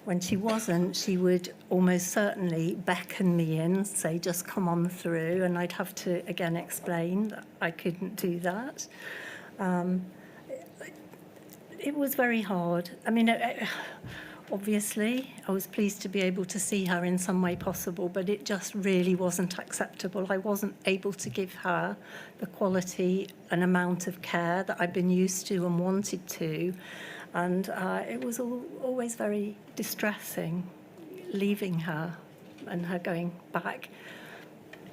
When she wasn't, she would almost certainly beckon me in, say, just come on through, and I'd have to, again, explain that I couldn't do that. It was very hard. I mean, obviously, I was pleased to be able to see her in some way possible, but it just really wasn't acceptable. I wasn't able to give her the quality and amount of care that I'd been used to and wanted to. And it was always very distressing, leaving her and her going back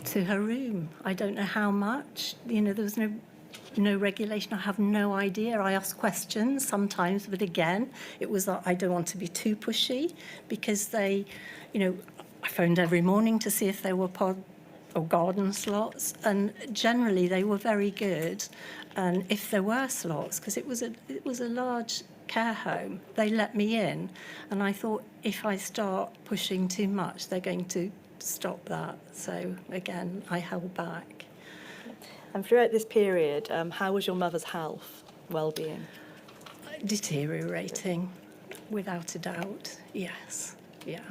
to her room. I don't know how much. You know, there was no regulation. I have no idea. I asked questions sometimes, but again, it was that I don't want to be too pushy, because they, you know, I phoned every morning to see if there were pod or garden slots, and generally they were very good. And if there were slots, because it was a large care home, they let me in, and I thought, if I start pushing too much, they're going to stop that. So again, I held back. And throughout this period, how was your mother's health, well-being? Deteriorating, without a doubt. Yes, yeah.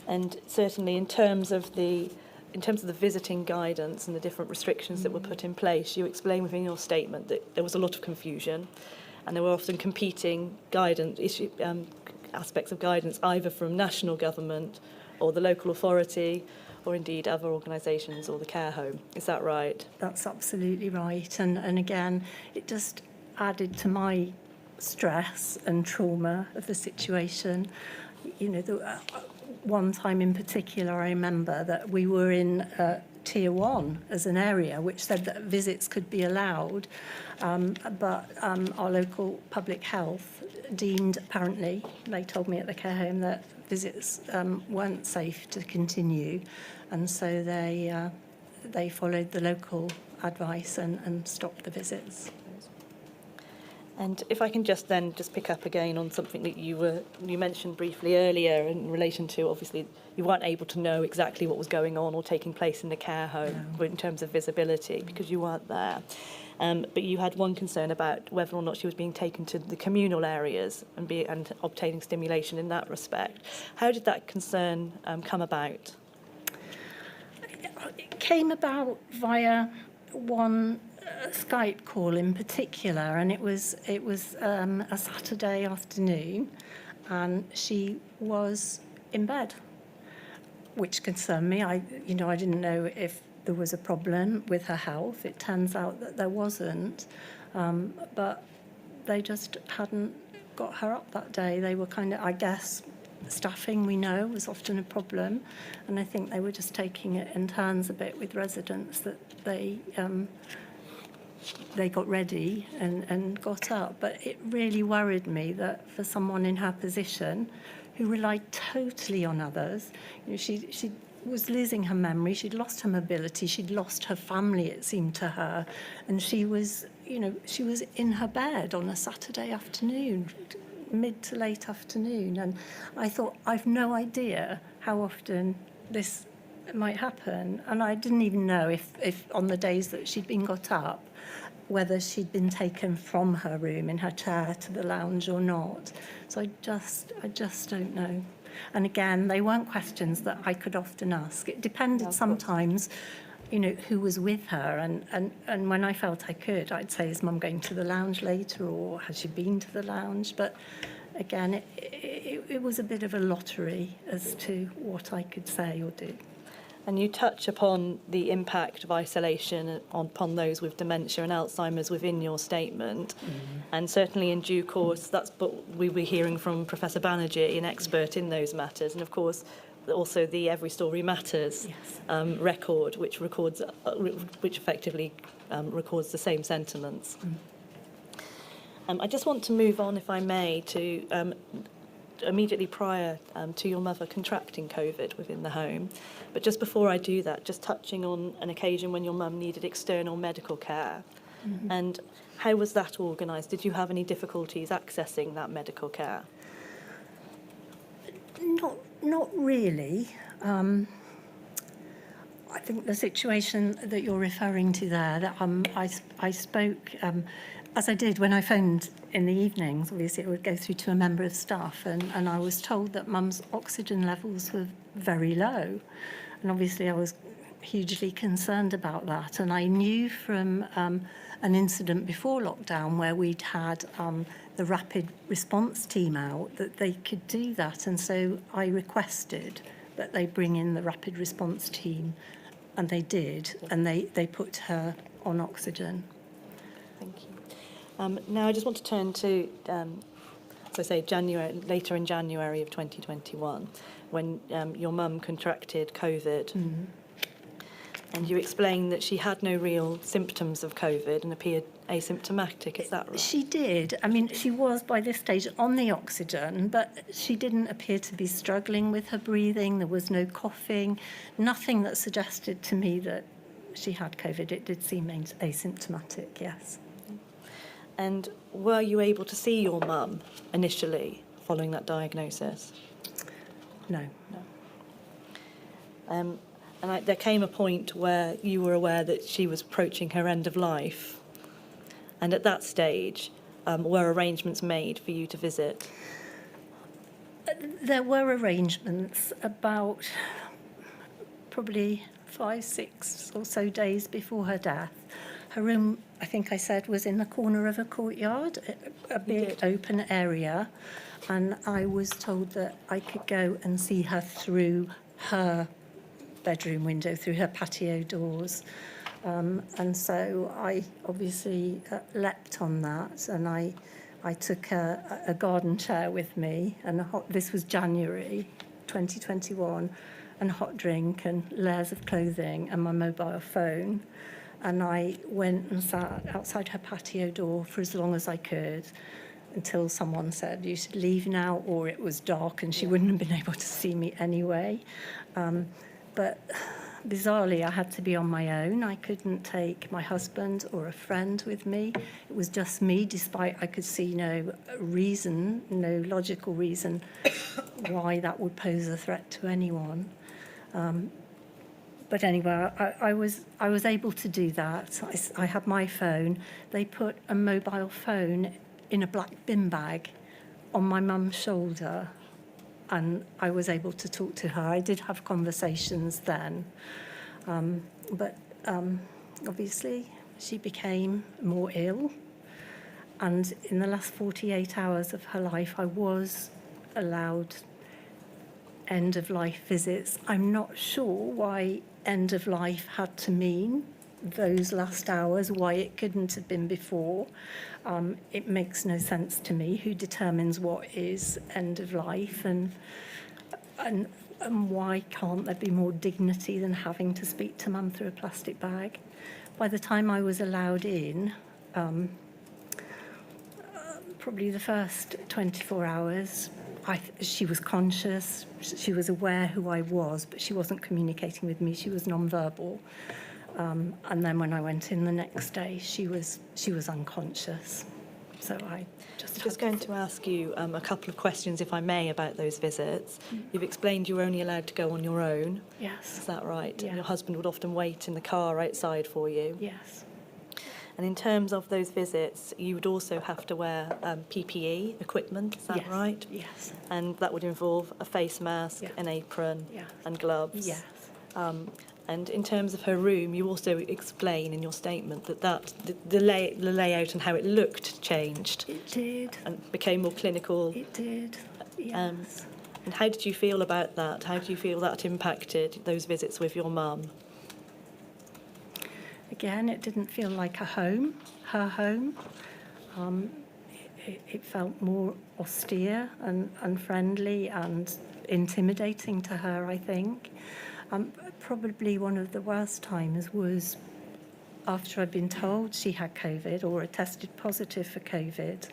And certainly in terms of the visiting guidance and the different restrictions that were put in place, you explained within your statement that there was a lot of confusion, and there were often competing aspects of guidance, either from national government or the local authority, or indeed other organisations or the care home. Is that right? That's absolutely right. And again, it just added to my stress and trauma of the situation. You know, one time in particular, I remember that we were in Tier 1 as an area, which said that visits could be allowed, but our local public health deemed, apparently, they told me at the care home, that visits weren't safe to continue, and so they followed the local advice and stopped the visits. And if I can just pick up again on something that you mentioned briefly earlier in relation to, obviously you weren't able to know exactly what was going on or taking place in the care home in terms of visibility because you weren't there. But you had one concern about whether or not she was being taken to the communal areas and obtaining stimulation in that respect. How did that concern come about? It came about via one Skype call in particular, and it was a Saturday afternoon, and she was in bed, which concerned me. I didn't know if there was a problem with her health. It turns out that there wasn't, but they just hadn't got her up that day. They were kind of, I guess, staffing, we know, was often a problem, and I think they were just taking it in turns a bit with residents, that they got ready and got up. But it really worried me that for someone in her position who relied totally on others, you know, she was losing her memory, she'd lost her mobility, she'd lost her family, it seemed to her, and she was in her bed on a Saturday afternoon, mid to late afternoon, and I thought, I've no idea how often this might happen, and I didn't even know if on the days that she'd been got up, whether she'd been taken from her room in her chair to the lounge or not. So I just don't know. And again, they weren't questions that I could often ask. It depended sometimes, you know, who was with her, and when I felt I could, I'd say, is Mum going to the lounge later, or has she been to the lounge? But again, it was a bit of a lottery as to what I could say or do. And you touch upon the impact of isolation upon those with dementia and Alzheimer's within your statement. And certainly in due course, that's what we were hearing from Professor Banerjee, an expert in those matters. And of course, also the Every Story Matters record, which effectively records the same sentiments. I just want to move on, if I may, to immediately prior to your mother contracting COVID within the home. But just before I do that, just touching on an occasion when your mum needed external medical care. And how was that organised? Did you have any difficulties accessing that medical care? Not really. I think the situation that you're referring to there, that I spoke as I did when I phoned in the evenings, obviously it would go through to a member of staff, and I was told that Mum's oxygen levels were very low. And obviously I was hugely concerned about that. And I knew from an incident before lockdown where we'd had the rapid response team out that they could do that. And so I requested that they bring in the rapid response team, and they did, and they put her on oxygen. Thank you. Now I just want to turn to, as I say, later in January of 2021, when your mum contracted COVID. Mm. And you explained that she had no real symptoms of COVID and appeared asymptomatic, is that right? She did. I mean, she was by this stage on the oxygen, but she didn't appear to be struggling with her breathing. There was no coughing, nothing that suggested to me that she had COVID. It did seem asymptomatic, yes. And were you able to see your mum initially following that diagnosis? No. There came a point where you were aware that she was approaching her end of life. And at that stage, were arrangements made for you to visit? There were arrangements about probably 5, 6 or so days before her death. Her room, I think I said, was in the corner of a courtyard, a big open area, and I was told that I could go and see her through her bedroom window, through her patio doors. And so I obviously leapt on that, and I took a garden chair with me, and this was January 2021, and a hot drink and layers of clothing and my mobile phone. And I went and sat outside her patio door for as long as I could, until someone said, you should leave now, or it was dark and she wouldn't have been able to see me anyway. But bizarrely, I had to be on my own. I couldn't take my husband or a friend with me. It was just me, despite I could see no reason, no logical reason why that would pose a threat to anyone. But anyway, I was able to do that. I had my phone. They put a mobile phone in a black bin bag on my mum's shoulder, and I was able to talk to her. I did have conversations then, but obviously she became more ill, and in the last 48 hours of her life, I was allowed end-of-life visits. I'm not sure why end of life had to mean those last hours, why it couldn't have been before. It makes no sense to me. Who determines what is end of life, and why can't there be more dignity than having to speak to Mum through a plastic bag? By the time I was allowed in, probably the first 24 hours, she was conscious, she was aware who I was, but she wasn't communicating with me, she was non-verbal. And then when I went in the next day, she was unconscious. So I just going to ask you a couple of questions, if I may, about those visits. You've explained you were only allowed to go on your own. Yes. Is that right? Yeah. And your husband would often wait in the car outside for you. Yes. And in terms of those visits, you would also have to wear PPE equipment, is that Yes. right? Yes. And that would involve a face mask, Yeah. an apron, Yes. and gloves. Yes. And in terms of her room, you also explain in your statement that the layout and how it looked changed. It did. And became more clinical. It did. Yes. And how did you feel about that? How do you feel that impacted those visits with your mum? Again, it didn't feel like her home. It felt more austere and friendly and intimidating to her, I think. Probably one of the worst times was after I'd been told she had COVID or had tested positive for COVID.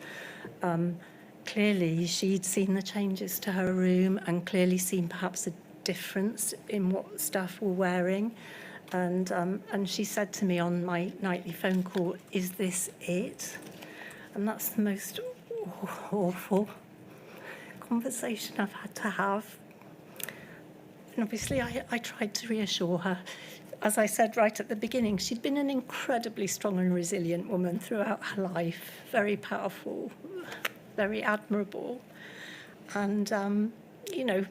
Clearly, she'd seen the changes to her room and clearly seen perhaps a difference in what staff were wearing. And she said to me on my nightly phone call, "Is this it?" And that's the most awful conversation I've had to have. And obviously I tried to reassure her. As I said right at the beginning, she'd been an incredibly strong and resilient woman throughout her life, very powerful, very admirable. And,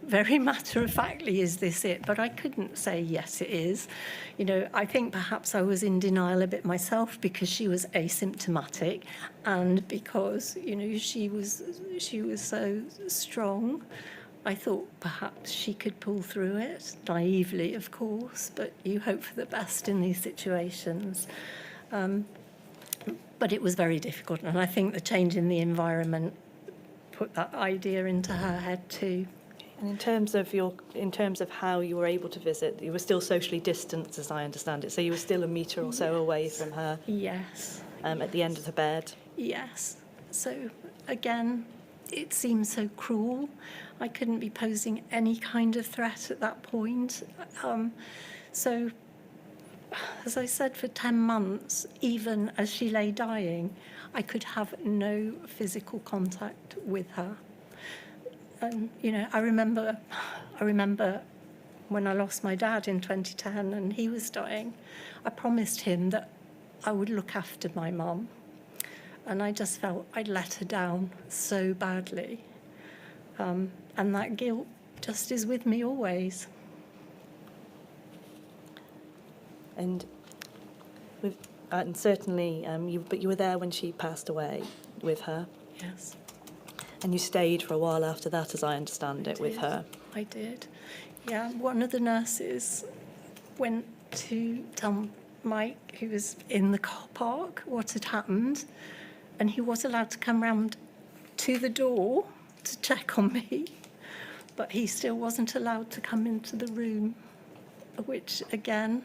very matter-of-factly, is this it? But I couldn't say, yes, it is. I think perhaps I was in denial a bit myself because she was asymptomatic and because, she was so strong. I thought perhaps she could pull through it, naively, of course, but you hope for the best in these situations. But it was very difficult, and I think the change in the environment put that idea into her head too. And in terms of how you were able to visit, you were still socially distanced, as I understand it. So you were still a metre or so away from her. Yes. At the end of the bed. Yes. So again, it seems so cruel. I couldn't be posing any kind of threat at that point. So, as I said, for 10 months, even as she lay dying, I could have no physical contact with her. And, I remember when I lost my dad in 2010 and he was dying, I promised him that I would look after my mum. And I just felt I'd let her down so badly. And that guilt just is with me always. And certainly, you were there when she passed away with her. Yes. And you stayed for a while after that, as I understand it, with her. I did. Yeah, one of the nurses went to tell Mike, who was in the car park, what had happened, and he was allowed to come round to the door to check on me, but he still wasn't allowed to come into the room, which, again,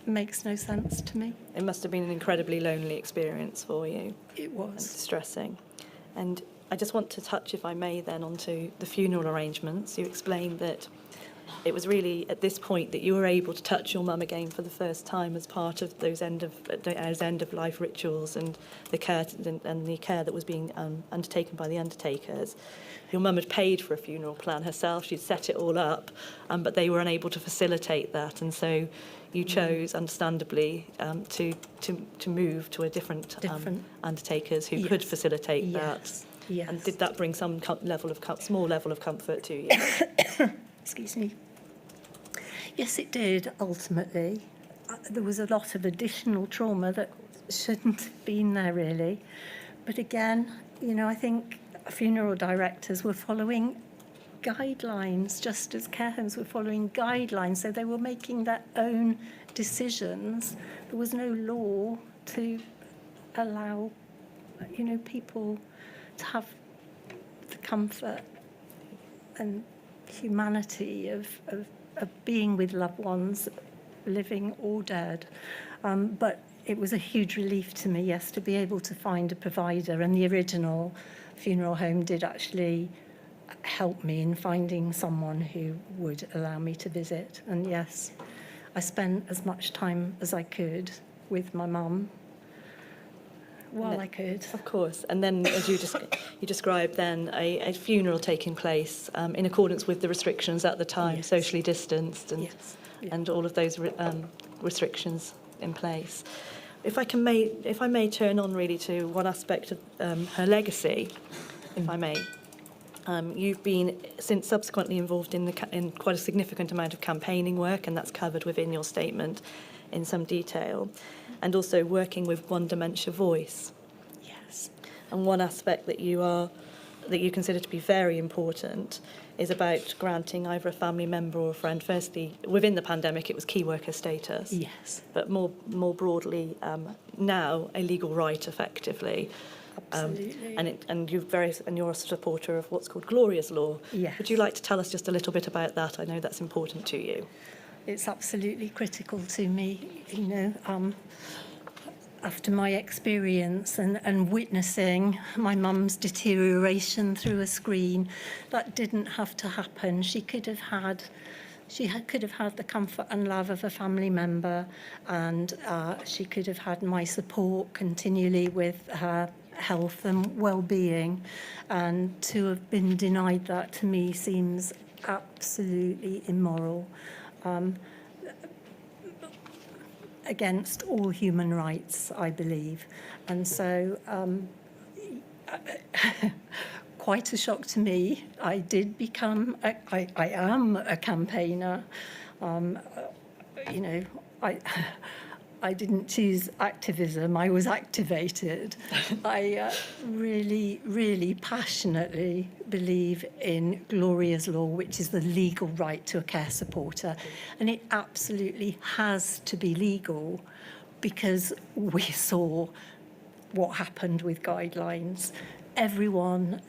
makes no sense to me. It must have been an incredibly lonely experience for you. It was. And distressing. And I just want to touch, if I may, then onto the funeral arrangements. You explained that it was really at this point that you were able to touch your mum again for the first time as part of those end of life rituals and the care that was being undertaken by the undertakers. Your mum had paid for a funeral plan herself; she'd set it all up, but they were unable to facilitate that, and so you chose, understandably, to move to a different undertakers who could facilitate that. Yes. And did that bring some small level of comfort to you? Excuse me. Yes, it did, ultimately. There was a lot of additional trauma that shouldn't have been there, really. But again, I think funeral directors were following guidelines, just as care homes were following guidelines. So they were making their own decisions. There was no law to allow, people to have the comfort and humanity of being with loved ones, living or dead. But it was a huge relief to me, yes, to be able to find a provider. And the original funeral home did actually help me in finding someone who would allow me to visit. And yes, I spent as much time as I could with my mum while I could. Of course. And then, as you described then, a funeral taking place in accordance with the restrictions at the time, yes. Socially distanced and yes. Yeah. And all of those restrictions in place. If I may turn on really to one aspect of her legacy, if I may. You've been since subsequently involved in quite a significant amount of campaigning work, and that's covered within your statement in some detail, and also working with One Dementia Voice. Yes. And one aspect that you consider to be very important is about granting either a family member or a friend. Firstly, within the pandemic, it was key worker status. Yes. But more broadly, now a legal right, effectively. Absolutely. And you're a supporter of what's called Gloria's Law. Yes. Would you like to tell us just a little bit about that? I know that's important to you. It's absolutely critical to me, after my experience and witnessing my mum's deterioration through a screen. That didn't have to happen. She could have had the comfort and love of a family member, and she could have had my support continually with her health and well-being, and to have been denied that to me seems absolutely immoral, against all human rights, I believe. And so quite a shock to me. I did become, I am a campaigner. You know, I didn't choose activism, I was activated. I really, really passionately believe in Gloria's law, which is the legal right to a care supporter. And it absolutely has to be legal, because we saw what happened with guidelines. Everyone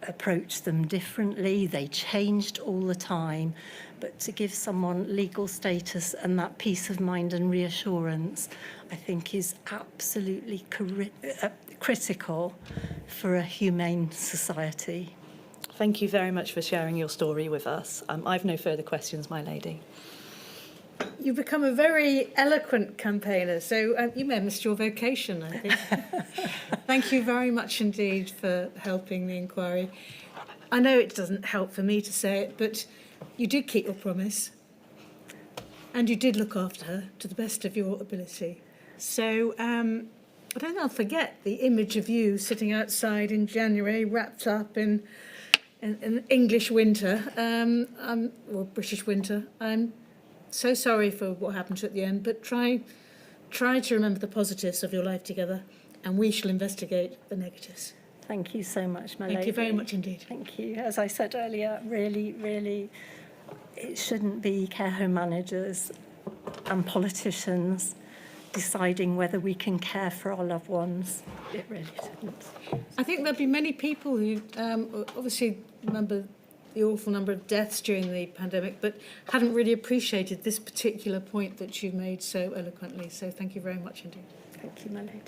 approached them differently, they changed all the time. But to give someone legal status and that peace of mind and reassurance, I think is absolutely critical for a humane society. Thank you very much for sharing your story with us. I've no further questions, my lady. You've become a very eloquent campaigner, so you may have missed your vocation, I think. Thank you very much indeed for helping the inquiry. I know it doesn't help for me to say it, but you did keep your promise, and you did look after her to the best of your ability. So I don't think I'll forget the image of you sitting outside in January, wrapped up in English winter, or British winter. I'm so sorry for what happened to you at the end, but try to remember the positives of your life together, and we shall investigate the negatives. Thank you so much, my lady. Thank you very much indeed. Thank you. As I said earlier, really, really, it shouldn't be care home managers and politicians deciding whether we can care for our loved ones. It really shouldn't. I think there'll be many people who obviously remember the awful number of deaths during the pandemic, but haven't really appreciated this particular point that you've made so eloquently. So thank you very much indeed. Thank you, my lady.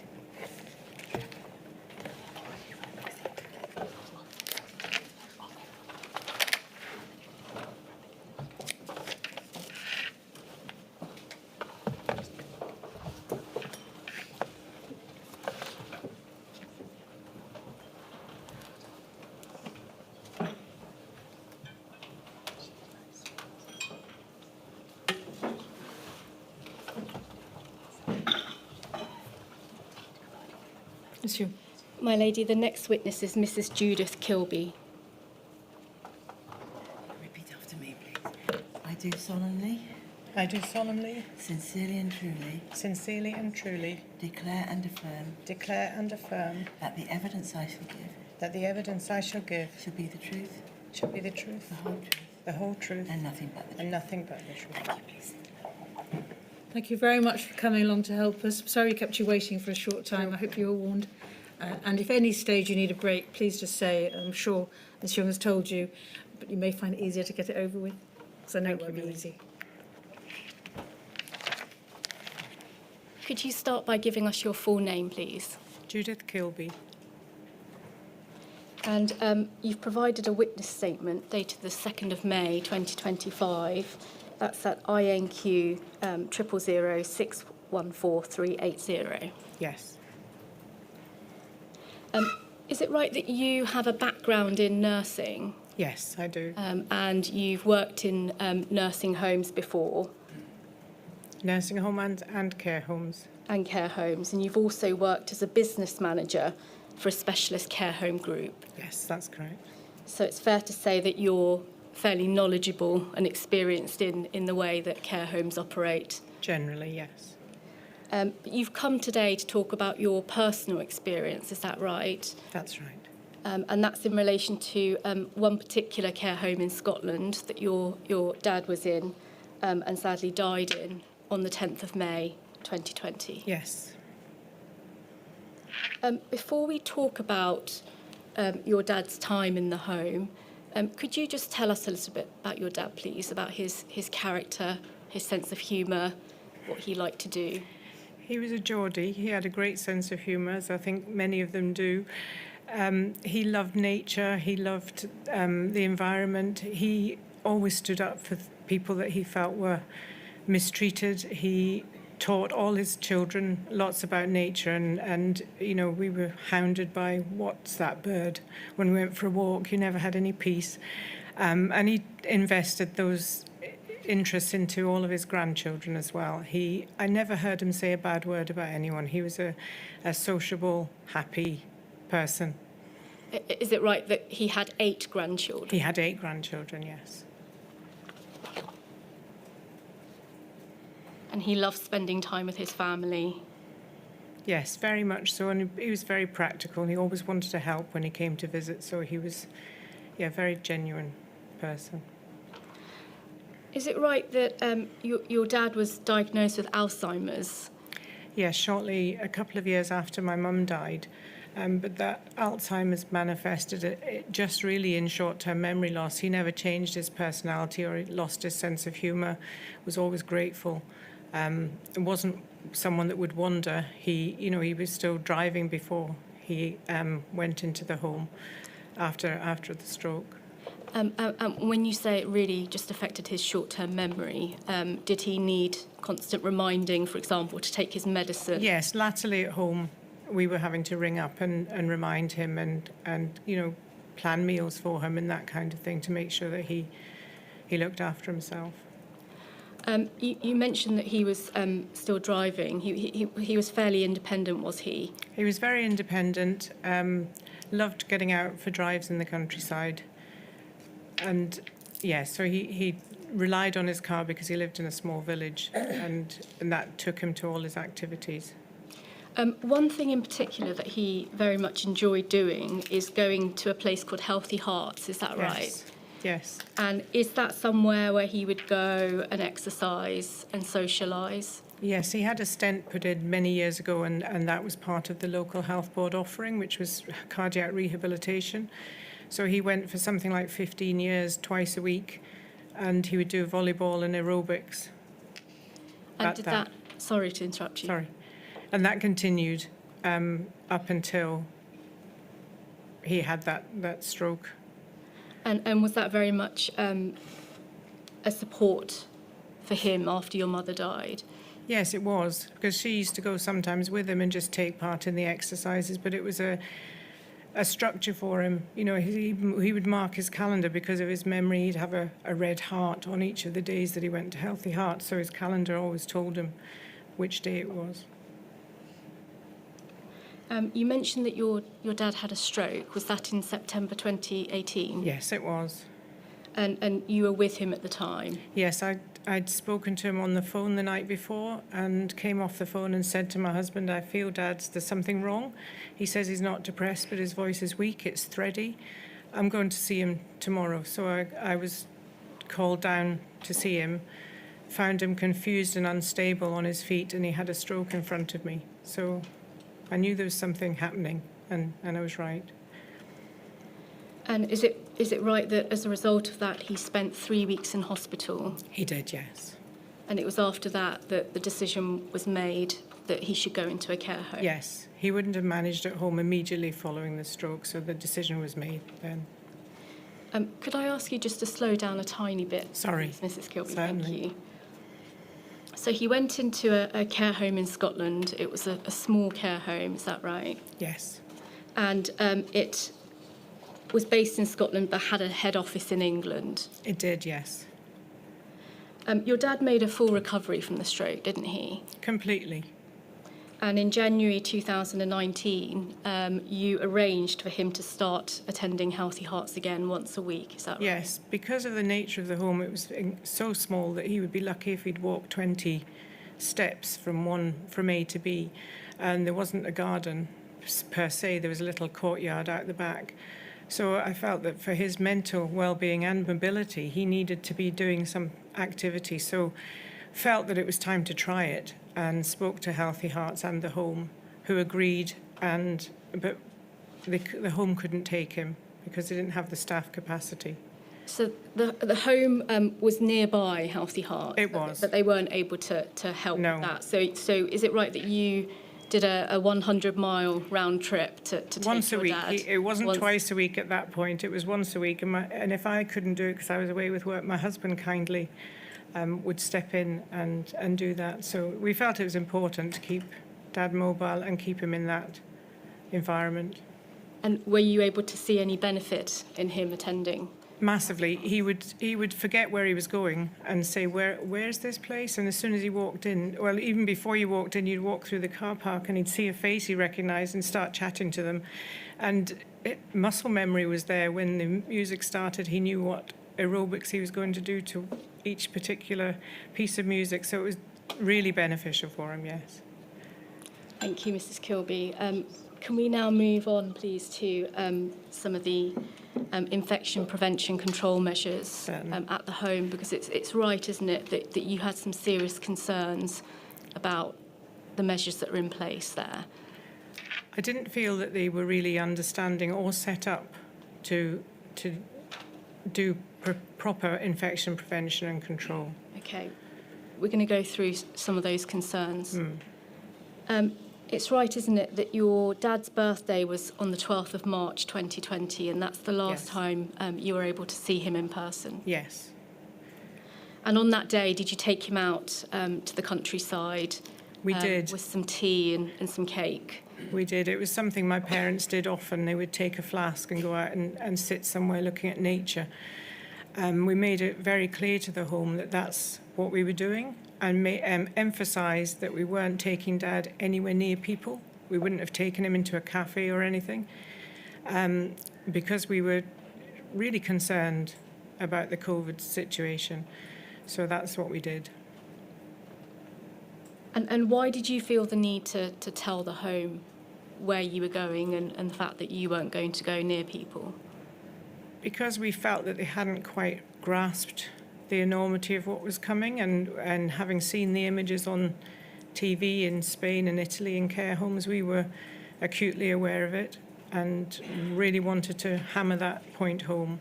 Monsieur. My lady, the next witness is Mrs. Judith Kilby. Repeat after me, please. I do solemnly, I do solemnly, sincerely and truly declare and affirm that the evidence I shall give that the evidence I shall give shall be the truth, the whole truth, and nothing but the truth. and nothing but the truth. Thank you, please. Thank you very much for coming along to help us. Sorry we kept you waiting for a short time. I hope you were warned. And if any stage you need a break, please just say it. I'm sure Ms. Young has told you, but you may find it easier to get it over with, because I know it won't be easy. Could you start by giving us your full name, please? Judith Kilby. And you've provided a witness statement dated the 2nd of May 2025. That's at INQ 000614380. Yes. Is it right that you have a background in nursing Yes, I do. and you've worked in nursing homes before Nursing home and care homes. and care homes, and you've also worked as a business manager for a specialist care home group? Yes, that's correct. So it's fair to say that you're fairly knowledgeable and experienced in the way that care homes operate. Generally, yes. But you've come today to talk about your personal experience, is that right? That's right. And that's in relation to one particular care home in Scotland that your dad was in and sadly died in on the 10th of May 2020. Yes. Before we talk about your dad's time in the home, could you just tell us a little bit about your dad, please, about his character, his sense of humour, what he liked to do? He was a Geordie. He had a great sense of humour, as I think many of them do. He loved nature. He loved the environment. He always stood up for people that he felt were mistreated. He taught all his children lots about nature, and you know, we were hounded by what's that bird when we went for a walk. You never had any peace. And he invested those interests into all of his grandchildren as well. I never heard him say a bad word about anyone. He was a sociable, happy person. Is it right that he had 8 grandchildren? He had 8 grandchildren, yes. And he loved spending time with his family? Yes, very much so. And he was very practical. He always wanted to help when he came to visit. So he was, a very genuine person. Is it right that your dad was diagnosed with Alzheimer's? Yes, shortly, a couple of years after my mum died. But that Alzheimer's manifested it just really in short-term memory loss. He never changed his personality or lost his sense of humour, was always grateful. It wasn't someone that would wander. He was still driving before he went into the home after the stroke. When you say it really just affected his short-term memory, did he need constant reminding, for example, to take his medicine? Yes, latterly at home, we were having to ring up and remind him and plan meals for him and that kind of thing to make sure that he looked after himself. You mentioned that he was still driving. He was fairly independent, was he? He was very independent, loved getting out for drives in the countryside. And so he relied on his car because he lived in a small village and that took him to all his activities. One thing in particular that he very much enjoyed doing is going to a place called Healthy Hearts, is that right? Yes. And is that somewhere where he would go and exercise and socialise? Yes, he had a stent put in many years ago and that was part of the local health board offering, which was cardiac rehabilitation. So he went for something like 15 years, twice a week, and he would do volleyball and aerobics. And did that... Sorry to interrupt you. Sorry. And that continued up until he had that stroke. And was that very much a support for him after your mother died? Yes, it was, because she used to go sometimes with him and just take part in the exercises, but it was a structure for him. You know, he would mark his calendar because of his memory. He'd have a red heart on each of the days that he went to Healthy Hearts, so his calendar always told him which day it was. You mentioned that your dad had a stroke. Was that in September 2018? Yes, it was. And you were with him at the time? Yes, I'd spoken to him on the phone the night before and came off the phone and said to my husband, I feel, Dad, there's something wrong. He says he's not depressed, but his voice is weak, it's thready. I'm going to see him tomorrow. So I was called down to see him, found him confused and unstable on his feet, and he had a stroke in front of me. So I knew there was something happening, and I was right. And is it right that as a result of that, he spent 3 weeks in hospital? He did, yes. And it was after that that the decision was made that he should go into a care home? Yes. He wouldn't have managed at home immediately following the stroke, so the decision was made then. Could I ask you just to slow down a tiny bit? Sorry. Please, Mrs. Kilby, Certainly. thank you. So he went into a care home in Scotland. It was a small care home, is that right? Yes. And it was based in Scotland but had a head office in England. It did, yes. Your dad made a full recovery from the stroke, didn't he? Completely. And in January 2019, you arranged for him to start attending Healthy Hearts again once a week, is that right? Yes, because of the nature of the home, it was so small that he would be lucky if he'd walk 20 steps from A to B. And there wasn't a garden per se, there was a little courtyard out the back. So I felt that for his mental well-being and mobility, he needed to be doing some activity. So felt that it was time to try it and spoke to Healthy Hearts and the home, who agreed, but the home couldn't take him because they didn't have the staff capacity. So the home was nearby Healthy Hearts? It was. But they weren't able to help No. with that. So is it right that you did a 100-mile round trip to take once your a week. dad? It wasn't twice a week at that point. It was once a week. And if I couldn't do it because I was away with work, my husband kindly would step in and do that. So we felt it was important to keep Dad mobile and keep him in that environment. And were you able to see any benefit in him attending? Massively. He would forget where he was going and say, where's this place? And as soon as he walked in, well, even before you walked in, you'd walk through the car park and he'd see a face he recognised and start chatting to them. And muscle memory was there. When the music started, he knew what aerobics he was going to do to each particular piece of music. So it was really beneficial for him, yes. Thank you, Mrs. Kilby. Can we now move on, please, to some of the infection prevention control measures at the home? Because it's right, isn't it, that you had some serious concerns about the measures that are in place there? I didn't feel that they were really understanding or set up to do proper infection prevention and control. Okay, we're going to go through some of those concerns. It's right, isn't it, that your dad's birthday was on the 12th of March 2020, and that's the last time you were able to see him in person? Yes. And on that day, did you take him out to the countryside? We did. With some tea and some cake? We did. It was something my parents did often. They would take a flask and go out and sit somewhere looking at nature. We made it very clear to the home that that's what we were doing, and emphasised that we weren't taking Dad anywhere near people. We wouldn't have taken him into a cafe or anything, because we were really concerned about the COVID situation. So that's what we did. And why did you feel the need to tell the home where you were going and the fact that you weren't going to go near people? Because we felt that they hadn't quite grasped the enormity of what was coming, and having seen the images on TV in Spain and Italy in care homes, we were acutely aware of it and really wanted to hammer that point home.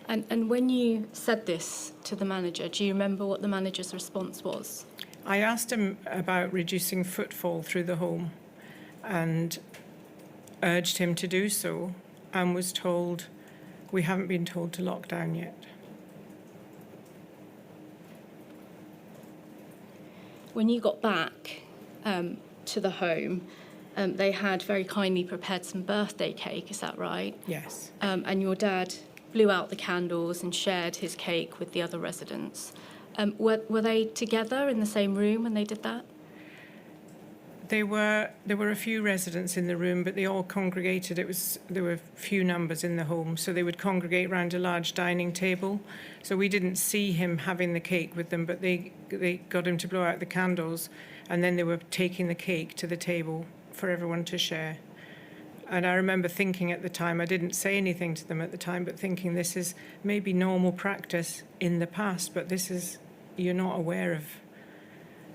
And when you said this to the manager, do you remember what the manager's response was? I asked him about reducing footfall through the home and urged him to do so, and was told, we haven't been told to lock down yet. When you got back to the home, they had very kindly prepared some birthday cake, is that right? Yes. And your dad blew out the candles and shared his cake with the other residents. Were they together in the same room when they did that? There were a few residents in the room, but they all congregated. There were few numbers in the home, so they would congregate around a large dining table. So we didn't see him having the cake with them, but they got him to blow out the candles, and then they were taking the cake to the table for everyone to share. And I remember thinking at the time, I didn't say anything to them at the time, but thinking this is maybe normal practice in the past, but this is, you're not aware of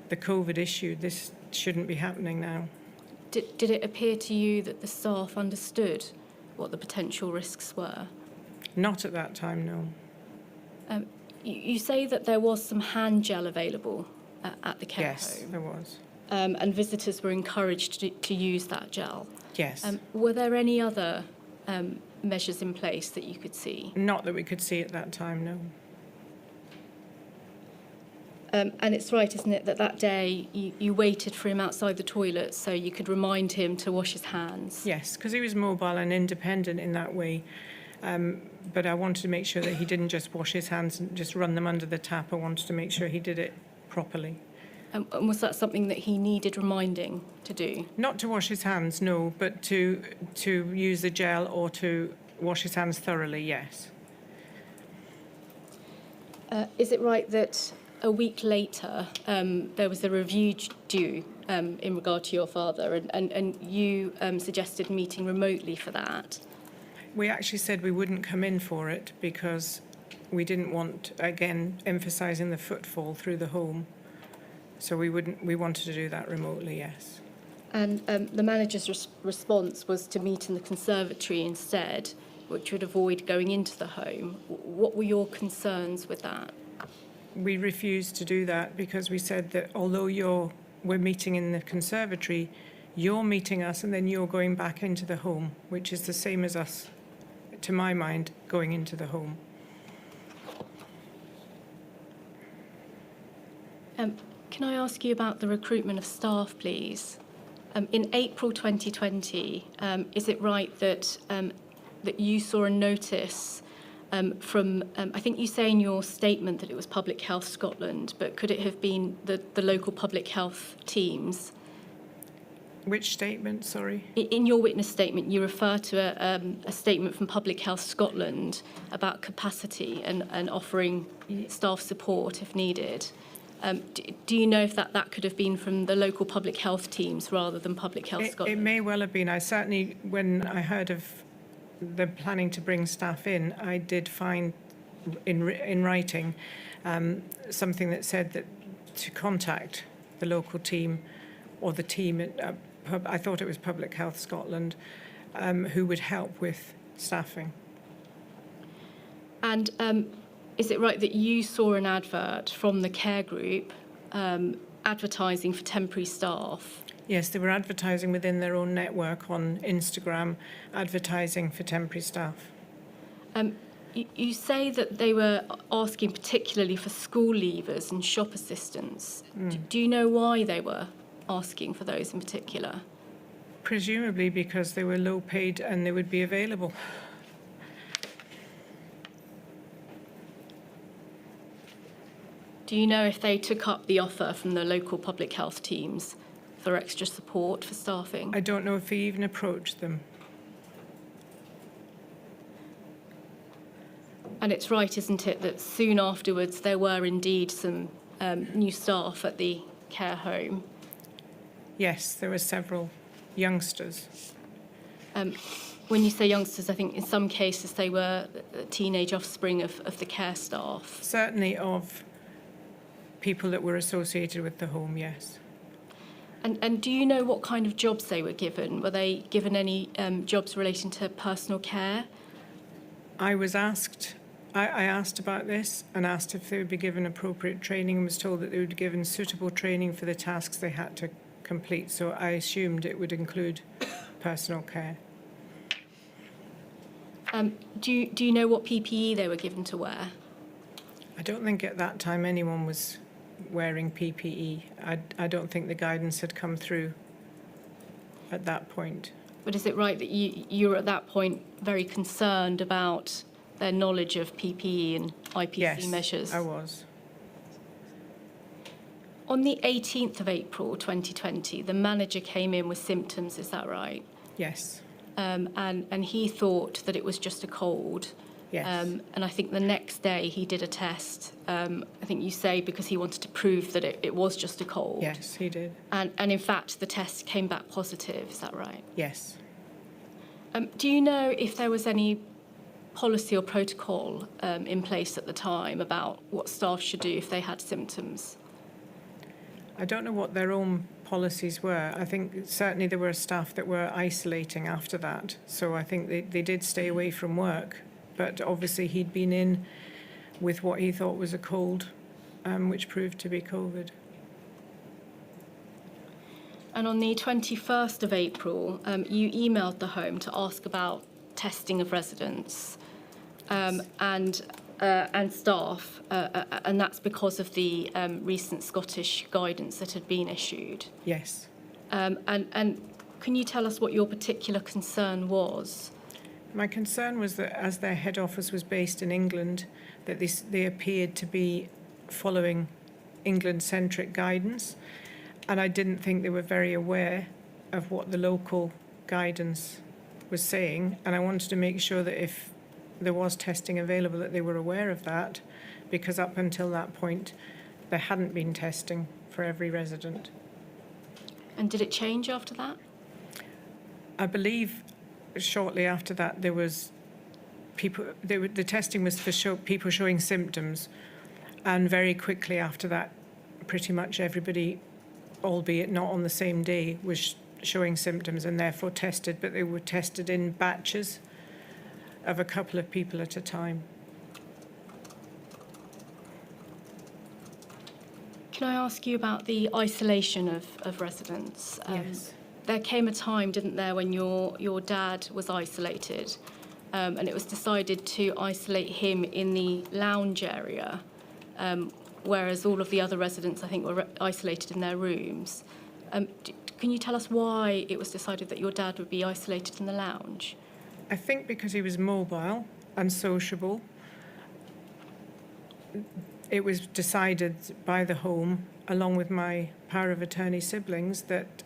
the COVID issue. This shouldn't be happening now. Did it appear to you that the staff understood what the potential risks were? Not at that time, no. You say that there was some hand gel available at the care home. Yes, there was. And visitors were encouraged to use that gel. Yes. Were there any other measures in place that you could see? Not that we could see at that time, no. And it's right, isn't it, that day you waited for him outside the toilet so you could remind him to wash his hands? Yes, because he was mobile and independent in that way. But I wanted to make sure that he didn't just wash his hands and just run them under the tap. I wanted to make sure he did it properly. And was that something that he needed reminding to do? Not to wash his hands, no, but to use the gel or to wash his hands thoroughly, yes. Is it right that a week later there was a review due in regard to your father, and you suggested meeting remotely for that? We actually said we wouldn't come in for it because we didn't want, again, emphasising the footfall through the home. So we wanted to do that remotely, yes. And the manager's response was to meet in the conservatory instead, which would avoid going into the home. What were your concerns with that? We refused to do that because we said that although we're meeting in the conservatory, you're meeting us and then you're going back into the home, which is the same as us, to my mind, going into the home. Can I ask you about the recruitment of staff, please? In April 2020, is it right that that you saw a notice from, I think you say in your statement that it was Public Health Scotland, but could it have been the local public health teams? Which statement, sorry? In your witness statement, you refer to a statement from Public Health Scotland about capacity and offering staff support if needed. Do you know if that could have been from the local public health teams rather than Public Health Scotland? It may well have been. I certainly, when I heard of the planning to bring staff in, I did find in writing something that said that to contact the local team or the team at I thought it was Public Health Scotland, who would help with staffing. And is it right that you saw an advert from the care group advertising for temporary staff? Yes, they were advertising within their own network on Instagram, advertising for temporary staff. You say that they were asking particularly for school leavers and shop assistants. Do you know why they were asking for those in particular? Presumably because they were low paid and they would be available. Do you know if they took up the offer from the local public health teams for extra support for staffing? I don't know if they even approached them. And it's right, isn't it, that soon afterwards there were indeed some new staff at the care home? Yes, there were several youngsters. When you say youngsters, I think in some cases they were teenage offspring of the care staff. Certainly of people that were associated with the home, yes. And do you know what kind of jobs they were given? Were they given any jobs relating to personal care? I asked about this and asked if they would be given appropriate training and was told that they would be given suitable training for the tasks they had to complete. So I assumed it would include personal care. Do you know what PPE they were given to wear? I don't think at that time anyone was wearing PPE. I don't think the guidance had come through at that point. But is it right that you were at that point very concerned about their knowledge of PPE and IPC measures? Yes, I was. On the 18th of April 2020, the manager came in with symptoms, is that right? Yes. And he thought that it was just a cold. Yes. And I think the next day he did a test. I think you say because he wanted to prove that it was just a cold. Yes, he did. And in fact, the test came back positive, is that right? Yes. Do you know if there was any policy or protocol in place at the time about what staff should do if they had symptoms? I don't know what their own policies were. I think certainly there were staff that were isolating after that. So I think they did stay away from work. But obviously he'd been in with what he thought was a cold, which proved to be COVID. And on the 21st of April, you emailed the home to ask about testing of residents and staff, and that's because of the recent Scottish guidance that had been issued. Yes. And can you tell us what your particular concern was? My concern was that as their head office was based in England, that they appeared to be following England-centric guidance, and I didn't think they were very aware of what the local guidance was saying, and I wanted to make sure that if there was testing available that they were aware of that, because up until that point there hadn't been testing for every resident. And did it change after that? I believe shortly after that there was the testing was for people showing symptoms, and very quickly after that pretty much everybody, albeit not on the same day, was showing symptoms and therefore tested, but they were tested in batches of a couple of people at a time. Can I ask you about the isolation of residents? Yes. There came a time, didn't there, when your dad was isolated, and it was decided to isolate him in the lounge area, whereas all of the other residents, I think, were isolated in their rooms. Can you tell us why it was decided that your dad would be isolated in the lounge? I think because he was mobile and sociable, it was decided by the home, along with my power of attorney siblings, that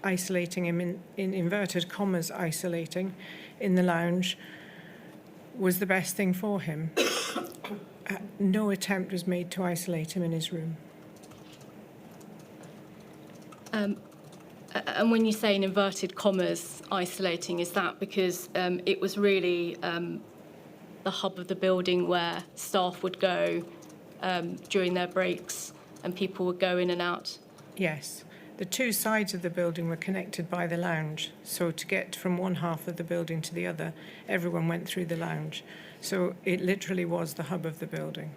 isolating him in inverted commas, isolating in the lounge was the best thing for him. No attempt was made to isolate him in his room. And when you say in inverted commas isolating, is that because it was really the hub of the building where staff would go during their breaks and people would go in and out? Yes. The two sides of the building were connected by the lounge. So to get from one half of the building to the other, everyone went through the lounge. So it literally was the hub of the building.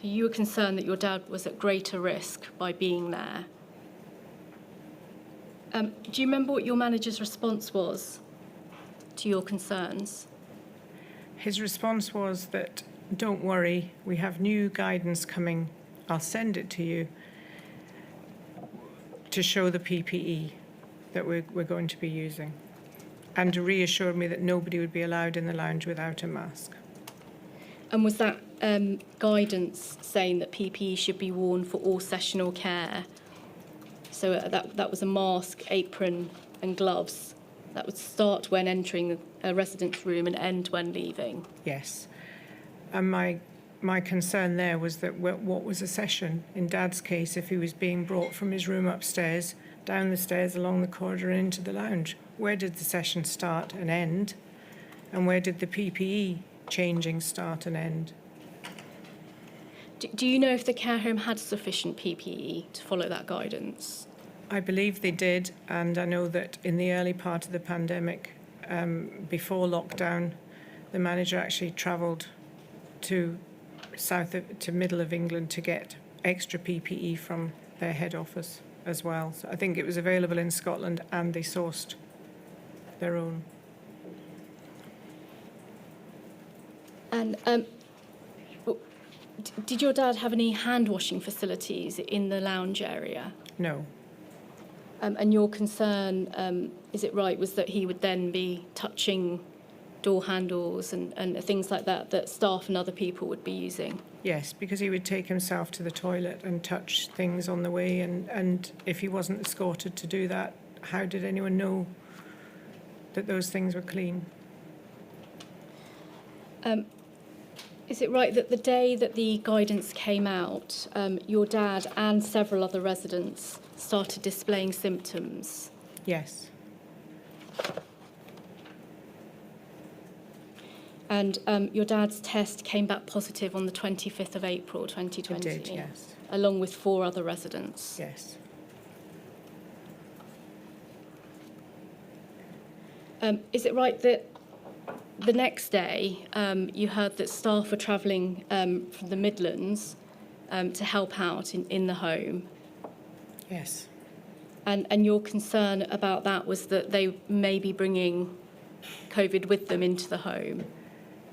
So you were concerned that your dad was at greater risk by being there. Do you remember what your manager's response was to your concerns? His response was that, don't worry, we have new guidance coming. I'll send it to you to show the PPE that we're going to be using, and to reassure me that nobody would be allowed in the lounge without a mask. And was that guidance saying that PPE should be worn for all sessional care? So that was a mask, apron and gloves that would start when entering a resident's room and end when leaving? Yes. And my concern there was that what was a session? In Dad's case, if he was being brought from his room upstairs, down the stairs, along the corridor and into the lounge, where did the session start and end? And where did the PPE changing start and end? Do you know if the care home had sufficient PPE to follow that guidance? I believe they did, and I know that in the early part of the pandemic, before lockdown, the manager actually travelled to middle of England to get extra PPE from their head office as well. So I think it was available in Scotland, and they sourced their own. And did your dad have any hand washing facilities in the lounge area? No. And your concern, is it right, was that he would then be touching door handles and things like that staff and other people would be using? Yes, because he would take himself to the toilet and touch things on the way, and if he wasn't escorted to do that, how did anyone know that those things were clean? Is it right that the day that the guidance came out, your dad and several other residents started displaying symptoms? Yes. And your dad's test came back positive on the 25th of April 2020? It did, yes. Along with 4 other residents? Yes. Is it right that the next day you heard that staff were travelling from the Midlands to help out in the home? Yes. And your concern about that was that they may be bringing COVID with them into the home?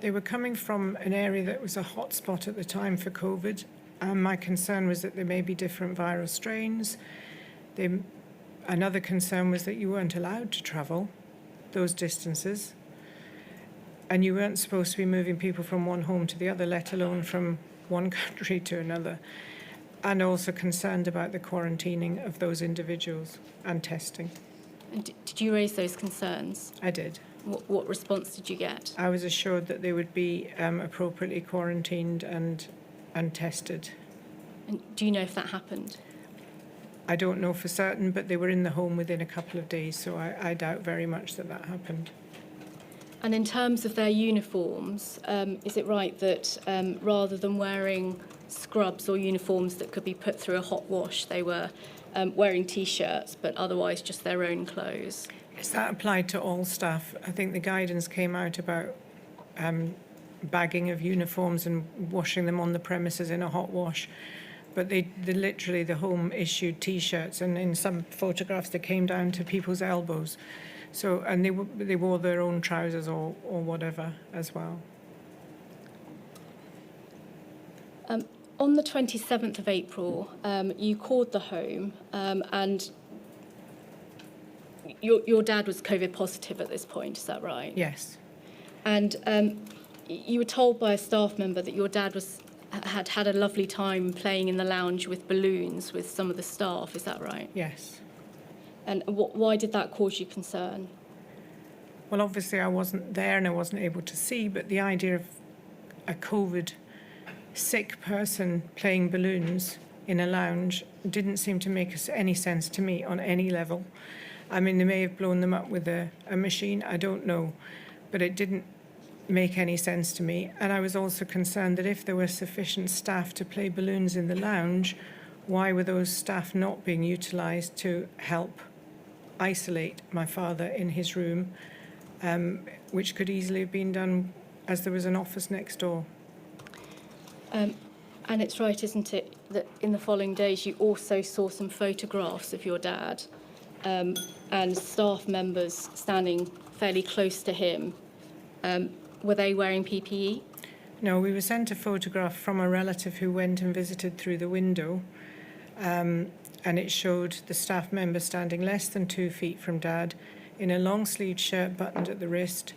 They were coming from an area that was a hotspot at the time for COVID, and my concern was that there may be different viral strains. Another concern was that you weren't allowed to travel those distances, and you weren't supposed to be moving people from one home to the other, let alone from one country to another, and also concerned about the quarantining of those individuals and testing. And did you raise those concerns? I did. What response did you get? I was assured that they would be appropriately quarantined and tested. And do you know if that happened? I don't know for certain, but they were in the home within a couple of days, so I doubt very much that happened. And in terms of their uniforms, is it right that rather than wearing scrubs or uniforms that could be put through a hot wash, they were wearing T-shirts, but otherwise just their own clothes? Yes, that applied to all staff. I think the guidance came out about bagging of uniforms and washing them on the premises in a hot wash. But they literally, the home issued T-shirts, and in some photographs they came down to people's elbows. So, and they wore their own trousers or whatever as well. On the 27th of April, you called the home and your dad was COVID positive at this point, is that right? Yes. And you were told by a staff member that your dad had a lovely time playing in the lounge with balloons with some of the staff, is that right? Yes. And why did that cause you concern? Well, obviously I wasn't there and I wasn't able to see, but the idea of a COVID sick person playing balloons in a lounge didn't seem to make any sense to me on any level. I mean, they may have blown them up with a machine, I don't know, but it didn't make any sense to me. And I was also concerned that if there were sufficient staff to play balloons in the lounge, why were those staff not being utilised to help isolate my father in his room, which could easily have been done as there was an office next door. And it's right, isn't it, that in the following days you also saw some photographs of your dad and staff members standing fairly close to him. Were they wearing PPE? No, we were sent a photograph from a relative who went and visited through the window, and it showed the staff member standing less than 2 feet from Dad in a long-sleeved shirt buttoned at the wrist,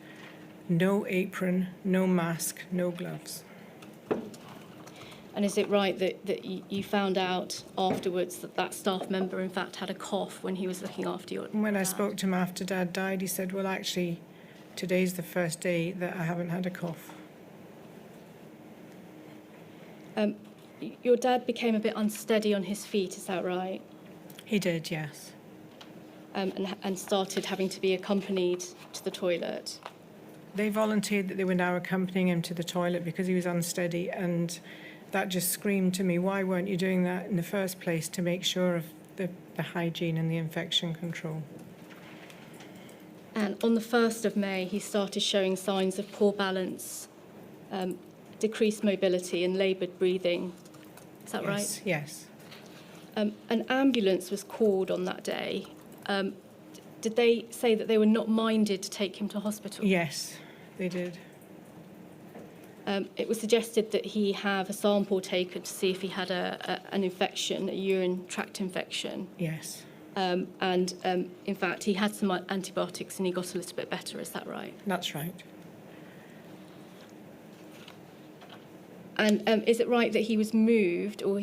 no apron, no mask, no gloves. And is it right that you found out afterwards that staff member in fact had a cough when he was looking after your When I dad? spoke to him after Dad died, he said, well, actually, today's the first day that I haven't had a cough. Your dad became a bit unsteady on his feet, is that right? He did, yes. And started having to be accompanied to the toilet. They volunteered that they were now accompanying him to the toilet because he was unsteady, and that just screamed to me, why weren't you doing that in the first place to make sure of the hygiene and the infection control? And on the 1st of May, he started showing signs of poor balance, decreased mobility and laboured breathing. Is that right? Yes. An ambulance was called on that day. Did they say that they were not minded to take him to hospital? Yes, they did. It was suggested that he have a sample taken to see if he had an infection, a urine tract infection. Yes. In fact, he had some antibiotics and he got a little bit better. Is that right? That's right. And is it right that he was moved, or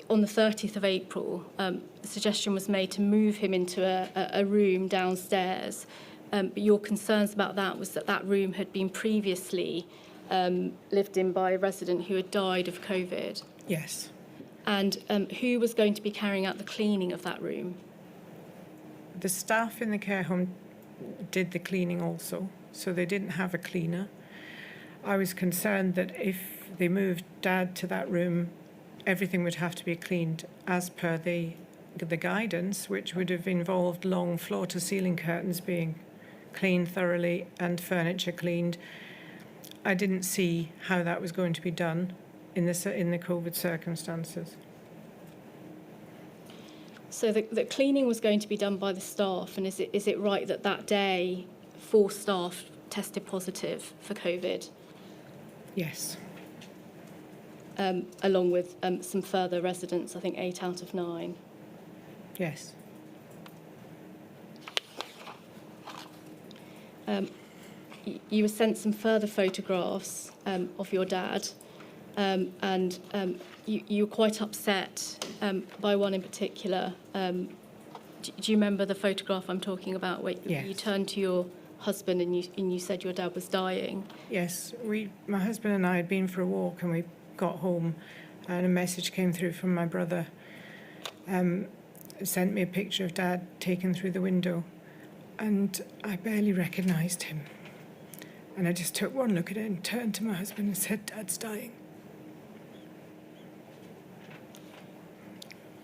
on the 30th of April, the suggestion was made to move him into a room downstairs, but your concerns about that was that room had been previously lived in by a resident who had died of COVID? Yes. And who was going to be carrying out the cleaning of that room? The staff in the care home did the cleaning also, so they didn't have a cleaner. I was concerned that if they moved Dad to that room, everything would have to be cleaned as per the guidance, which would have involved long floor-to-ceiling curtains being cleaned thoroughly and furniture cleaned. I didn't see how that was going to be done in the COVID circumstances. So the cleaning was going to be done by the staff, and is it right that day 4 staff tested positive for COVID? Yes. Along with some further residents, I think 8 out of 9. Yes. You were sent some further photographs of your dad, and you were quite upset by one in particular. Do you remember the photograph I'm talking about, where Yes. you turned to your husband and you said your dad was dying? Yes, my husband and I had been for a walk and we got home and a message came through from my brother. Sent me a picture of Dad taken through the window, and I barely recognised him. And I just took one look at it and turned to my husband and said, Dad's dying.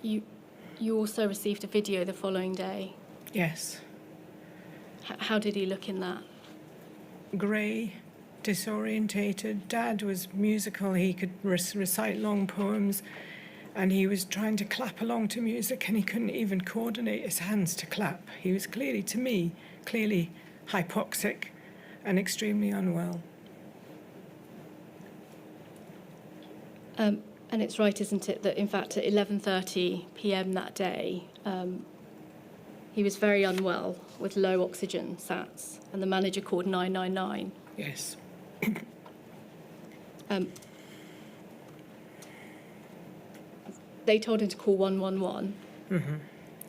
You also received a video the following day. Yes. How did he look in that? Grey, disorientated. Dad was musical. He could recite long poems, and he was trying to clap along to music, and he couldn't even coordinate his hands to clap. He was clearly, to me, hypoxic and extremely unwell. And it's right, isn't it, that in fact at 11:30 p.m. that day, he was very unwell with low oxygen sats, and the manager called 999. Yes. They told him to call 111.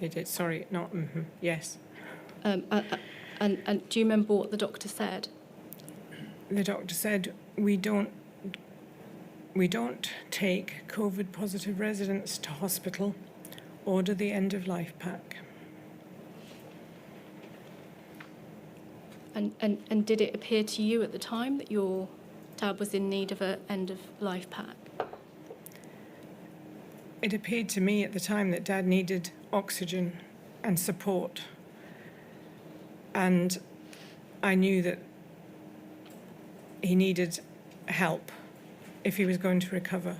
They did. Sorry, not. Yes. And do you remember what the doctor said? The doctor said, we don't take COVID positive residents to hospital. Order the end of life pack. And did it appear to you at the time that your dad was in need of an end of life pack? It appeared to me at the time that Dad needed oxygen and support. And I knew that he needed help if he was going to recover.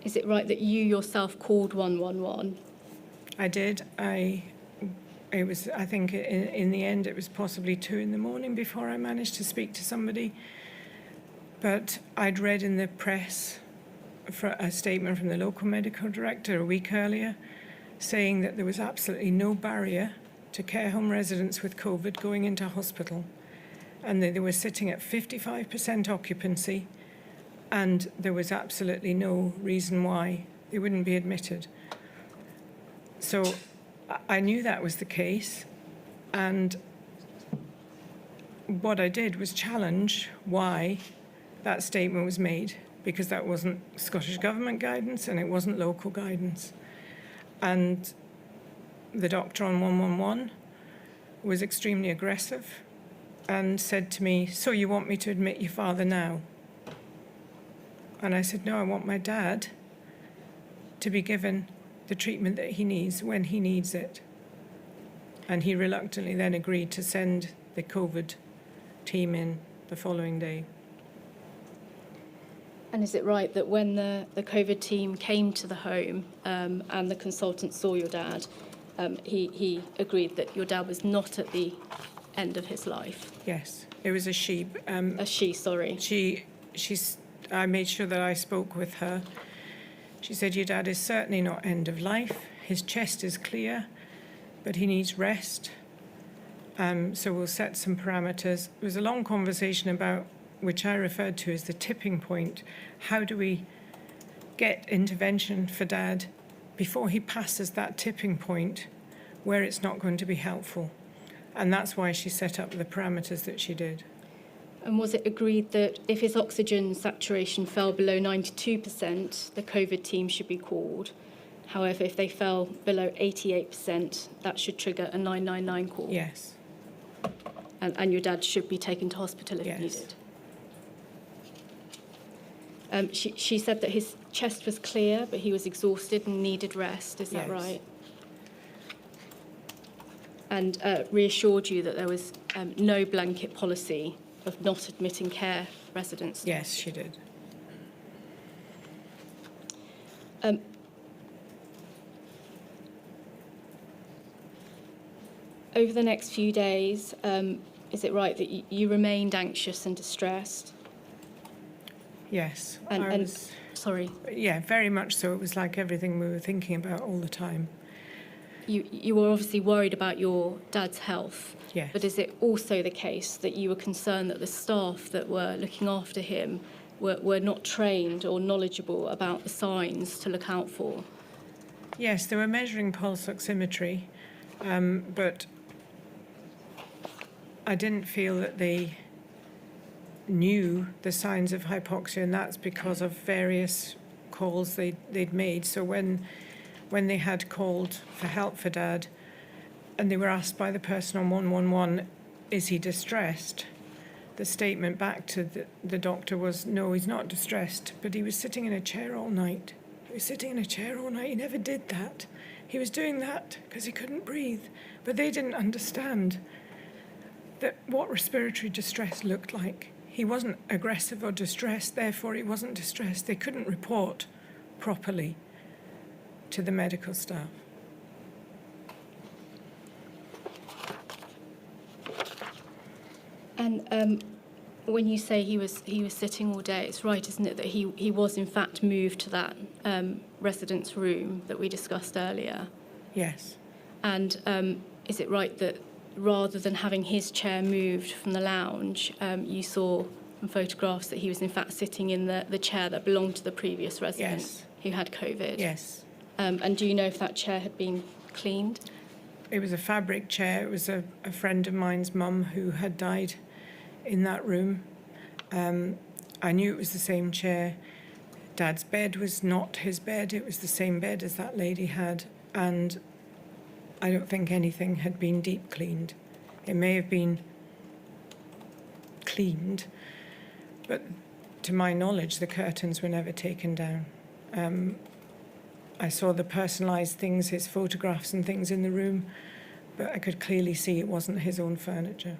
Is it right that you yourself called 111? I did. I think in the end it was possibly 2 a.m. before I managed to speak to somebody. But I'd read in the press for a statement from the local medical director a week earlier saying that there was absolutely no barrier to care home residents with COVID going into hospital, and that they were sitting at 55% occupancy, and there was absolutely no reason why they wouldn't be admitted. So I knew that was the case, and what I did was challenge why that statement was made, because that wasn't Scottish Government guidance and it wasn't local guidance. And the doctor on 111 was extremely aggressive and said to me, so you want me to admit your father now? And I said, no, I want my dad to be given the treatment that he needs when he needs it. And he reluctantly then agreed to send the COVID team in the following day. And is it right that when the COVID team came to the home and the consultant saw your dad, he agreed that your dad was not at the end of his life? Yes, it was a she. A she, sorry. I made sure that I spoke with her. She said, your dad is certainly not end of life. His chest is clear, but he needs rest. So we'll set some parameters. It was a long conversation about, which I referred to as the tipping point. How do we get intervention for Dad before he passes that tipping point where it's not going to be helpful? And that's why she set up the parameters that she did. And was it agreed that if his oxygen saturation fell below 92%, the COVID team should be called? However, if they fell below 88%, that should trigger a 999 call? Yes. And your dad should be taken to hospital if needed? She said that his chest was clear, but he was exhausted and needed rest. Is that right? And reassured you that there was no blanket policy of not admitting care residents? Yes, she did. Over the next few days, is it right that you remained anxious and distressed? Yes. Sorry. Yeah, very much so. It was like everything we were thinking about all the time. You were obviously worried about your dad's health. Yes. But is it also the case that you were concerned that the staff that were looking after him were not trained or knowledgeable about the signs to look out for? Yes, they were measuring pulse oximetry, but I didn't feel that they knew the signs of hypoxia, and that's because of various calls they'd made. So when they had called for help for Dad, and they were asked by the person on 111, is he distressed? The statement back to the doctor was, no, he's not distressed, but he was sitting in a chair all night. He was sitting in a chair all night. He never did that. He was doing that because he couldn't breathe. But they didn't understand that what respiratory distress looked like. He wasn't aggressive or distressed, therefore he wasn't distressed. They couldn't report properly to the medical staff. And when you say he was sitting all day, it's right, isn't it, that he was in fact moved to that residence room that we discussed earlier? Yes. And is it right that rather than having his chair moved from the lounge, you saw from photographs that he was in fact sitting in the chair that belonged to the previous resident Yes. who had COVID? Yes. And do you know if that chair had been cleaned? It was a fabric chair. It was a friend of mine's mum who had died in that room. I knew it was the same chair. Dad's bed was not his bed. It was the same bed as that lady had. And I don't think anything had been deep cleaned. It may have been cleaned, but to my knowledge, the curtains were never taken down. I saw the personalised things, his photographs and things in the room, but I could clearly see it wasn't his own furniture.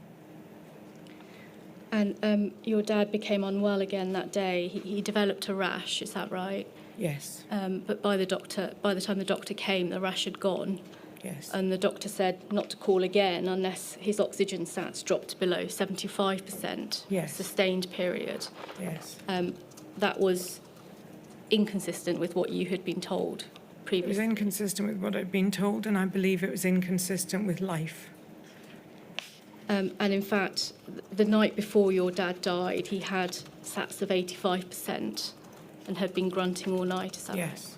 And your dad became unwell again that day. He developed a rash, is that right? Yes, But by the time the doctor came, the rash had gone. yes, And the doctor said not to call again unless his oxygen sats dropped below 75%, Yes. sustained period. yes. That was inconsistent with what you had been told It was previously. inconsistent with what I'd been told, and I believe it was inconsistent with life. And in fact, the night before your dad died, he had sats of 85% and had been grunting all night, is that right? Yes,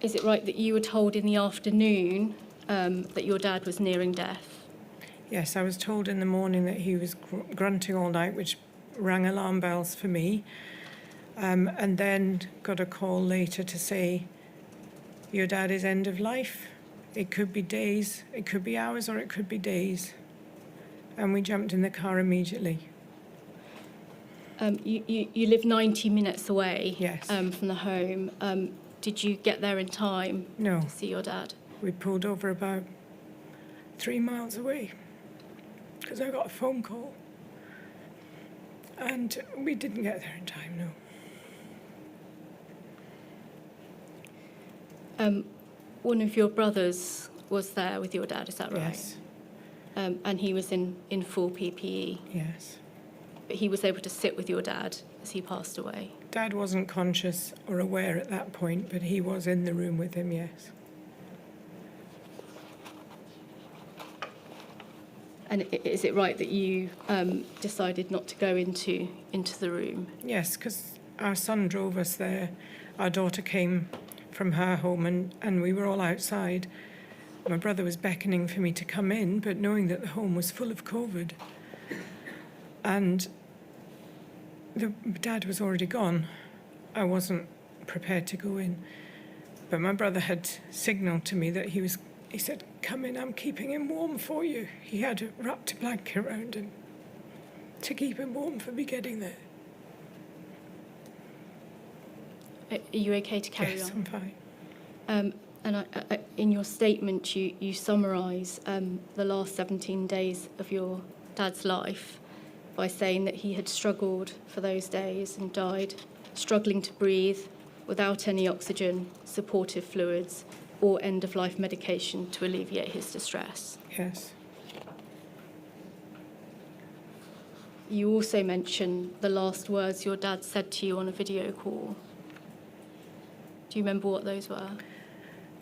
Is it right that you were told in the afternoon that your dad was nearing death? yes, I was told in the morning that he was grunting all night, which rang alarm bells for me. And then got a call later to say, your dad is end of life. It could be days, it could be hours, or it could be days. And we jumped in the car immediately. You live 90 minutes away Yes. from the home. Did you get there in time No, to see your dad? we pulled over about 3 miles away because I got a phone call. And we didn't get there in time, no. One of your brothers was there with your dad, is that right? Yes, And he was in full PPE, yes. but he was able to sit with your dad as he passed away. Dad wasn't conscious or aware at that point, but he was in the room with him, yes. And is it right that you decided not to go into the room? Yes, because our son drove us there. Our daughter came from her home and we were all outside. My brother was beckoning for me to come in, but knowing that the home was full of COVID. And Dad was already gone. I wasn't prepared to go in. But my brother had signalled to me that he said, come in, I'm keeping him warm for you. He had wrapped a blanket around him to keep him warm for me getting there. Are you okay to carry Yes, on? I'm fine. And I, in your statement, you summarise the last 17 days of your dad's life by saying that he had struggled for those days and died, struggling to breathe, without any oxygen, supportive fluids, or end-of-life medication to alleviate his distress. Yes. You also mention the last words your dad said to you on a video call. Do you remember what those were?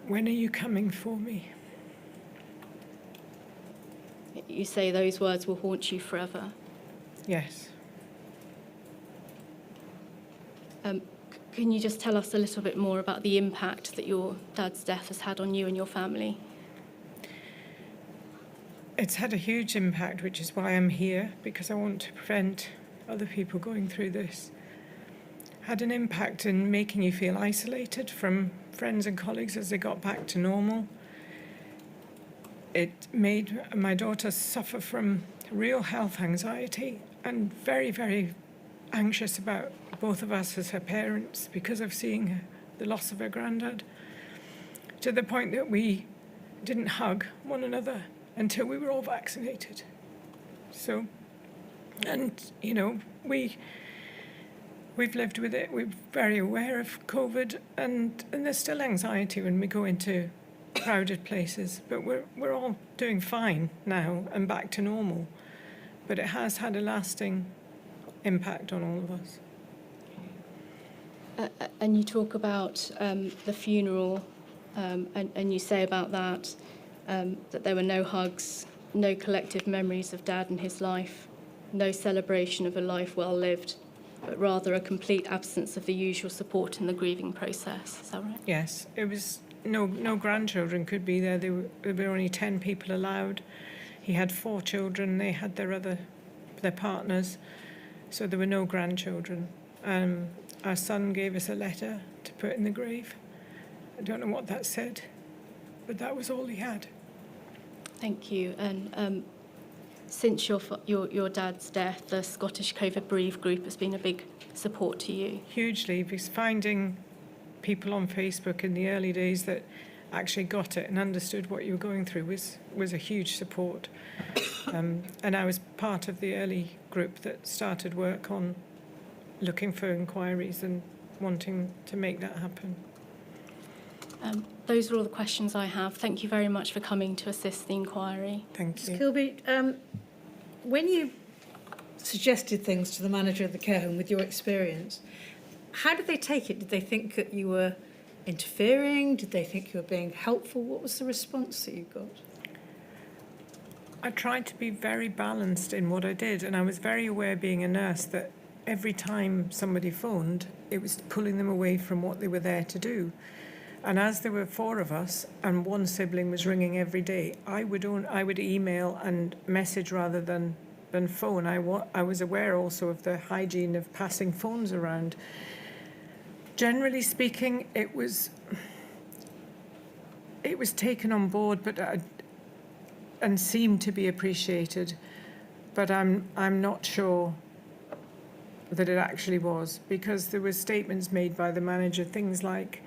When are you coming for me? You say those words will haunt you forever. Yes. Can you just tell us a little bit more about the impact that your dad's death has had on you and your family? It's had a huge impact, which is why I'm here, because I want to prevent other people going through this. Had an impact in making you feel isolated from friends and colleagues as they got back to normal. It made my daughter suffer from real health anxiety and very, very anxious about both of us as her parents because of seeing the loss of her granddad, to the point that we didn't hug one another until we were all vaccinated. So, and, you know, we've lived with it. We're very aware of COVID, and there's still anxiety when we go into crowded places, but we're all doing fine now and back to normal. but it has had a lasting impact on all of us. And you talk about the funeral, and you say about that that there were no hugs, no collective memories of Dad and his life, no celebration of a life well lived, but rather a complete absence of the usual support in the grieving process. Is that right? Yes, it was no grandchildren could be there. There were only 10 people allowed. He had 4 children. They had their partners, so there were no grandchildren. Our son gave us a letter to put in the grave. I don't know what that said, but that was all he had. Thank you. And since your dad's death, the Scottish COVID Bereaved group has been a big support to you. Hugely, because finding people on Facebook in the early days that actually got it and understood what you were going through was a huge support. And I was part of the early group that started work on looking for inquiries and wanting to make that happen. Those are all the questions I have. Thank you very much for coming to assist the inquiry. Thank you. Ms. Kilby, when you suggested things to the manager of the care home with your experience, how did they take it? Did they think that you were interfering? Did they think you were being helpful? What was the response that you got? I tried to be very balanced in what I did, and I was very aware, being a nurse, that every time somebody phoned, it was pulling them away from what they were there to do. And as there were 4 of us and one sibling was ringing every day, I would email and message rather than phone. I was aware also of the hygiene of passing phones around. Generally speaking, it was taken on board, and seemed to be appreciated. But I'm not sure that it actually was, because there were statements made by the manager, things like,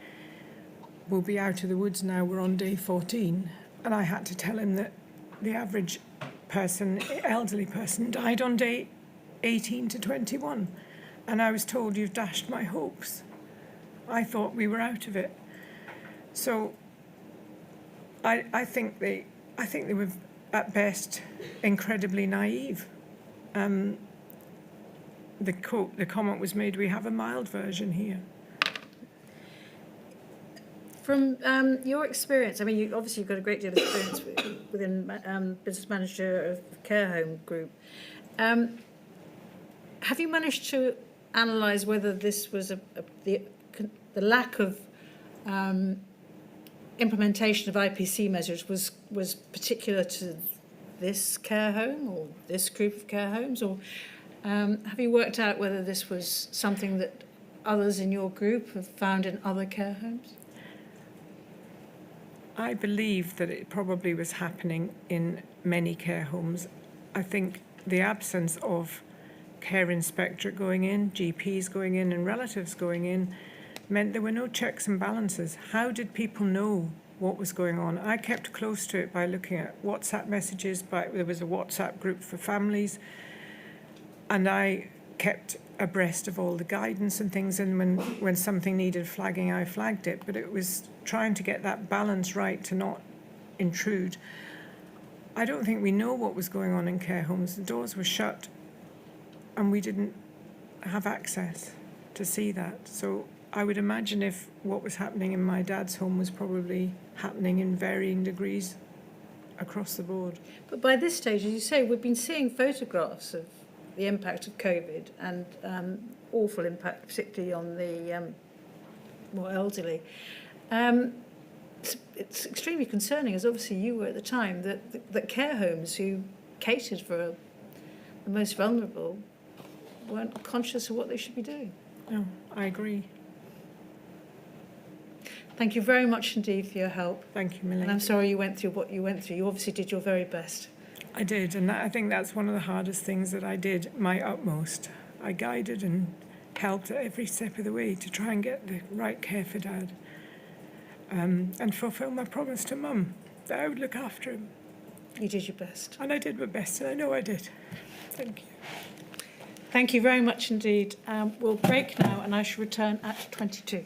"We'll be out of the woods now, we're on day 14. And I had to tell him that the average person, elderly person, died on day 18 to 21. And I was told, "You've dashed my hopes." I thought we were out of it. So I think they were at best incredibly naive. The comment was made, "We have a mild version here." From your experience, I mean, obviously you've got a great deal of experience within business manager of care home group. Have you managed to analyse whether this was the lack of implementation of IPC measures was particular to this care home or this group of care homes, or have you worked out whether this was something that others in your group have found in other care homes? I believe that it probably was happening in many care homes. I think the absence of care inspectorate going in, GPs going in and relatives going in meant there were no checks and balances. How did people know what was going on? I kept close to it by looking at WhatsApp messages. There was a WhatsApp group for families, and I kept abreast of all the guidance and things, and when something needed flagging, I flagged it. But it was trying to get that balance right to not intrude. I don't think we know what was going on in care homes. The doors were shut and we didn't have access to see that. So I would imagine if what was happening in my dad's home was probably happening in varying degrees across the board. But by this stage, as you say, we've been seeing photographs of the impact of COVID and awful impact, particularly on the more elderly. It's extremely concerning, as obviously you were at the time, that care homes who catered for the most vulnerable weren't conscious of what they should be doing. No, I agree. Thank you very much indeed for your help. Thank you, Millie. And I'm sorry you went through what you went through. You obviously did your very best. I did, and I think that's one of the hardest things that I did, my utmost. I guided and helped at every step of the way to try and get the right care for Dad, and fulfil my promise to Mum that I would look after him. You did your best. And I did my best, and I know I did. Thank you. Thank you very much indeed. We'll break now, and I shall return at 22.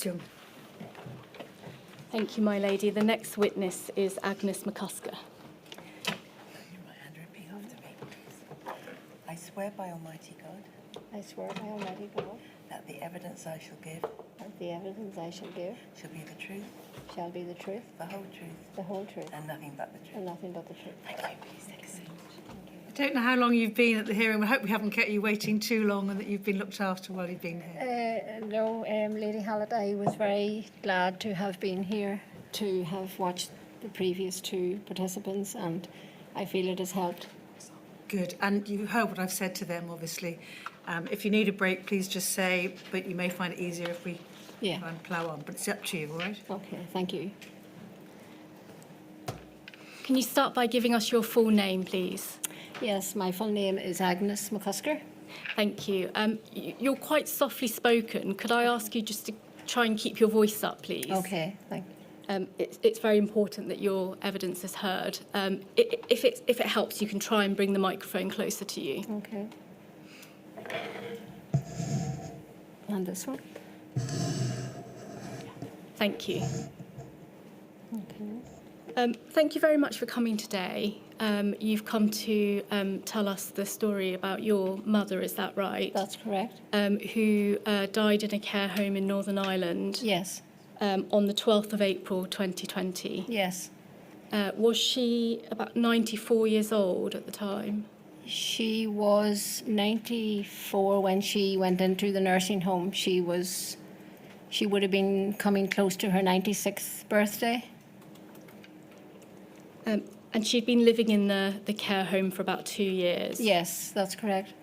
Young. Thank you, my lady. The next witness is Agnes McCusker. Your right hand, repeat after me, please. I swear by Almighty God I swear by Almighty God that the evidence I shall give that the evidence I shall give shall be the truth, shall be the truth, the whole truth, the whole truth, and nothing but the truth. and nothing but the truth. Thank you. Please take a seat. I don't know how long you've been at the hearing. I hope we haven't kept you waiting too long and that you've been looked after while you've been here. No, Lady Hallett, I was very glad to have been here, to have watched the previous two participants, and I feel it has helped. Good. And you heard what I've said to them, obviously. If you need a break, please just say, but you may find it easier if we Yeah. try and plough on. But it's up to you, all right? Okay, thank you. Can you start by giving us your full name, please? Yes, my full name is Agnes McCusker. Thank you. You're quite softly spoken. Could I ask you just to try and keep your voice up, please? Okay, thank you. It's very important that your evidence is heard. If it helps, you can try and bring the microphone closer to you. Okay. And this one? Thank you. Okay. Thank you very much for coming today. You've come to tell us the story about your mother, is that right? That's correct. Who died in a care home in Northern Ireland Yes, on the 12th of April 2020. yes. Was she about 94 years old at the time? She was 94 when she went into the nursing home. She would have been coming close to her 96th birthday. And she'd been living in the care home for about 2 years. Yes, that's correct.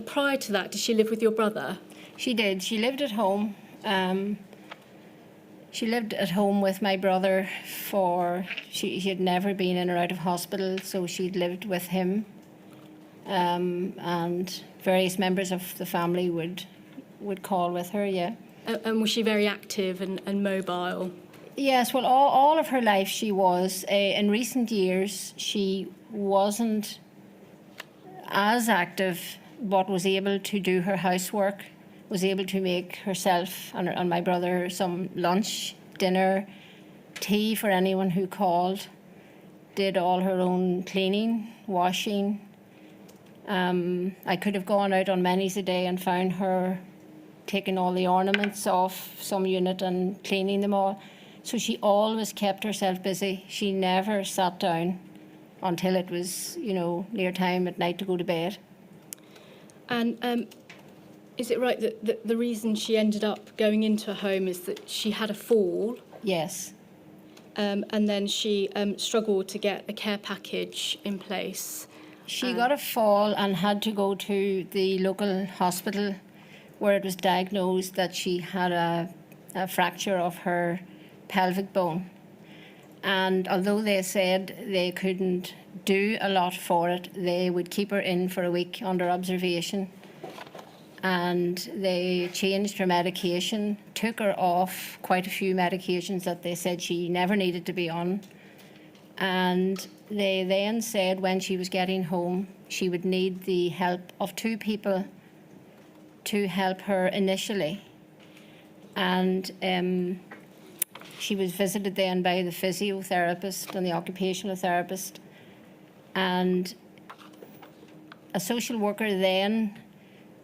Prior to that, did she live with your brother? She did. She lived at home. She lived at home with my brother she had never been in or out of hospital, so she'd lived with him. And various members of the family would call with her, yeah. And was she very active and mobile? Yes, well, all of her life she was. In recent years, she wasn't as active, but was able to do her housework, was able to make herself and my brother some lunch, dinner, tea for anyone who called, did all her own cleaning, washing. I could have gone out on many's a day and found her taking all the ornaments off some unit and cleaning them all. So she always kept herself busy. She never sat down until it was, near time at night to go to bed. And is it right that the reason she ended up going into a home is that she had a fall? Yes. And then she struggled to get a care package in place? She got a fall and had to go to the local hospital where it was diagnosed that she had a fracture of her pelvic bone. And although they said they couldn't do a lot for it, they would keep her in for a week under observation. And they changed her medication, took her off quite a few medications that they said she never needed to be on. And they then said when she was getting home, she would need the help of 2 people to help her initially. And she was visited then by the physiotherapist and the occupational therapist. And a social worker then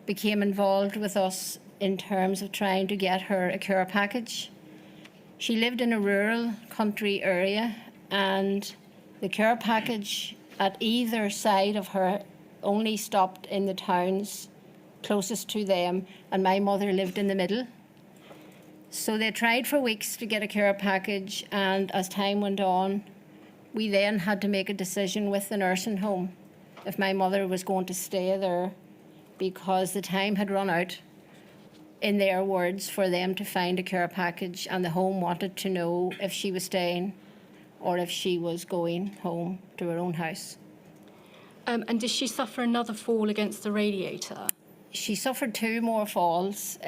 became involved with us in terms of trying to get her a care package. She lived in a rural country area, and the care package at either side of her only stopped in the towns closest to them, and my mother lived in the middle. So they tried for weeks to get a care package, and as time went on, we then had to make a decision with the nursing home if my mother was going to stay there, because the time had run out, in their words, for them to find a care package, and the home wanted to know if she was staying or if she was going home to her own house. And did she suffer another fall against the radiator? She suffered 2 more falls.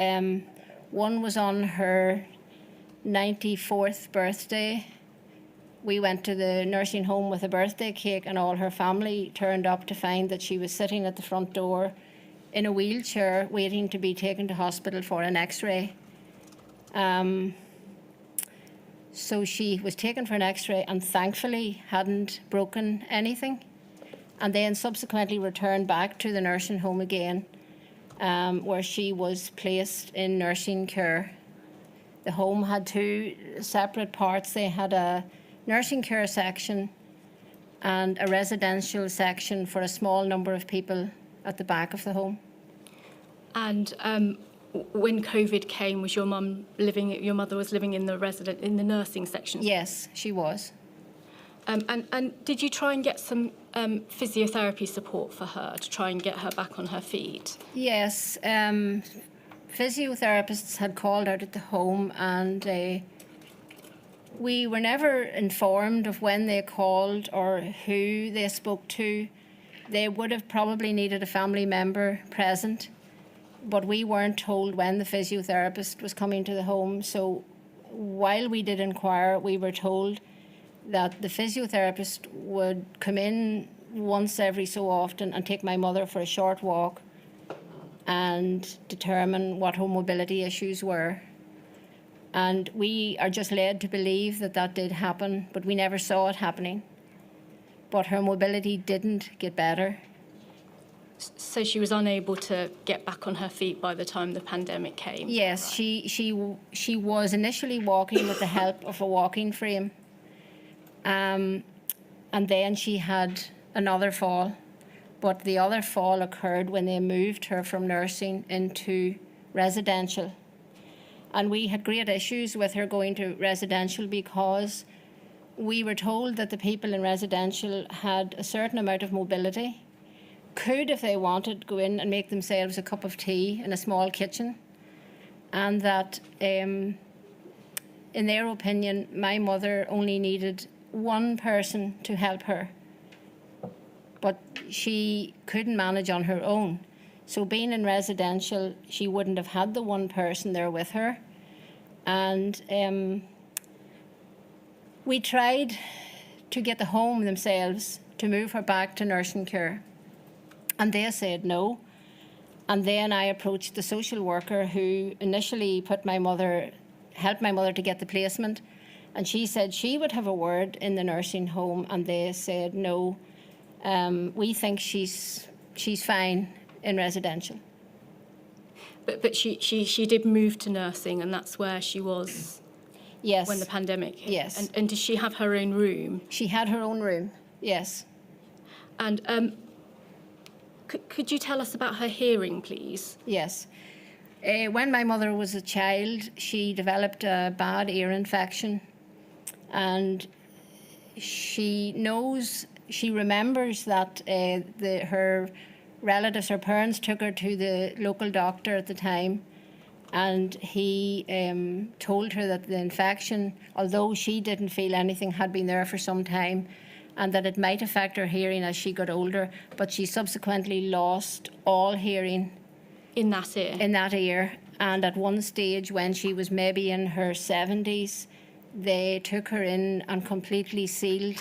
One was on her 94th birthday. We went to the nursing home with a birthday cake, and all her family turned up to find that she was sitting at the front door in a wheelchair waiting to be taken to hospital for an x-ray. So she was taken for an x-ray and thankfully hadn't broken anything, and then subsequently returned back to the nursing home again, where she was placed in nursing care. The home had two separate parts. They had a nursing care section and a residential section for a small number of people at the back of the home. And when COVID came, was your your mother was living in the nursing section? Yes, she was. And did you try and get some physiotherapy support for her to try and get her back on her feet? Yes, physiotherapists had called out at the home, and we were never informed of when they called or who they spoke to. They would have probably needed a family member present, but we weren't told when the physiotherapist was coming to the home. So while we did inquire, we were told that the physiotherapist would come in once every so often and take my mother for a short walk and determine what her mobility issues were. And we are just led to believe that that did happen, but we never saw it happening. But her mobility didn't get better. So she was unable to get back on her feet by the time the pandemic came? Yes, she was initially walking with the help of a walking frame. And then she had another fall. But the other fall occurred when they moved her from nursing into residential. And we had great issues with her going to residential because we were told that the people in residential had a certain amount of mobility, could, if they wanted, go in and make themselves a cup of tea in a small kitchen, and that, in their opinion, my mother only needed one person to help her, but she couldn't manage on her own. So being in residential, she wouldn't have had the one person there with her. And we tried to get the home themselves to move her back to nursing care. And they said no. And then I approached the social worker who initially helped my mother to get the placement. And she said she would have a word in the nursing home, and they said no. We think she's fine in residential. But she did move to nursing, and that's where she was. Yes. When the pandemic hit. Yes. And did she have her own room? She had her own room, yes. And could you tell us about her hearing, please? Yes. When my mother was a child, she developed a bad ear infection, and she remembers that her relatives, her parents, took her to the local doctor at the time, and he told her that the infection, although she didn't feel anything, had been there for some time, and that it might affect her hearing as she got older, but she subsequently lost all hearing. In that ear? In that ear. And at one stage, when she was maybe in her 70s, they took her in and completely sealed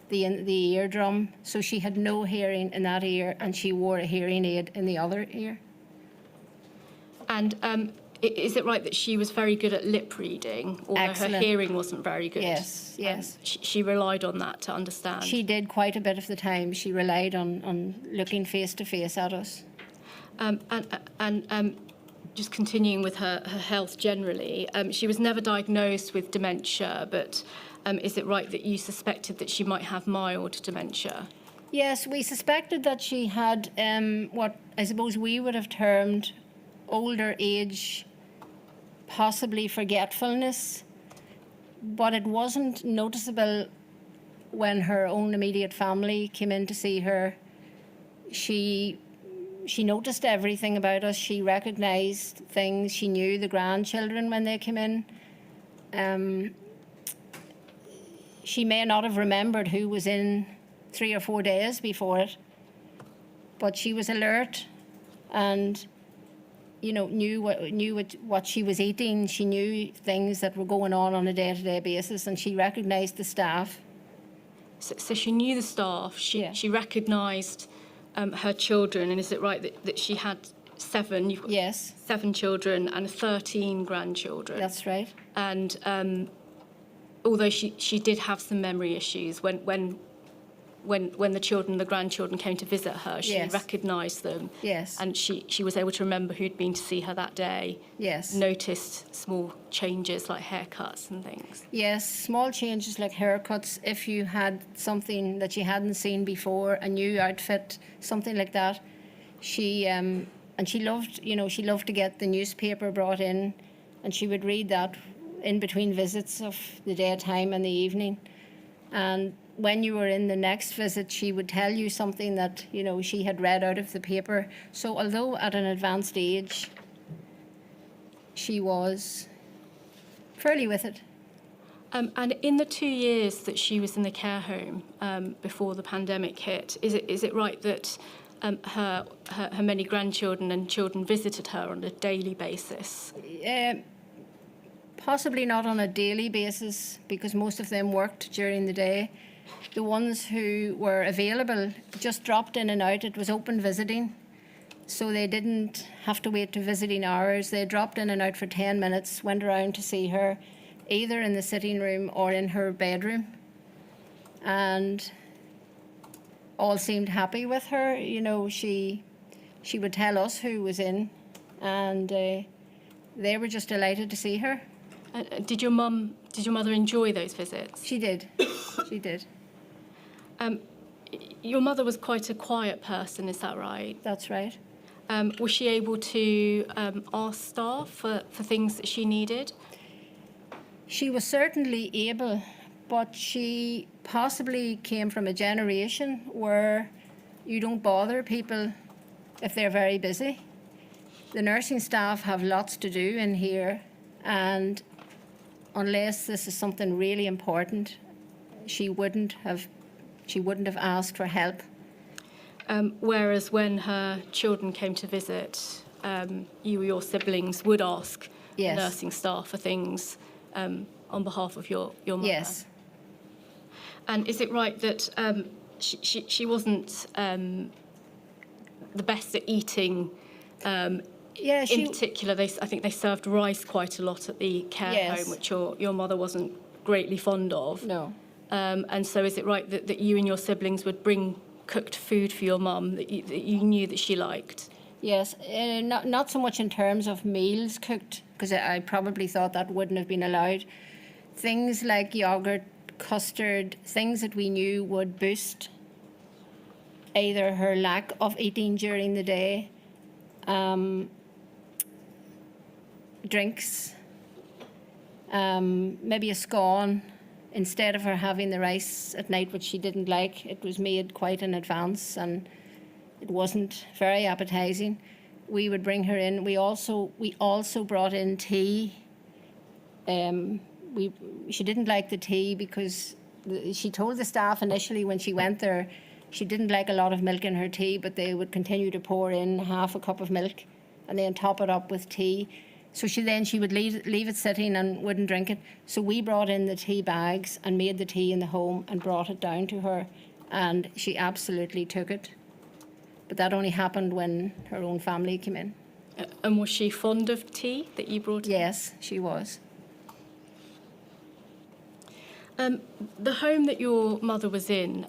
the eardrum, so she had no hearing in that ear, and she wore a hearing aid in the other ear. And is it right that she was very good at lip reading, although Excellent. her hearing wasn't very good? Yes, yes. She relied on that to understand? She did quite a bit of the time. She relied on looking face to face at us. And just continuing with her health generally, she was never diagnosed with dementia, but is it right that you suspected that she might have mild dementia? Yes, we suspected that she had what I suppose we would have termed older age, possibly forgetfulness, but it wasn't noticeable when her own immediate family came in to see her. She noticed everything about us. She recognised things. She knew the grandchildren when they came in. She may not have remembered who was in 3 or 4 days before it, but she was alert and, knew what she was eating. She knew things that were going on a day-to-day basis, and she recognised the staff. So she knew the staff. She recognised her children, and is it right that she had 7. You've got Yes, 7 children and 13 grandchildren. that's right. And although she did have some memory issues, when the children, the grandchildren came to visit her, she Yes. recognised them. Yes. And she was able to remember who'd been to see her that day. Yes. Noticed small changes like haircuts and things. Yes, small changes like haircuts, if you had something that you hadn't seen before, a new outfit, something like that. She and she loved, she loved to get the newspaper brought in, and she would read that in between visits of the daytime and the evening. And when you were in the next visit, she would tell you something that, she had read out of the paper. So although at an advanced age, she was fairly with it. And in the 2 years that she was in the care home before the pandemic hit, is it right that her many grandchildren and children visited her on a daily basis? Possibly not on a daily basis, because most of them worked during the day. The ones who were available just dropped in and out. It was open visiting, so they didn't have to wait to visiting hours. They dropped in and out for 10 minutes, went around to see her, either in the sitting room or in her bedroom, and all seemed happy with her. She would tell us who was in, and they were just delighted to see her. Did your mother enjoy those visits? She did. She did. Your mother was quite a quiet person, is that right? That's right. Was she able to ask staff for things that she needed? She was certainly able, but she possibly came from a generation where you don't bother people if they're very busy. The nursing staff have lots to do in here, and unless this is something really important, she wouldn't have asked for help. Whereas when her children came to visit, you or your siblings would ask Yes. the nursing staff for things on behalf of your mother. Yes. And is it right that she wasn't the best at eating? Yeah, In particular, I think they served rice quite a lot at the care Yes. home, which your mother wasn't greatly fond of. No. And so is it right that you and your siblings would bring cooked food for your mum that you knew that she liked? Yes, not so much in terms of meals cooked, because I probably thought that wouldn't have been allowed. Things like yogurt, custard, things that we knew would boost either her lack of eating during the day, drinks, maybe a scone. Instead of her having the rice at night, which she didn't like, it was made quite in advance and it wasn't very appetizing. We would bring her in. We also brought in tea. She didn't like the tea because she told the staff initially when she went there she didn't like a lot of milk in her tea, but they would continue to pour in half a cup of milk and then top it up with tea. So she would leave it sitting and wouldn't drink it. So we brought in the tea bags and made the tea in the home and brought it down to her, and she absolutely took it. But that only happened when her own family came in. And was she fond of tea that you brought in? Yes, she was. The home that your mother was in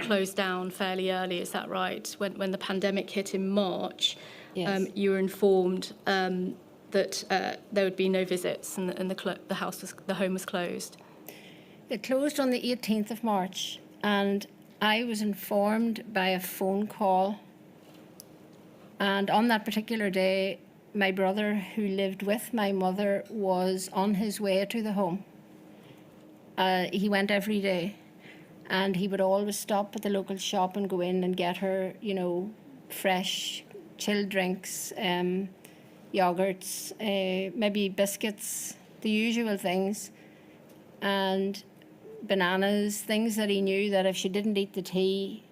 closed down fairly early, is that right? When the pandemic hit in March, Yes. you were informed that there would be no visits and the home was closed. It closed on the 18th of March, and I was informed by a phone call. And on that particular day, my brother, who lived with my mother, was on his way to the home. He went every day, and he would always stop at the local shop and go in and get her, fresh, chilled drinks, yogurts, maybe biscuits, the usual things, and bananas, things that he knew that if she didn't eat the tea,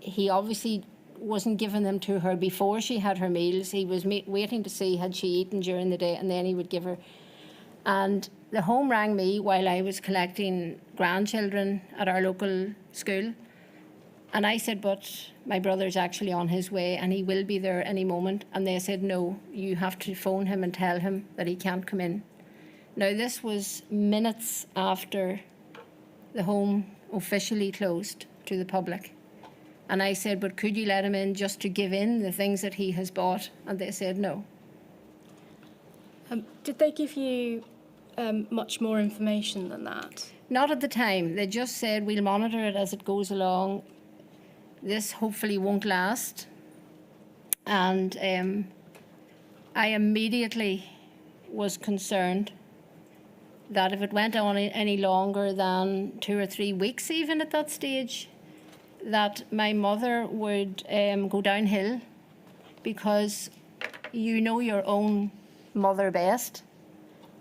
he obviously wasn't giving them to her before she had her meals. He was waiting to see had she eaten during the day, and then he would give her. And the home rang me while I was collecting grandchildren at our local school, And I said, but my brother's actually on his way and he will be there any moment. And they said, no, you have to phone him and tell him that he can't come in. Now, this was minutes after the home officially closed to the public. And I said, but could you let him in just to give in the things that he has bought? And they said no. Did they give you much more information than that? Not at the time. They just said, we'll monitor it as it goes along. This hopefully won't last. And I immediately was concerned that if it went on any longer than 2 or 3 weeks, even at that stage, that my mother would go downhill, because you know your own mother best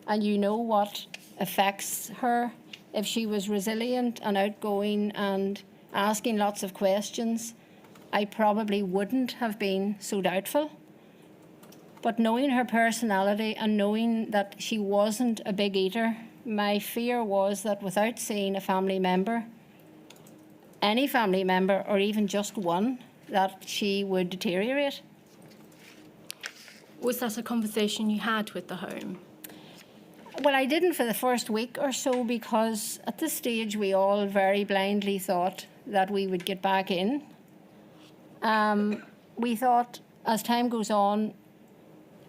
and you know what affects her. If she was resilient and outgoing and asking lots of questions, I probably wouldn't have been so doubtful. But knowing her personality and knowing that she wasn't a big eater, my fear was that without seeing a family member, any family member or even just one, that she would deteriorate. Was that a conversation you had with the home? Well, I didn't for the first week or so, because at this stage we all very blindly thought that we would get back in. We thought as time goes on,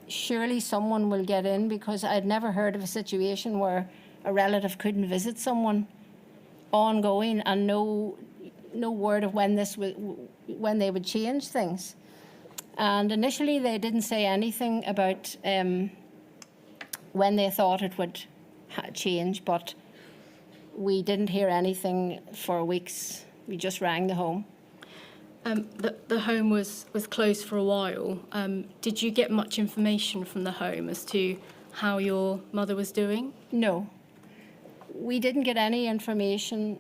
surely someone will get in, because I'd never heard of a situation where a relative couldn't visit someone ongoing and no word of when they would change things. And initially they didn't say anything about when they thought it would change, but we didn't hear anything for weeks. We just rang the home. The home was closed for a while. Did you get much information from the home as to how your mother was doing? No. We didn't get any information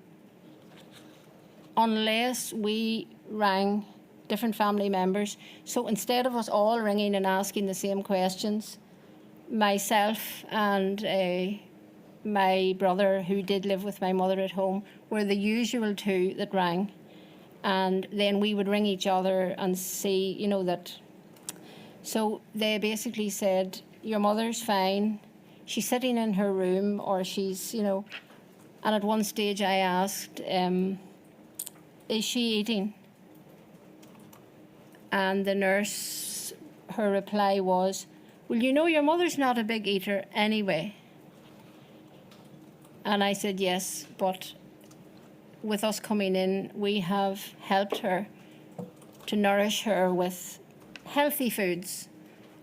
unless we rang different family members. So instead of us all ringing and asking the same questions, myself and my brother, who did live with my mother at home, were the usual two that rang. And then we would ring each other and see, that. So they basically said, your mother's fine, she's sitting in her room, or she's, and at one stage I asked, is she eating? And the nurse, her reply was, well, your mother's not a big eater anyway. And I said, yes, but with us coming in, we have helped her to nourish her with healthy foods,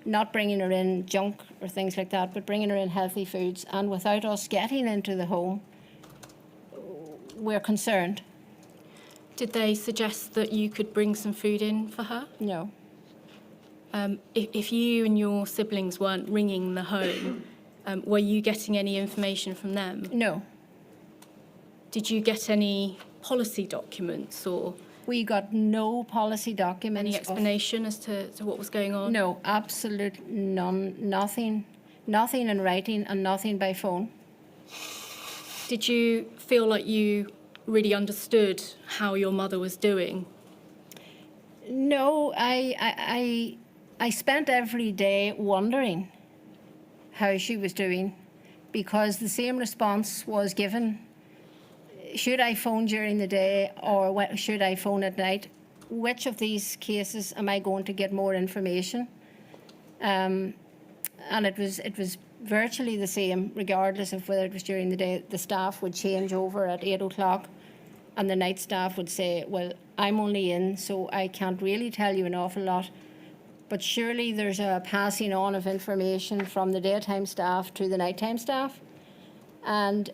not bringing her in junk or things like that, but bringing her in healthy foods. And without us getting into the home, we're concerned. Did they suggest that you could bring some food in for her? No. If you and your siblings weren't ringing the home, were you getting any information from them? No. Did you get any policy documents or We got no policy documents. any explanation as to what was going on? No, absolute none, nothing in writing and nothing by phone. Did you feel like you really understood how your mother was doing? No, I spent every day wondering how she was doing, because the same response was given. Should I phone during the day or should I phone at night? Which of these cases am I going to get more information? And it was virtually the same, regardless of whether it was during the day. The staff would change over at 8 o'clock, and the night staff would say, well, I'm only in, so I can't really tell you an awful lot. But surely there's a passing on of information from the daytime staff to the nighttime staff. And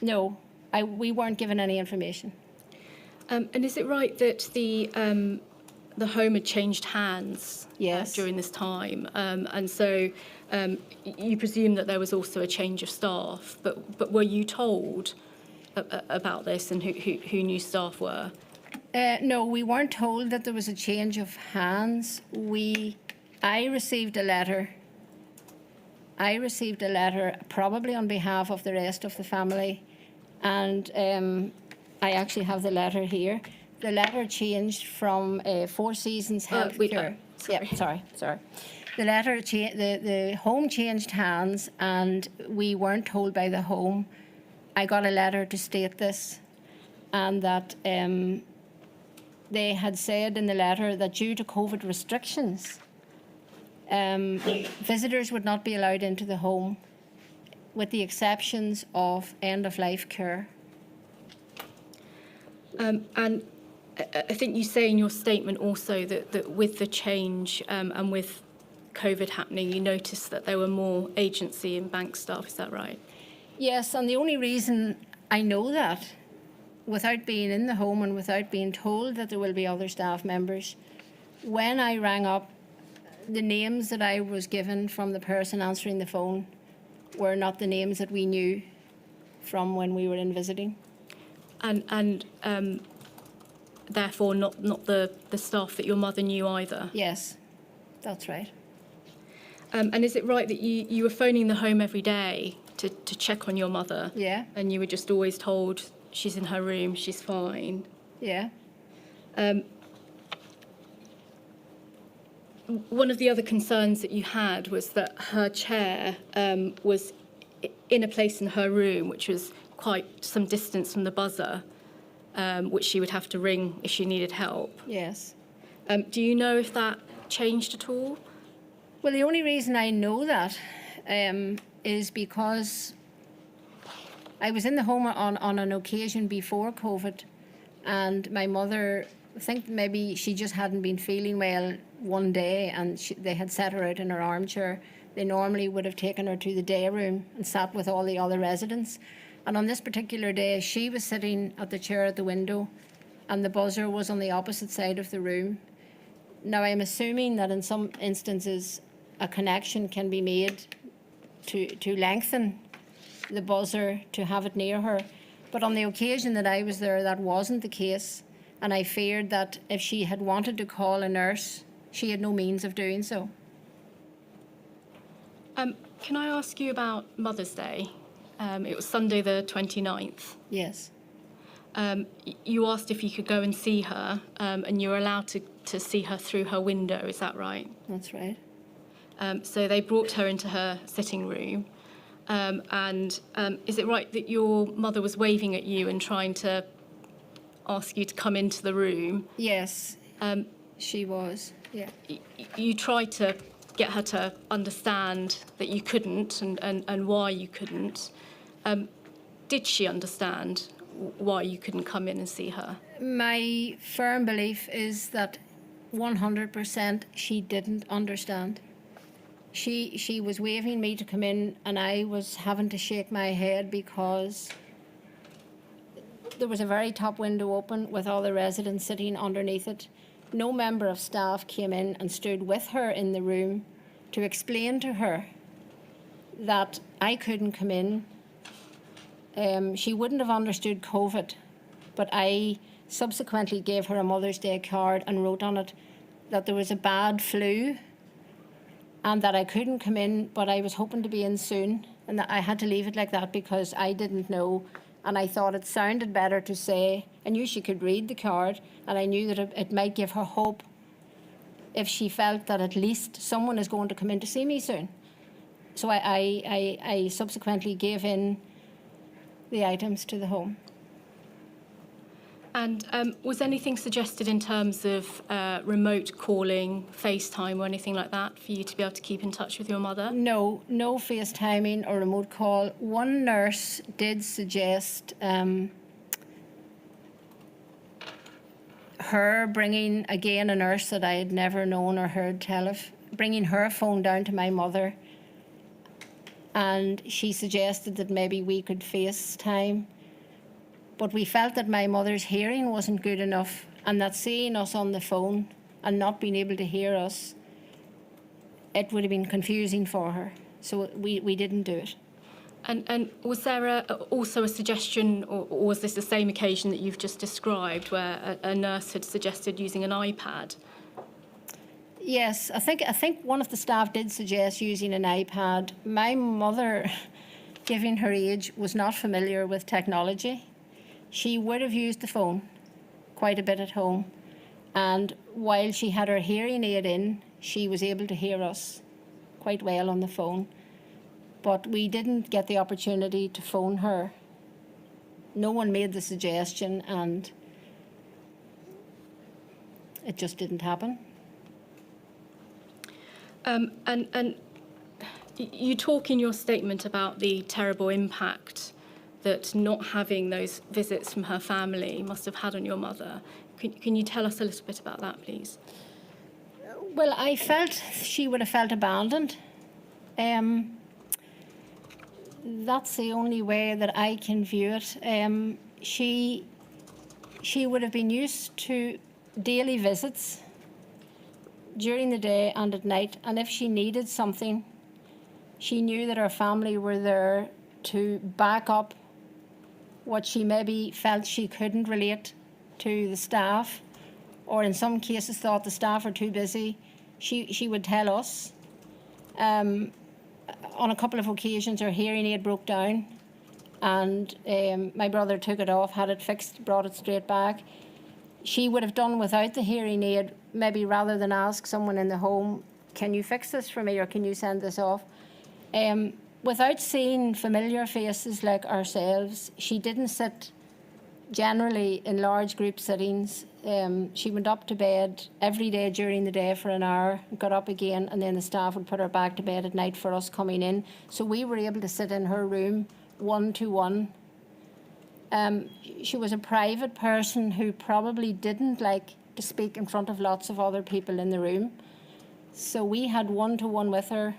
no, we weren't given any information. And is it right that the home had changed hands Yes. during this time? And so you presume that there was also a change of staff, but were you told about this and who new staff were? No, we weren't told that there was a change of hands. I received a letter. Probably on behalf of the rest of the family, and I actually have the letter here, the letter changed from Four Seasons Healthcare. Sorry. The letter, the home changed hands, and we weren't told by the home. I got a letter to state this, and that they had said in the letter that due to COVID restrictions, visitors would not be allowed into the home, with the exceptions of end-of-life care. And I think you say in your statement also that with the change and with COVID happening, you noticed that there were more agency and bank staff. Is that right? Yes, and the only reason I know that, without being in the home and without being told that there will be other staff members, when I rang up, the names that I was given from the person answering the phone were not the names that we knew from when we were in visiting. And therefore not the staff that your mother knew either? Yes, that's right. And is it right that you were phoning the home every day to check on your mother? Yeah. And you were just always told she's in her room, she's fine? Yeah. One of the other concerns that you had was that her chair was in a place in her room which was quite some distance from the buzzer, which she would have to ring if she needed help. Yes. Do you know if that changed at all? Well, the only reason I know that is because I was in the home on an occasion before COVID, and my mother, I think maybe she just hadn't been feeling well one day, and they had set her out in her armchair. They normally would have taken her to the day room and sat with all the other residents. And on this particular day, she was sitting at the chair at the window, and the buzzer was on the opposite side of the room. Now, I'm assuming that in some instances, a connection can be made to lengthen the buzzer to have it near her. But on the occasion that I was there, that wasn't the case. And I feared that if she had wanted to call a nurse, she had no means of doing so. Can I ask you about Mother's Day? It was Sunday the 29th. Yes. You asked if you could go and see her, and you were allowed to see her through her window, is that right? That's right. So they brought her into her sitting room. And is it right that your mother was waving at you and trying to ask you to come into the room? Yes, she was, yeah. You tried to get her to understand that you couldn't and why you couldn't. Did she understand why you couldn't come in and see her? My firm belief is that 100% she didn't understand. She was waving me to come in, and I was having to shake my head because there was a very top window open with all the residents sitting underneath it. No member of staff came in and stood with her in the room to explain to her that I couldn't come in. She wouldn't have understood COVID, but I subsequently gave her a Mother's Day card and wrote on it that there was a bad flu and that I couldn't come in, but I was hoping to be in soon, and that I had to leave it like that because I didn't know, and I thought it sounded better to say, I knew she could read the card, and I knew that it might give her hope if she felt that at least someone is going to come in to see me soon. So I subsequently gave in the items to the home. And was anything suggested in terms of remote calling, FaceTime or anything like that for you to be able to keep in touch with your mother? No FaceTiming or remote call. One nurse did suggest her bringing, again, a nurse that I had never known or heard tell of, bringing her phone down to my mother. And she suggested that maybe we could FaceTime. But we felt that my mother's hearing wasn't good enough, and that seeing us on the phone and not being able to hear us, it would have been confusing for her. So we didn't do it. And was there also a suggestion, or was this the same occasion that you've just described, where a nurse had suggested using an iPad? Yes, I think one of the staff did suggest using an iPad. My mother, given her age, was not familiar with technology. She would have used the phone, quite a bit at home. And while she had her hearing aid in, she was able to hear us quite well on the phone. But we didn't get the opportunity to phone her. No one made the suggestion, and it just didn't happen. And you talk in your statement about the terrible impact that not having those visits from her family must have had on your mother. Can you tell us a little bit about that, please? Well, I felt she would have felt abandoned. That's the only way that I can view it. She would have been used to daily visits during the day and at night, and if she needed something, she knew that her family were there to back up what she maybe felt she couldn't relate to the staff, or in some cases thought the staff were too busy. She would tell us. On a couple of occasions, her hearing aid broke down, and my brother took it off, had it fixed, brought it straight back. She would have done without the hearing aid, maybe rather than ask someone in the home, can you fix this for me, or can you send this off? Without seeing familiar faces like ourselves, she didn't sit generally in large group sittings. She went up to bed every day during the day for an hour, got up again, and then the staff would put her back to bed at night for us coming in. So we were able to sit in her room one-to-one. She was a private person who probably didn't like to speak in front of lots of other people in the room. So we had one-to-one with her.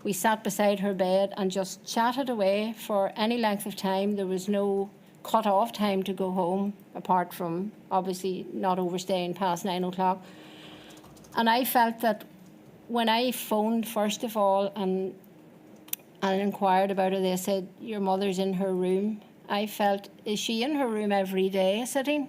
We sat beside her bed and just chatted away for any length of time. There was no cut-off time to go home, apart from obviously not overstaying past 9 o'clock. And I felt that when I phoned, first of all, and inquired about her, they said, your mother's in her room. I felt, is she in her room every day sitting?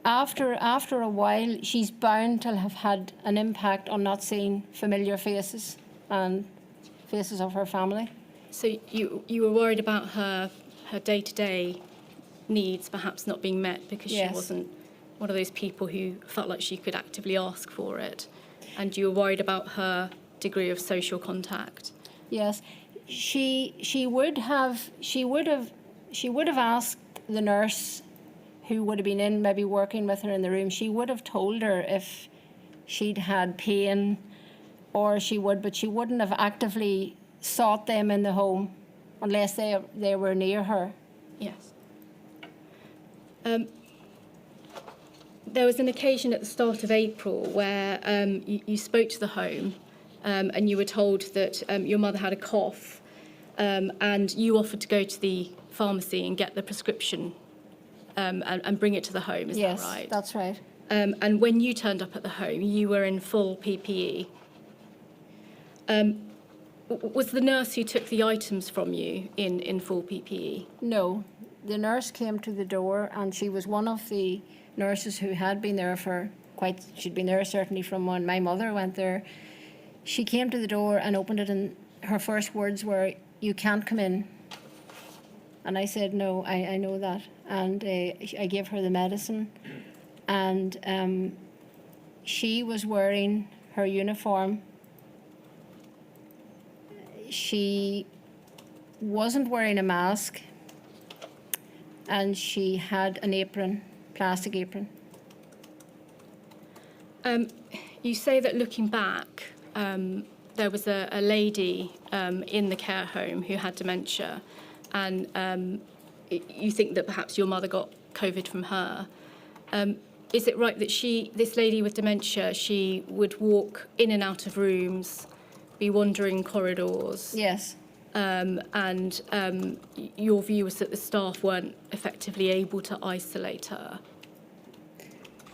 After a while, she's bound to have had an impact on not seeing familiar faces and faces of her family. So you were worried about her day-to-day needs perhaps not being met because Yes. she wasn't one of those people who felt like she could actively ask for it, and you were worried about her degree of social contact. Yes, she would have asked the nurse who would have been in, maybe working with her in the room. She would have told her if she'd had pain, but she wouldn't have actively sought them in the home unless they were near her. Yes. There was an occasion at the start of April where you spoke to the home and you were told that your mother had a cough, and you offered to go to the pharmacy and get the prescription and bring it to the home. Is Yes, that right? Yes, that's right. And when you turned up at the home, you were in full PPE. Was the nurse who took the items from you in full PPE? No, the nurse came to the door, and she was one of the nurses who had been there she'd been there certainly from when my mother went there. She came to the door and opened it, and her first words were, you can't come in. And I said, no, I know that. And I gave her the medicine, and she was wearing her uniform. She wasn't wearing a mask, and she had an apron, plastic apron. You say that looking back, there was a lady in the care home who had dementia, and you think that perhaps your mother got COVID from her. Is it right that this lady with dementia, she would walk in and out of rooms, be wandering corridors? Yes. And your view was that the staff weren't effectively able to isolate her?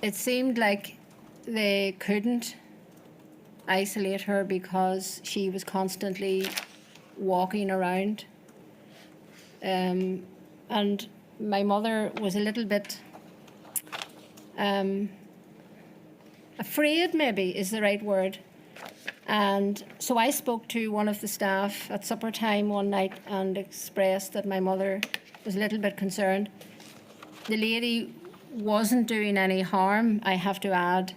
It seemed like they couldn't isolate her because she was constantly walking around. And my mother was a little bit afraid, maybe is the right word. And so I spoke to one of the staff at supper time one night and expressed that my mother was a little bit concerned. The lady wasn't doing any harm, I have to add,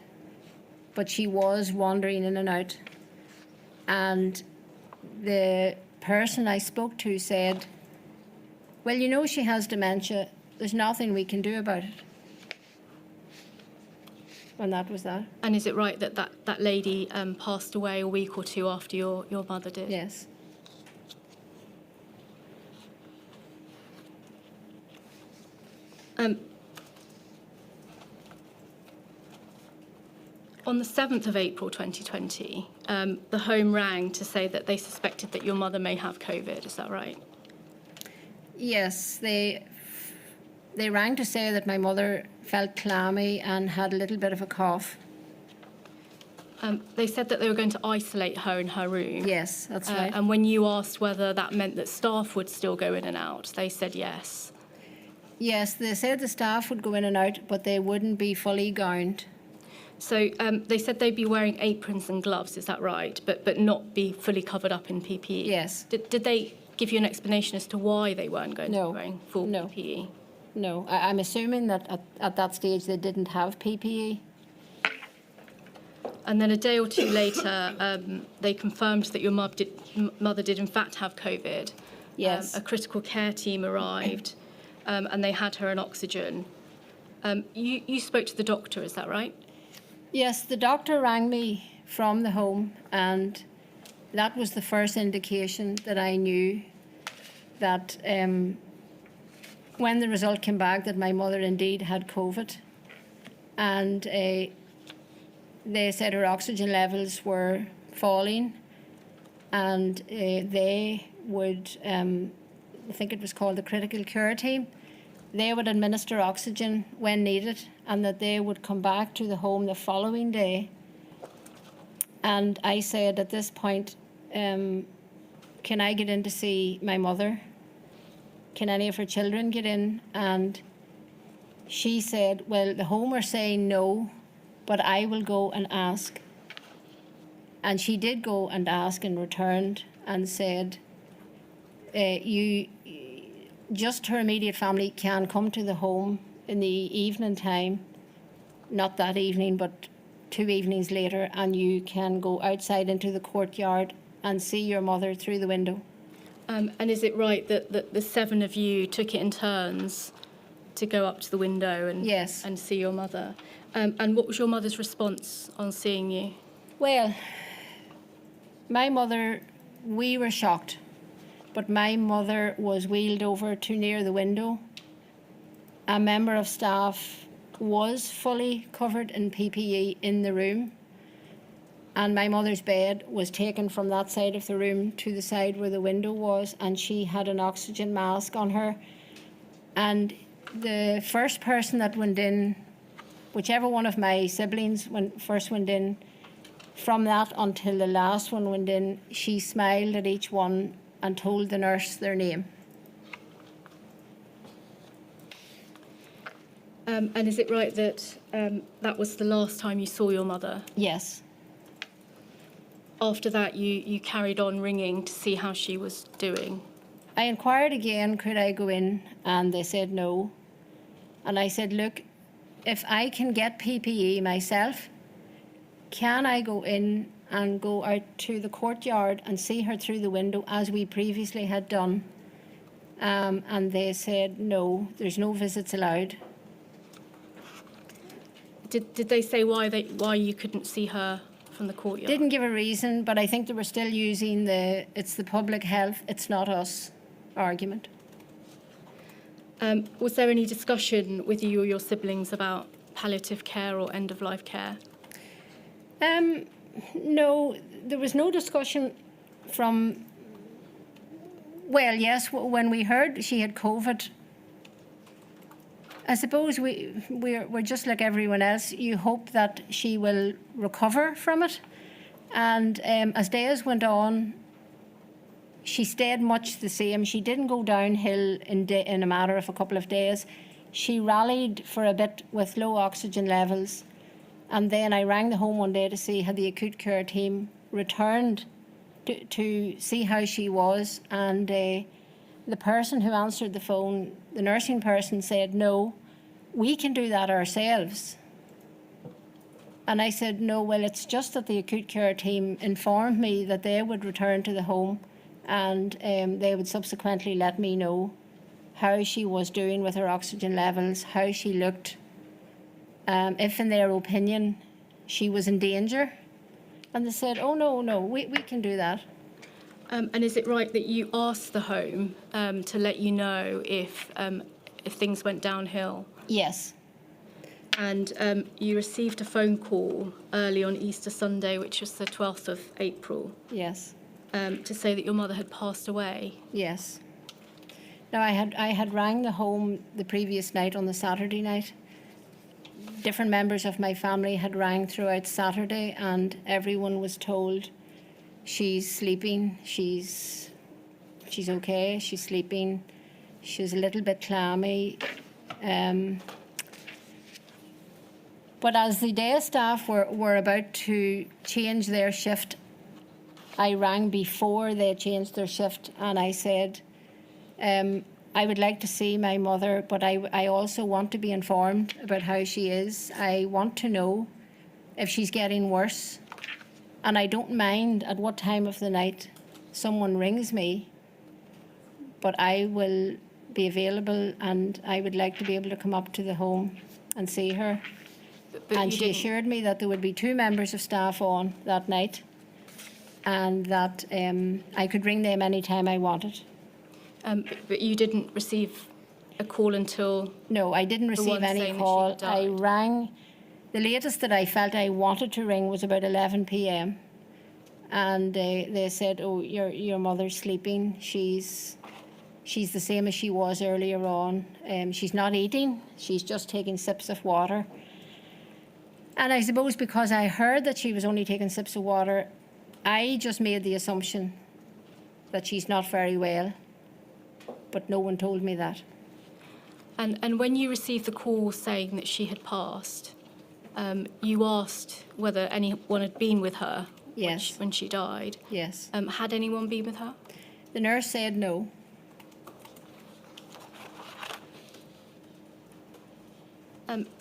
but she was wandering in and out. And the person I spoke to said, well, you know she has dementia, there's nothing we can do about it. And that was that. And is it right that that lady passed away a week or two after your mother did? Yes. On the 7th of April 2020, the home rang to say that they suspected that your mother may have COVID. Is that right? Yes, they rang to say that my mother felt clammy and had a little bit of a cough. They said that they were going to isolate her in her room. Yes, that's right. And when you asked whether that meant that staff would still go in and out, they said yes. Yes, they said the staff would go in and out, but they wouldn't be fully gowned. So they said they'd be wearing aprons and gloves, is that right? But not be fully covered up in PPE? Yes. Did they give you an explanation as to why they weren't going to be wearing full PPE? No, I'm assuming that at that stage they didn't have PPE. And then a day or two later, they confirmed that your mother did in fact have COVID. Yes. A critical care team arrived and they had her on oxygen. You spoke to the doctor, is that right? Yes, the doctor rang me from the home, and that was the first indication that I knew that when the result came back that my mother indeed had COVID, and they said her oxygen levels were falling, and they would, I think it was called the critical care team, they would administer oxygen when needed, and that they would come back to the home the following day. And I said at this point, can I get in to see my mother? Can any of her children get in? And she said, well, the home are saying no, but I will go and ask. And she did go and ask and returned and said, just her immediate family can come to the home in the evening time, not that evening, but 2 evenings later, and you can go outside into the courtyard and see your mother through the window. And is it right that the 7 of you took it in turns to go up to the window and, Yes. and see your mother? And what was your mother's response on seeing you? Well, my mother, we were shocked, but my mother was wheeled over to near the window. A member of staff was fully covered in PPE in the room, and my mother's bed was taken from that side of the room to the side where the window was, and she had an oxygen mask on her. And the first person that went in, whichever one of my siblings first went in, from that until the last one went in, she smiled at each one and told the nurse their name. And is it right that that was the last time you saw your mother? Yes. After that, you carried on ringing to see how she was doing? I inquired again, could I go in? And they said no. And I said, look, if I can get PPE myself, can I go in and go out to the courtyard and see her through the window as we previously had done? And they said, no, there's no visits allowed. Did they say why you couldn't see her from the courtyard? Didn't give a reason, but I think they were still using it's the public health, it's not us argument. Was there any discussion with you or your siblings about palliative care or end-of-life care? No, there was no discussion from... Well, yes, when we heard she had COVID, I suppose we're just like everyone else. You hope that she will recover from it. And as days went on, she stayed much the same. She didn't go downhill in a matter of a couple of days. She rallied for a bit with low oxygen levels. And then I rang the home one day to see how the acute care team returned to see how she was. And the person who answered the phone, the nursing person, said, no, we can do that ourselves. And I said, no, well, it's just that the acute care team informed me that they would return to the home and they would subsequently let me know how she was doing with her oxygen levels, how she looked, if in their opinion she was in danger. And they said, oh, no, we can do that. And is it right that you asked the home to let you know if things went downhill? Yes. And you received a phone call early on Easter Sunday, which was the 12th of April, Yes. to say that your mother had passed away. Yes. Now, I had rang the home the previous night on the Saturday night. Different members of my family had rang throughout Saturday, and everyone was told she's sleeping, she's okay, she's sleeping, she's a little bit clammy. But as the day staff were about to change their shift, I rang before they changed their shift, and I said, I would like to see my mother, but I also want to be informed about how she is. I want to know if she's getting worse. And I don't mind at what time of the night someone rings me, but I will be available and I would like to be able to come up to the home and see her. But And you she didn't- assured me that there would be 2 members of staff on that night and that I could ring them any time I wanted. but you didn't receive a call until... No, I didn't The receive one any saying that she call. had I died. rang, the latest that I felt I wanted to ring was about 11 p.m. And they said, oh, your mother's sleeping. She's the same as she was earlier on. She's not eating. She's just taking sips of water. And I suppose because I heard that she was only taking sips of water, I just made the assumption that she's not very well. But no one told me that. And when you received the call saying that she had passed, you asked whether anyone had been with her Yes. when she died. Yes. Had anyone been with her? The nurse said no.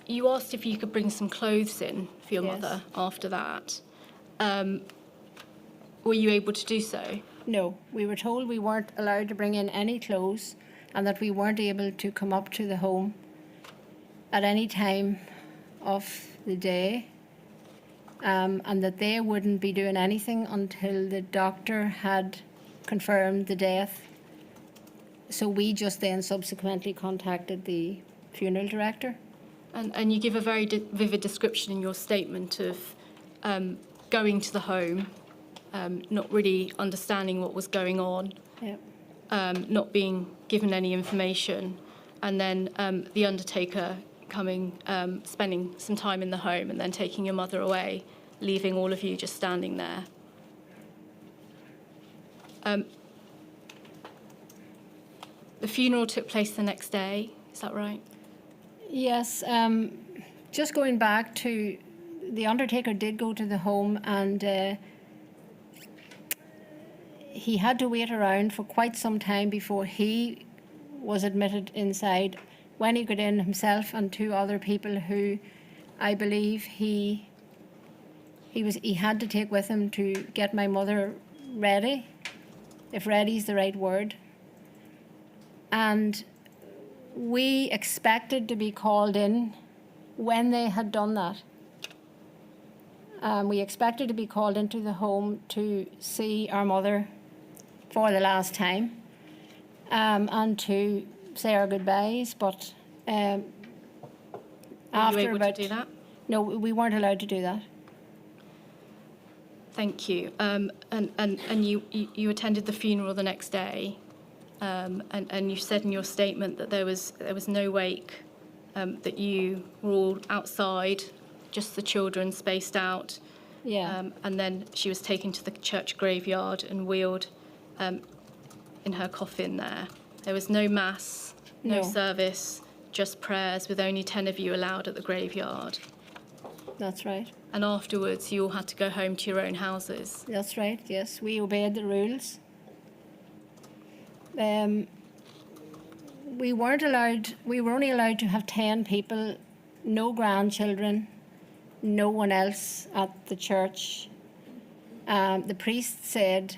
You asked if you could bring some clothes in for your Yes. mother after that. Were you able to do so? No, we were told we weren't allowed to bring in any clothes and that we weren't able to come up to the home at any time of the day, and that they wouldn't be doing anything until the doctor had confirmed the death. So we just then subsequently contacted the funeral director. And you give a very vivid description in your statement of going to the home, not really understanding what was going on, Yep. not being given any information, and then the undertaker coming, spending some time in the home and then taking your mother away, leaving all of you just standing there. The funeral took place the next day, is that right? Yes, just going back to, the undertaker did go to the home and he had to wait around for quite some time before he was admitted inside. When he got in, himself and 2 other people who I believe he had to take with him to get my mother ready, if ready is the right word. And we expected to be called in when they had done that. We expected to be called into the home to see our mother for the last time and to say our goodbyes, but Were after you able about... to do that? No, we weren't allowed to do that. Thank you. And you attended the funeral the next day, and you said in your statement that there was no wake, that you were all outside, just the children spaced out. Yeah. And then she was taken to the church graveyard and wheeled in her coffin there. There was no mass, no No. service, just prayers with only 10 of you allowed at the graveyard. That's right. And afterwards, you all had to go home to your own houses. That's right, yes. We obeyed the rules. we were only allowed to have 10 people, no grandchildren, no one else at the church. The priest said,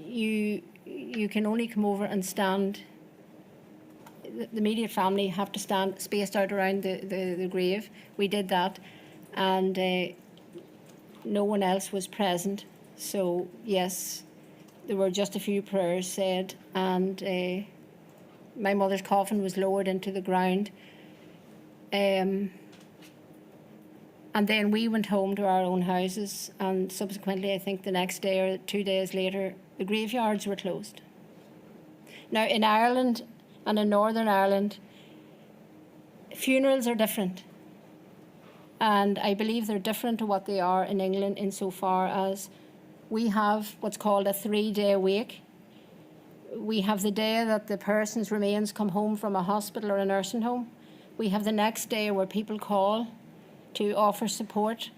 you can only come over and stand, the immediate family have to stand spaced out around the grave. We did that, and no one else was present. So yes, there were just a few prayers said, and my mother's coffin was lowered into the ground. And then we went home to our own houses, and subsequently, I think the next day or 2 days later, the graveyards were closed. Now, in Ireland and in Northern Ireland, funerals are different. And I believe they're different to what they are in England insofar as we have what's called a 3-day wake. We have the day that the person's remains come home from a hospital or a nursing home. We have the next day where people call to offer support,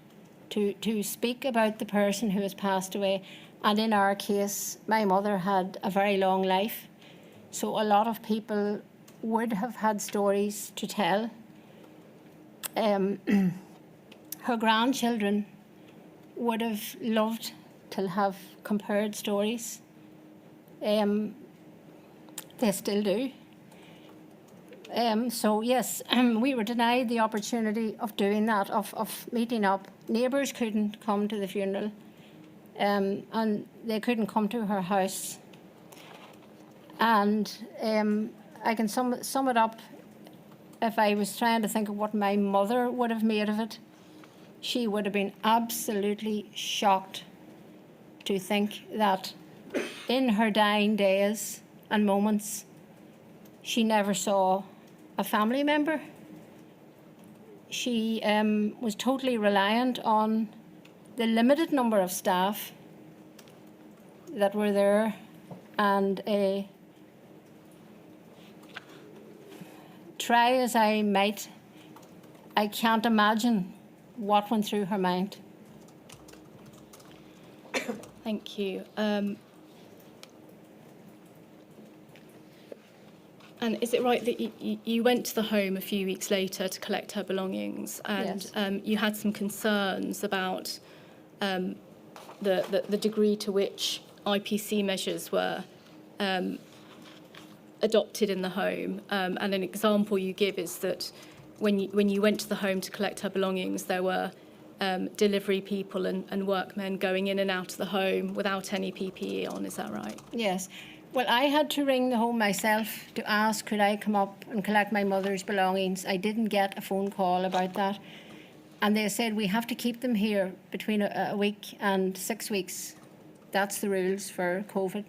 to speak about the person who has passed away. And in our case, my mother had a very long life. So a lot of people would have had stories to tell. Her grandchildren would have loved to have compared stories. They still do. So yes, we were denied the opportunity of doing that, of meeting up. Neighbours couldn't come to the funeral, and they couldn't come to her house. And I can sum it up. If I was trying to think of what my mother would have made of it, she would have been absolutely shocked to think that in her dying days and moments, she never saw a family member. She was totally reliant on the limited number of staff that were there, and try as I might, I can't imagine what went through her mind. Thank you. And is it right that you went to the home a few weeks later to collect her belongings, and Yes. You had some concerns about the degree to which IPC measures were adopted in the home? And an example you give is that when you went to the home to collect her belongings, there were delivery people and workmen going in and out of the home without any PPE on. Is that right? Yes. Well, I had to ring the home myself to ask could I come up and collect my mother's belongings. I didn't get a phone call about that. And they said we have to keep them here between a week and 6 weeks. That's the rules for COVID.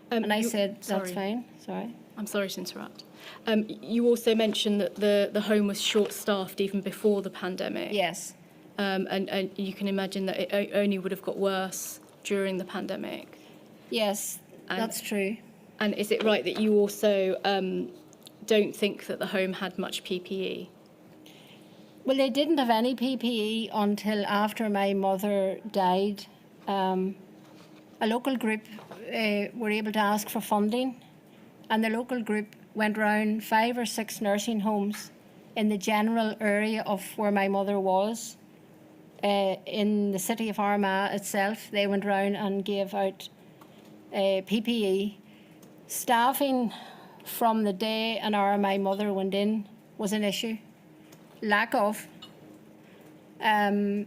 And I said, that's fine. Sorry. I'm sorry to interrupt. You also mentioned that the home was short-staffed even before the pandemic. Yes. And you can imagine that it only would have got worse during the pandemic. Yes, that's true. And is it right that you also don't think that the home had much PPE? Well, they didn't have any PPE until after my mother died. A local group were able to ask for funding, and the local group went round 5 or 6 nursing homes in the general area of where my mother was. In the city of Armagh itself, they went round and gave out PPE. Staffing from the day an hour my mother went in was an issue. Lack of. During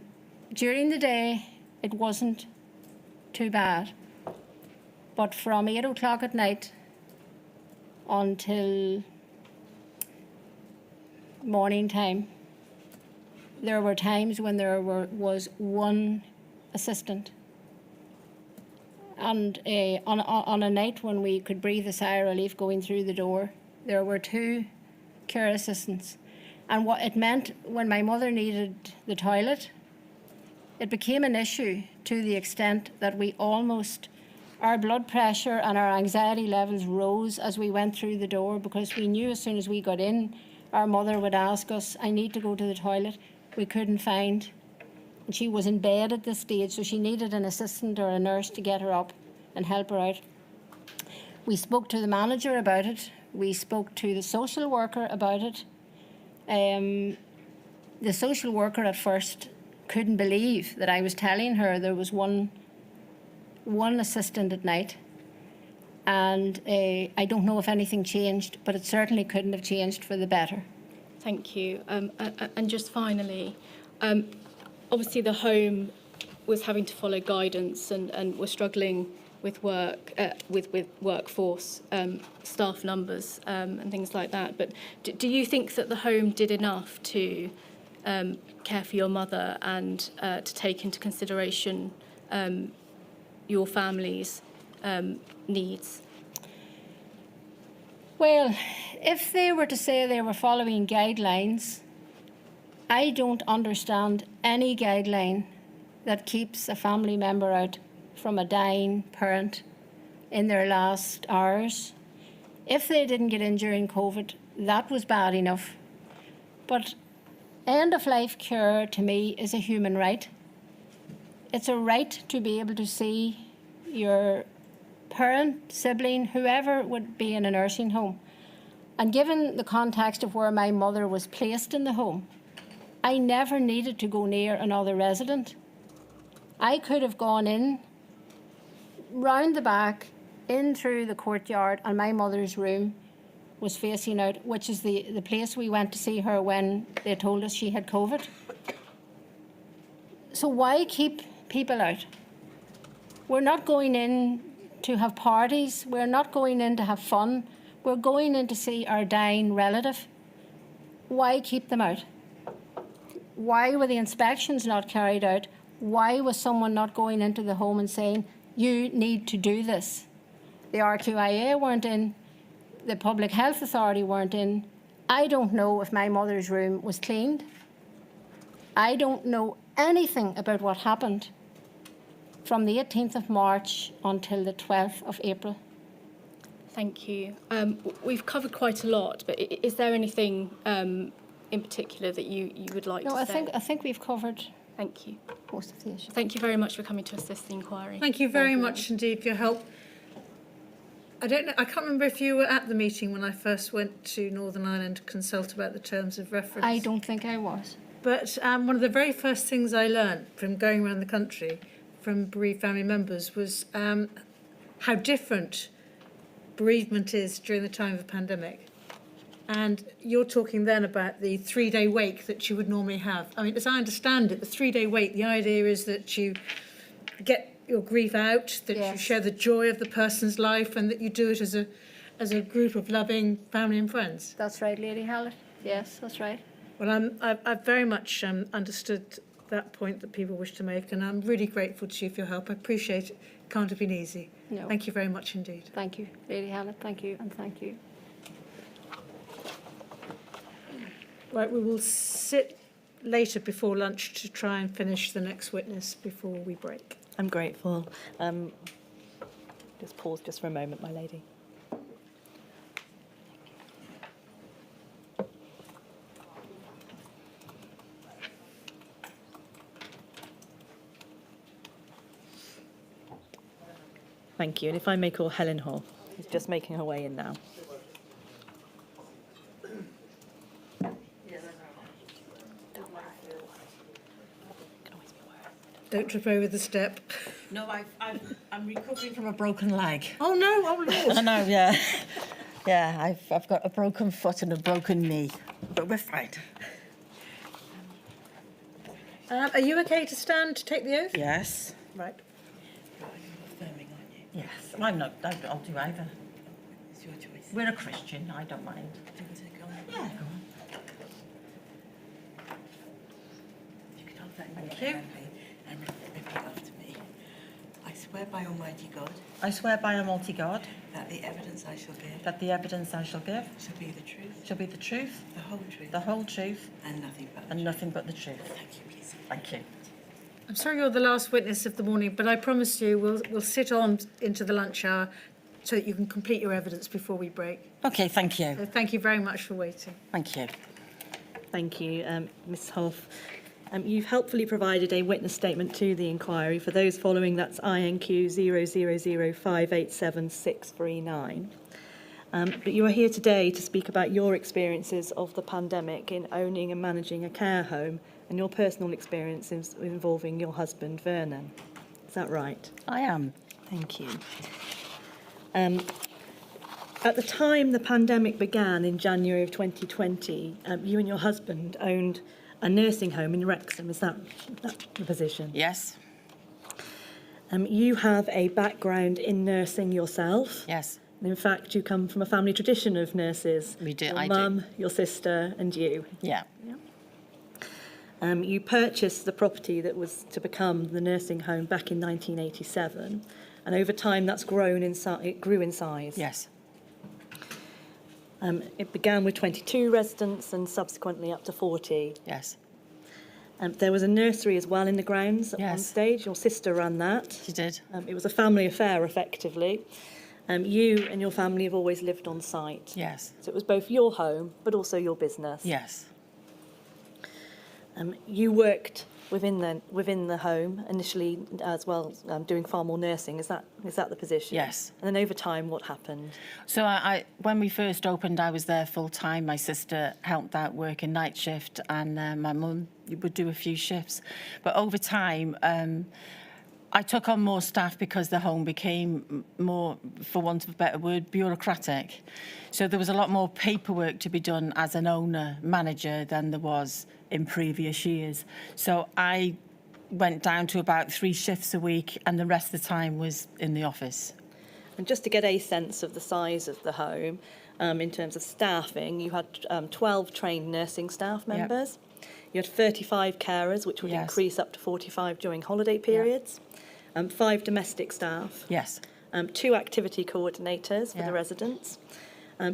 the day, it wasn't too bad. But from 8 o'clock at night until morning time, there were times when there was one assistant. And on a night when we could breathe a sigh of relief going through the door, there were 2 care assistants. And what it meant when my mother needed the toilet, it became an issue to the extent that our blood pressure and our anxiety levels rose as we went through the door, because we knew as soon as we got in, our mother would ask us, I need to go to the toilet. We couldn't find. And she was in bed at this stage, so she needed an assistant or a nurse to get her up and help her out. We spoke to the manager about it. We spoke to the social worker about it. The social worker at first couldn't believe that I was telling her there was one assistant at night. And I don't know if anything changed, but it certainly couldn't have changed for the better. Thank you. And just finally, obviously the home was having to follow guidance and was struggling with work, with workforce, staff numbers and things like that. But do you think that the home did enough to care for your mother and to take into consideration your family's needs? Well, if they were to say they were following guidelines, I don't understand any guideline that keeps a family member out from a dying parent in their last hours. If they didn't get in during COVID, that was bad enough. But end-of-life care to me is a human right. It's a right to be able to see your parent, sibling, whoever would be in a nursing home. And given the context of where my mother was placed in the home, I never needed to go near another resident. I could have gone in, round the back, in through the courtyard, and my mother's room was facing out, which is the place we went to see her when they told us she had COVID. So why keep people out? We're not going in to have parties. We're not going in to have fun. We're going in to see our dying relative. Why keep them out? Why were the inspections not carried out? Why was someone not going into the home and saying, you need to do this? The RQIA weren't in. The Public Health Authority weren't in. I don't know if my mother's room was cleaned. I don't know anything about what happened from the 18th of March until the 12th of April. Thank you. We've covered quite a lot, but is there anything in particular that you would like to say? No, I think we've covered Thank you. most of the issues. Thank you very much for coming to assist the inquiry. Thank you very much indeed for your help. I don't know, I can't remember if you were at the meeting when I first went to Northern Ireland to consult about the terms of reference. I don't think I was. But one of the very first things I learned from going around the country from bereaved family members was how different bereavement is during the time of a pandemic. And you're talking then about the 3-day wake that you would normally have. I mean, as I understand it, the 3-day wake, the idea is that you get your grief out, that you share the joy of the person's life, and that you do it as a group of loving family and friends. That's right, Lady Hallett. Yes, that's right. Well, I've very much understood that point that people wish to make, and I'm really grateful to you for your help. I appreciate it. Can't have been easy. No. Thank you very much indeed. Thank you, Lady Hallett. Thank you, and thank you. Right, we will sit later before lunch to try and finish the next witness before we break. I'm grateful. Just pause just for a moment, my lady. Thank you. And if I may call Helen Hall, who's just making her way in now. Don't trip over the step. No, I'm recovering from a broken leg. Oh no, oh Lord. I know, yeah. Yeah, I've got a broken foot and a broken knee, but we're fine. Are you okay to stand to take the oath? Yes. Right. You're affirming, aren't you? Yes. I'm not, I'll do either. It's your choice. We're a Christian, I don't mind. Do you want to go on? Yeah, go on. You can hold that in your hand and repeat after me. I swear by Almighty God. I swear by Almighty God That the evidence I shall give. that the evidence I shall give Shall be the truth. shall be the truth, The whole truth. the whole truth, And nothing but the and truth. nothing but the truth. Thank you, please. Thank you. I'm sorry you're the last witness of the morning, but I promise you we'll sit on into the lunch hour so that you can complete your evidence before we break. Okay, thank you. So thank you very much for waiting. Thank you. Thank you, Ms. Hoff. You've helpfully provided a witness statement to the inquiry. For those following, that's INQ 0005877639. But you are here today to speak about your experiences of the pandemic in owning and managing a care home and your personal experiences involving your husband, Vernon. Is that right? I am. Thank you. At the time the pandemic began in January of 2020, you and your husband owned a nursing home in Wrexham. Is that the position? Yes. You have a background in nursing yourself. Yes. And in fact, you come from a family tradition of nurses. We do. Your I mum, do. your sister, and you. Yeah. You purchased the property that was to become the nursing home back in 1987, and over time that's grown in size. It grew in size. Yes. It began with 22 residents and subsequently up to 40. Yes. There was a nursery as well in the grounds at one Yes. stage. Your sister ran that. She did. It was a family affair, effectively. You and your family have always lived on site. Yes. So it was both your home, but also your business. Yes. You worked within the home initially as well, doing far more nursing. Is that the position? Yes. And then over time, what happened? So I when we first opened, I was there full time. My sister helped out working night shift, and my mum would do a few shifts. But over time, I took on more staff because the home became more, for want of a better word, bureaucratic. So there was a lot more paperwork to be done as an owner, manager, than there was in previous years. So I went down to about 3 shifts a week, and the rest of the time was in the office. And just to get a sense of the size of the home, in terms of staffing, you had 12 trained nursing staff members. You had 35 carers, which would Yes. increase up to 45 during holiday periods. 5 domestic staff. Yes. 2 activity coordinators for Yeah. the residents.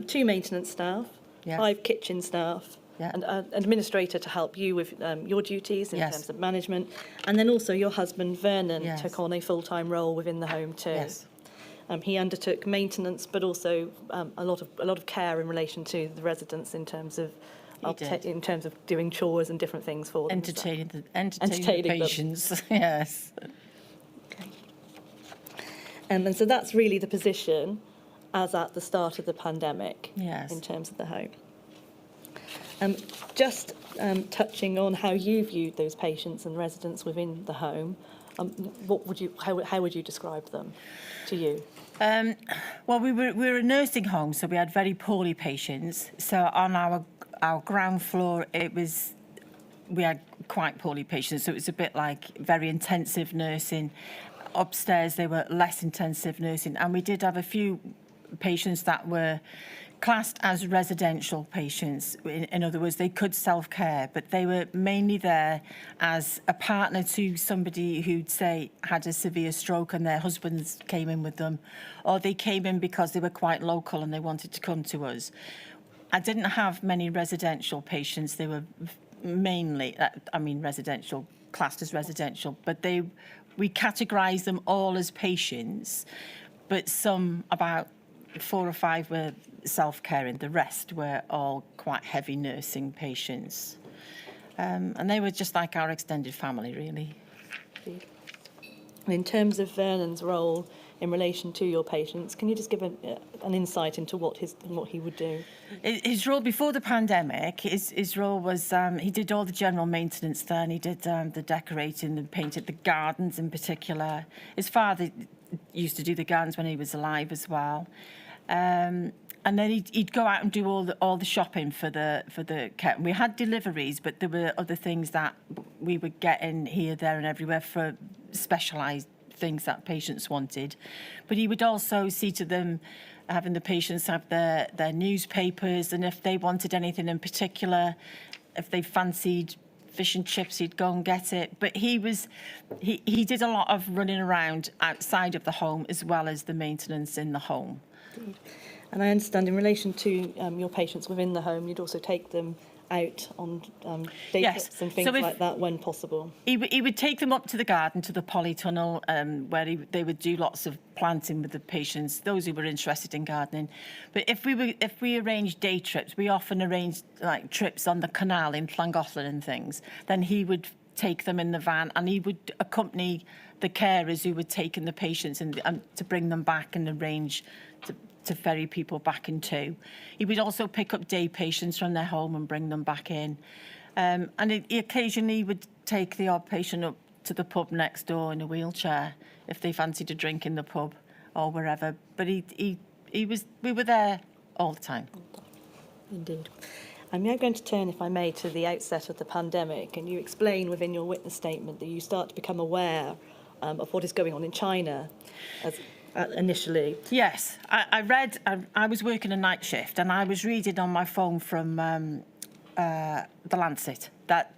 2 maintenance staff. Yes. 5 kitchen staff. Yeah. And an administrator to help you with your duties in Yes. terms of management. And then also your husband, Vernon, Yes. took on a full-time role within the home too. Yes. He undertook maintenance, but also a lot of care in relation to the residents in terms of did. in terms of doing chores and different things for them. Entertaining the Entertaining them. patients. Yes. And so that's really the position as at the start of the pandemic. Yes. In terms of the home. Just touching on how you viewed those patients and residents within the home, how would you describe them to you? Well, we were a nursing home, so we had very poorly patients. So on our ground floor, we had quite poorly patients. So it was a bit like very intensive nursing. Upstairs, they were less intensive nursing, and we did have a few patients that were classed as residential patients. In other words, they could self-care, but they were mainly there as a partner to somebody who'd, say, had a severe stroke and their husbands came in with them, or they came in because they were quite local and they wanted to come to us. I didn't have many residential patients. They were mainly, residential, classed as residential, but we categorised them all as patients, but some, about 4 or 5 were self-caring. The rest were all quite heavy nursing patients. And they were just like our extended family, really. In terms of Vernon's role in relation to your patients, can you just give an insight into what he would do? His role before the pandemic, his role was he did all the general maintenance there, and he did the decorating and painted the gardens in particular. His father used to do the gardens when he was alive as well. And then he'd go out and do all the shopping for the care. We had deliveries, but there were other things that we were getting here, there, and everywhere for specialised things that patients wanted. But he would also see to them having the patients have their newspapers, and if they wanted anything in particular, if they fancied fish and chips, he'd go and get it. But he did a lot of running around outside of the home as well as the maintenance in the home. And I understand in relation to your patients within the home, you'd also take them out on day Yes. trips and things So if- like that when possible. He would take them up to the garden, to the polytunnel, where they would do lots of planting with the patients, those who were interested in gardening. But if we arranged day trips, we often arranged like trips on the canal in Llangollen and things. Then he would take them in the van, and he would accompany the carers who were taking the patients and to bring them back and arrange to ferry people back in too. He would also pick up day patients from their home and bring them back in. And he occasionally would take the odd patient up to the pub next door in a wheelchair if they fancied a drink in the pub or wherever. But we were there all the time. Indeed. I'm now going to turn, if I may, to the outset of the pandemic, and you explain within your witness statement that you start to become aware of what is going on in China initially. Yes, I was working a night shift, and I was reading on my phone from the Lancet that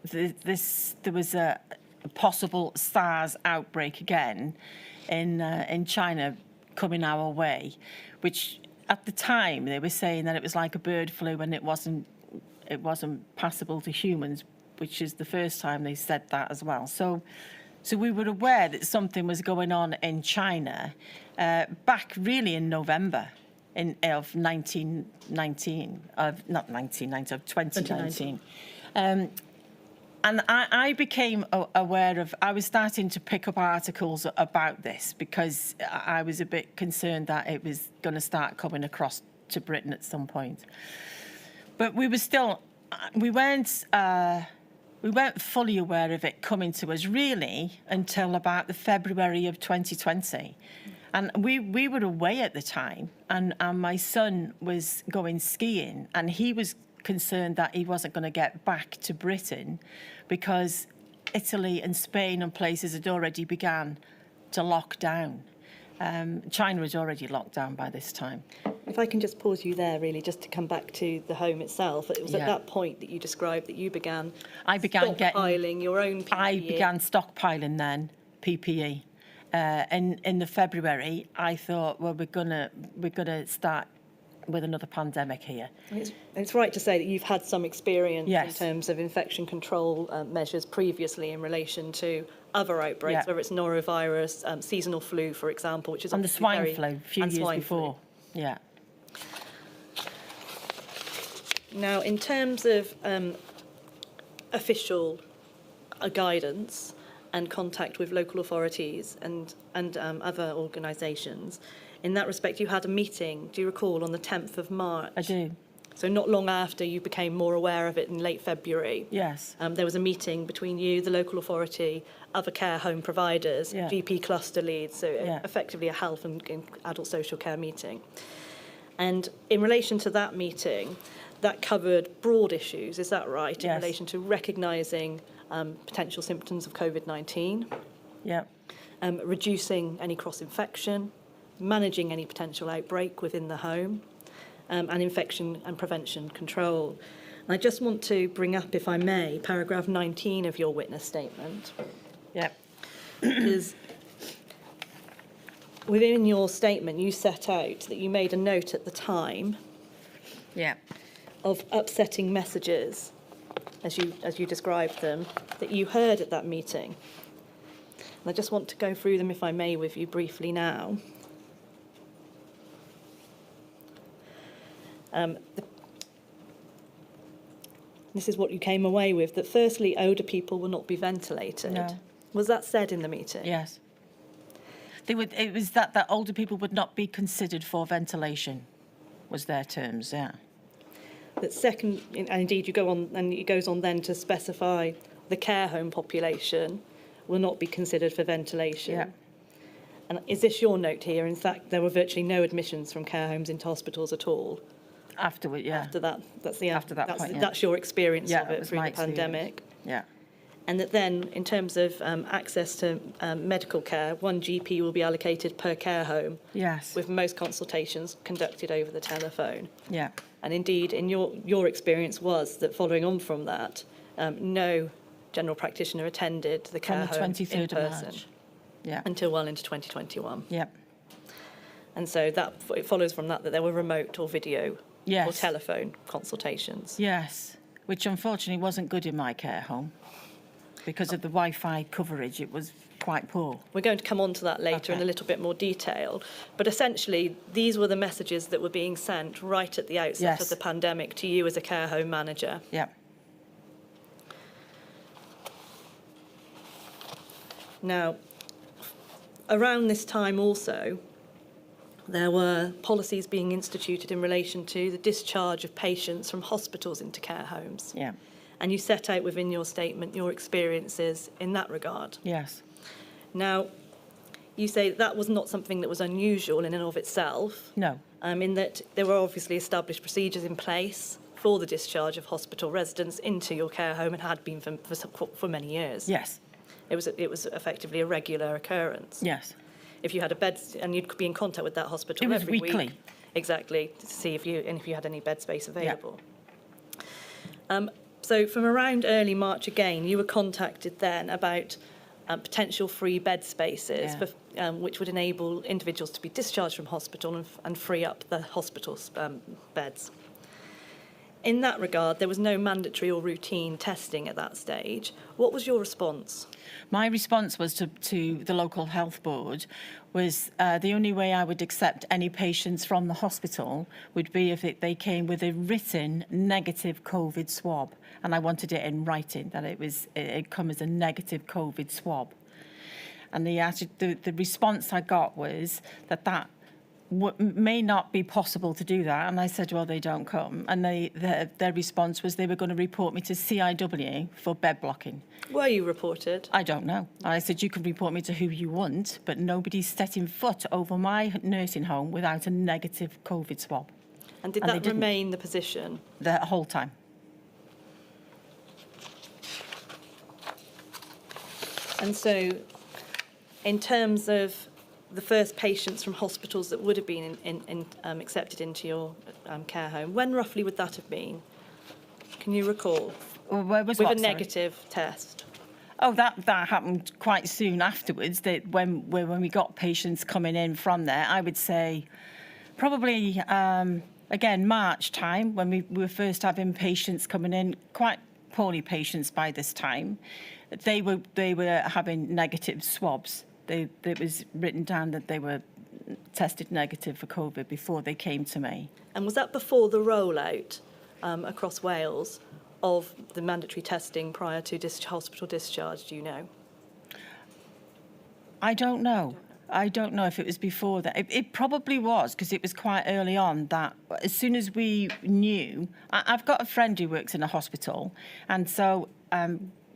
there was a possible SARS outbreak again in China coming our way, which at the time they were saying that it was like a bird flu and it wasn't passable to humans, which is the first time they said that as well. So we were aware that something was going on in China back really in November of 2019. And I became aware of, I was starting to pick up articles about this because I was a bit concerned that it was going to start coming across to Britain at some point. But we weren't fully aware of it coming to us really until about the February of 2020. And we were away at the time, and my son was going skiing, and he was concerned that he wasn't going to get back to Britain because Italy and Spain and places had already began to lock down. China was already locked down by this time. If I can just pause you there, really, just to come back to the home itself. It was at that point that you described that you began stockpiling your own PPE. I began stockpiling then PPE. In the February, I thought, well, we're gonna start with another pandemic here. It's right to say that you've had some experience in terms of infection control measures previously in relation to other outbreaks, whether it's norovirus, seasonal flu, for example, which is and the swine flu a few years before. Yeah. Now, in terms of official guidance and contact with local authorities and other organisations, in that respect, you had a meeting, do you recall, on the 10th of March? I do. So not long after you became more aware of it in late February. Yes. There was a meeting between you, the local authority, other care home providers, GP cluster leads, so effectively a health and adult social care meeting. And in relation to that meeting, that covered broad issues, is that right, in relation to recognising potential symptoms of Covid-19, reducing any cross-infection, managing any potential outbreak within the home, and infection and prevention control. And I just want to bring up, if I may, paragraph 19 of your witness statement. Because within your statement, you set out that you made a note at the time of upsetting messages, as you described them, that you heard at that meeting. And I just want to go through them, if I may, with you briefly now. This is what you came away with, that firstly, older people will not be ventilated. No. Was that said in the meeting? Yes. It was that older people would not be considered for ventilation, was their terms, That second, and indeed you go on, and it goes on then to specify the care home population will not be considered for ventilation. And is this your note here? In fact, there were virtually no admissions from care homes into hospitals at all. Afterward, After that, After that point, that's your experience of it was through my the pandemic. experience. And that then, in terms of access to medical care, one GP will be allocated per care home. Yes. With most consultations conducted over the telephone. Yeah. And indeed, in your experience was that following on from that, no general practitioner attended the care home in person. From the 23rd of March. Until well into 2021. And so it follows from that there were remote or video or telephone consultations. Yes, which unfortunately wasn't good in my care home. Because of the Wi-Fi coverage, it was quite poor. We're going to come on to that later in a little bit more detail. But essentially, these were the messages that were being sent right at the outset of the pandemic to you as a care home manager. Now, around this time also, there were policies being instituted in relation to the discharge of patients from hospitals into care homes. Yeah. And you set out within your statement your experiences in that regard. Yes. Now, you say that was not something that was unusual in and of itself, No. in that there were obviously established procedures in place for the discharge of hospital residents into your care home and had been for many years. Yes. It was effectively a regular occurrence. Yes. If you had a bed, and you'd be in contact with that hospital It was every weekly. week. Exactly, to see if you had any bed space available. So from around early March again, you were contacted then about potential free bed spaces, Yeah. which would enable individuals to be discharged from hospital and free up the hospital's beds. In that regard, there was no mandatory or routine testing at that stage. What was your response? My response was to the local health board was the only way I would accept any patients from the hospital would be if they came with a written negative COVID swab. And I wanted it in writing, that it come as a negative COVID swab. And the response I got was that may not be possible to do that. And I said, well, they don't come. And their response was they were going to report me to CIW for bed blocking. Were you reported? I don't know. I said, you can report me to who you want, but nobody's setting foot over my nursing home without a negative COVID swab. And did And they that didn't. remain the position? The whole time. And so, in terms of the first patients from hospitals that would have been accepted into your care home, when roughly would that have been? Can you recall? Where was With what, a sorry? negative test. Oh, that happened quite soon afterwards. That when we got patients coming in from there, I would say probably again March time when we were first having patients coming in, quite poorly patients by this time. They were having negative swabs. It was written down that they were tested negative for COVID before they came to me. And was that before the rollout across Wales of the mandatory testing prior to hospital discharge, do you know? I don't know. I don't know if it was before that. It probably was, because it was quite early on that as soon as we knew... I've got a friend who works in a hospital, and so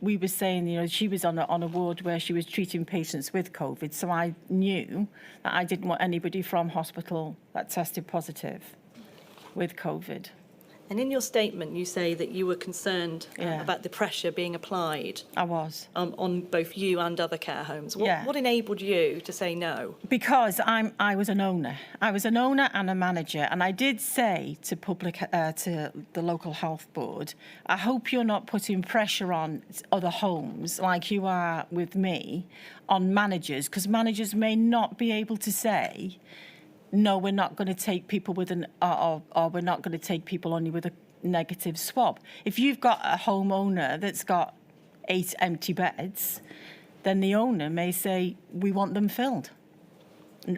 we were saying, she was on a ward where she was treating patients with COVID, so I knew that I didn't want anybody from hospital that tested positive with COVID. And in your statement, you say that you were concerned Yeah. about the pressure being applied I was. on both you and other care homes. What enabled you to say no? Because I was an owner. I was an owner and a manager, and I did say to to the local health board, I hope you're not putting pressure on other homes like you are with me on managers, because managers may not be able to say, no, we're not going to take people with or we're not going to take people only with a negative swab. If you've got a homeowner that's got 8 empty beds, then the owner may say, we want them filled,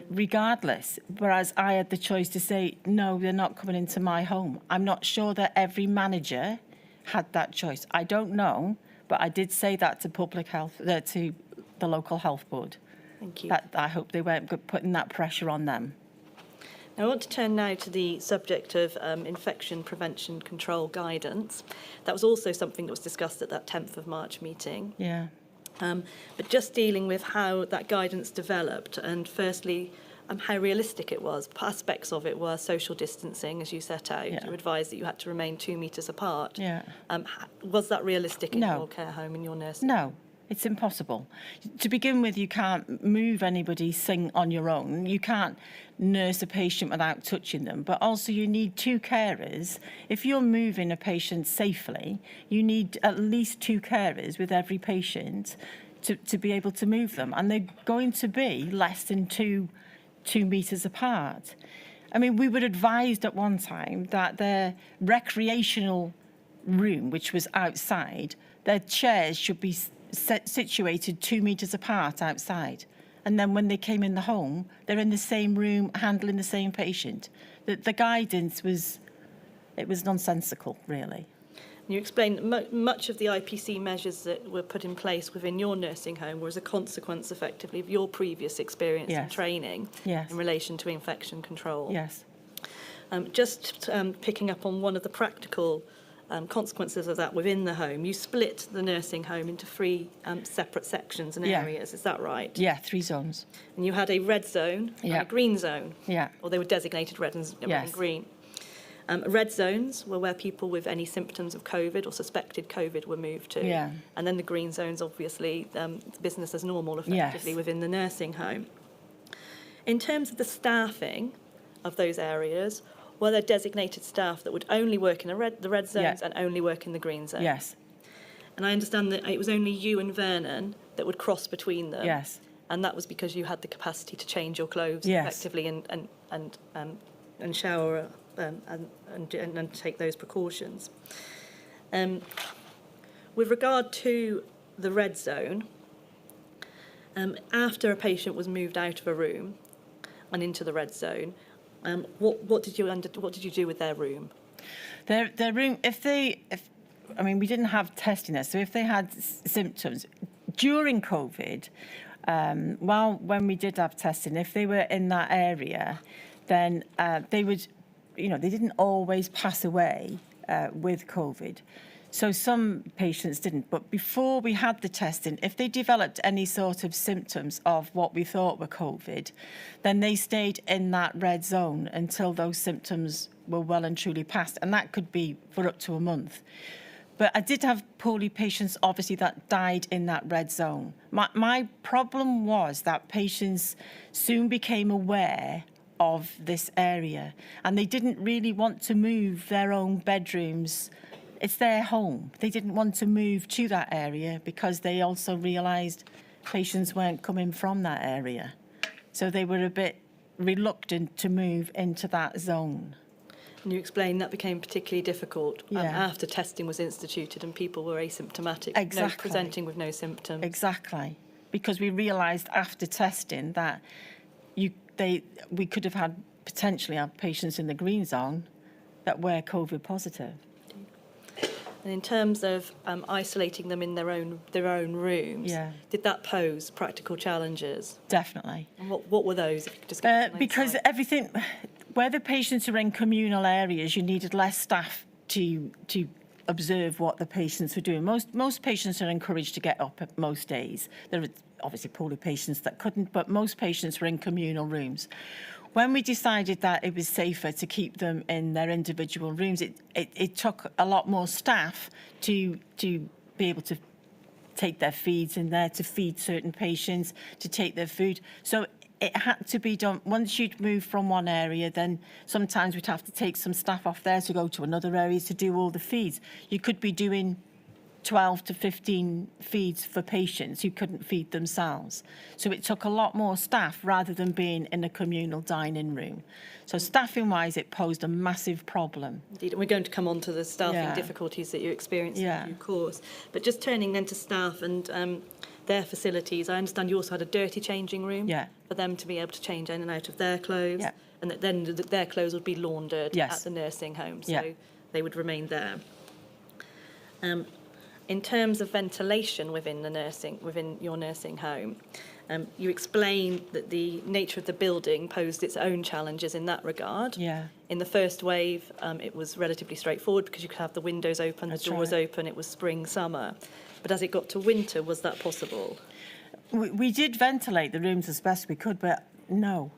regardless. Whereas I had the choice to say, no, they're not coming into my home. I'm not sure that every manager had that choice. I don't know, but I did say that to public health, to the local health board. Thank you. That I hope they weren't putting that pressure on them. I want to turn now to the subject of infection prevention control guidance. That was also something that was discussed at that 10th of March meeting. Yeah. But just dealing with how that guidance developed, and firstly, how realistic it was. Aspects of it were social distancing, as you set out. Yeah. You advised that you had to remain 2 metres apart. Yeah. Was that realistic in No. your care home, in your nursing? No, it's impossible. To begin with, you can't move anybody on your own. You can't nurse a patient without touching them. But also you need 2 carers. If you're moving a patient safely, you need at least 2 carers with every patient to be able to move them. And they're going to be less than 2 metres apart. I mean, we were advised at one time that their recreational room, which was outside, their chairs should be situated 2 metres apart outside. And then when they came in the home, they're in the same room handling the same patient. The guidance was nonsensical, really. You explained that much of the IPC measures that were put in place within your nursing home were as a consequence, effectively, of your previous experience and Yes. training Yes. in relation to infection control. Yes. Just picking up on one of the practical consequences of that within the home, you split the nursing home into 3 separate sections and Yeah. areas, is that right? Yeah, 3 zones. And you had a red zone and Yeah. a green zone, Yeah. or they were designated red and Yes. green. Red zones were where people with any symptoms of COVID or suspected COVID were moved to. Yeah. And then the green zones, obviously, business as normal, effectively, Yes. within the nursing home. In terms of the staffing of those areas, were there designated staff that would only work in the red zones Yeah. and only work in the green zones? Yes. And I understand that it was only you and Vernon that would cross between them. Yes. And that was because you had the capacity to change your clothes Yes. effectively and shower and take those precautions. With regard to the red zone, after a patient was moved out of a room and into the red zone, what did you do with their room? Their room, we didn't have testing there, so if they had symptoms during COVID, when we did have testing, if they were in that area, then they would, they didn't always pass away with COVID. So some patients didn't. But before we had the testing, if they developed any sort of symptoms of what we thought were COVID, then they stayed in that red zone until those symptoms were well and truly past. And that could be for up to a month. But I did have poorly patients, obviously, that died in that red zone. My problem was that patients soon became aware of this area, and they didn't really want to move their own bedrooms. It's their home. They didn't want to move to that area because they also realised patients weren't coming from that area. So they were a bit reluctant to move into that zone. And you explained that became particularly difficult Yeah. after testing was instituted and people were asymptomatic, Exactly. presenting with no symptoms. Exactly. Because we realised after testing that we could have had potentially our patients in the green zone that were COVID positive. And in terms of isolating them in their own rooms, Yeah. did that pose practical challenges? Definitely. And what were those? If you could just give us an Because insight. everything, where the patients are in communal areas, you needed less staff to observe what the patients were doing. Most patients are encouraged to get up at most days. There are obviously poorly patients that couldn't, but most patients were in communal rooms. When we decided that it was safer to keep them in their individual rooms, it took a lot more staff to be able to take their feeds in there, to feed certain patients, to take their food. So it had to be done. Once you'd move from one area, then sometimes we'd have to take some staff off there to go to another area to do all the feeds. You could be doing 12 to 15 feeds for patients who couldn't feed themselves. So it took a lot more staff rather than being in a communal dining room. So staffing-wise, it posed a massive problem. Indeed, and we're going to come on to the staffing Yeah. difficulties that you experienced Yeah. in due course. But just turning then to staff and their facilities, I understand you also had a dirty changing room Yeah. for them to be able to change in and out of their clothes, Yeah. and that then their clothes would be laundered Yes. at the nursing home, so Yeah. they would remain there. In terms of ventilation within your nursing home, you explained that the nature of the building posed its own challenges in that regard. Yeah. In the first wave, it was relatively straightforward because you could have the windows open, That's the doors right. open, it was spring, summer. But as it got to winter, was that possible? We did ventilate the rooms as best we could, but no.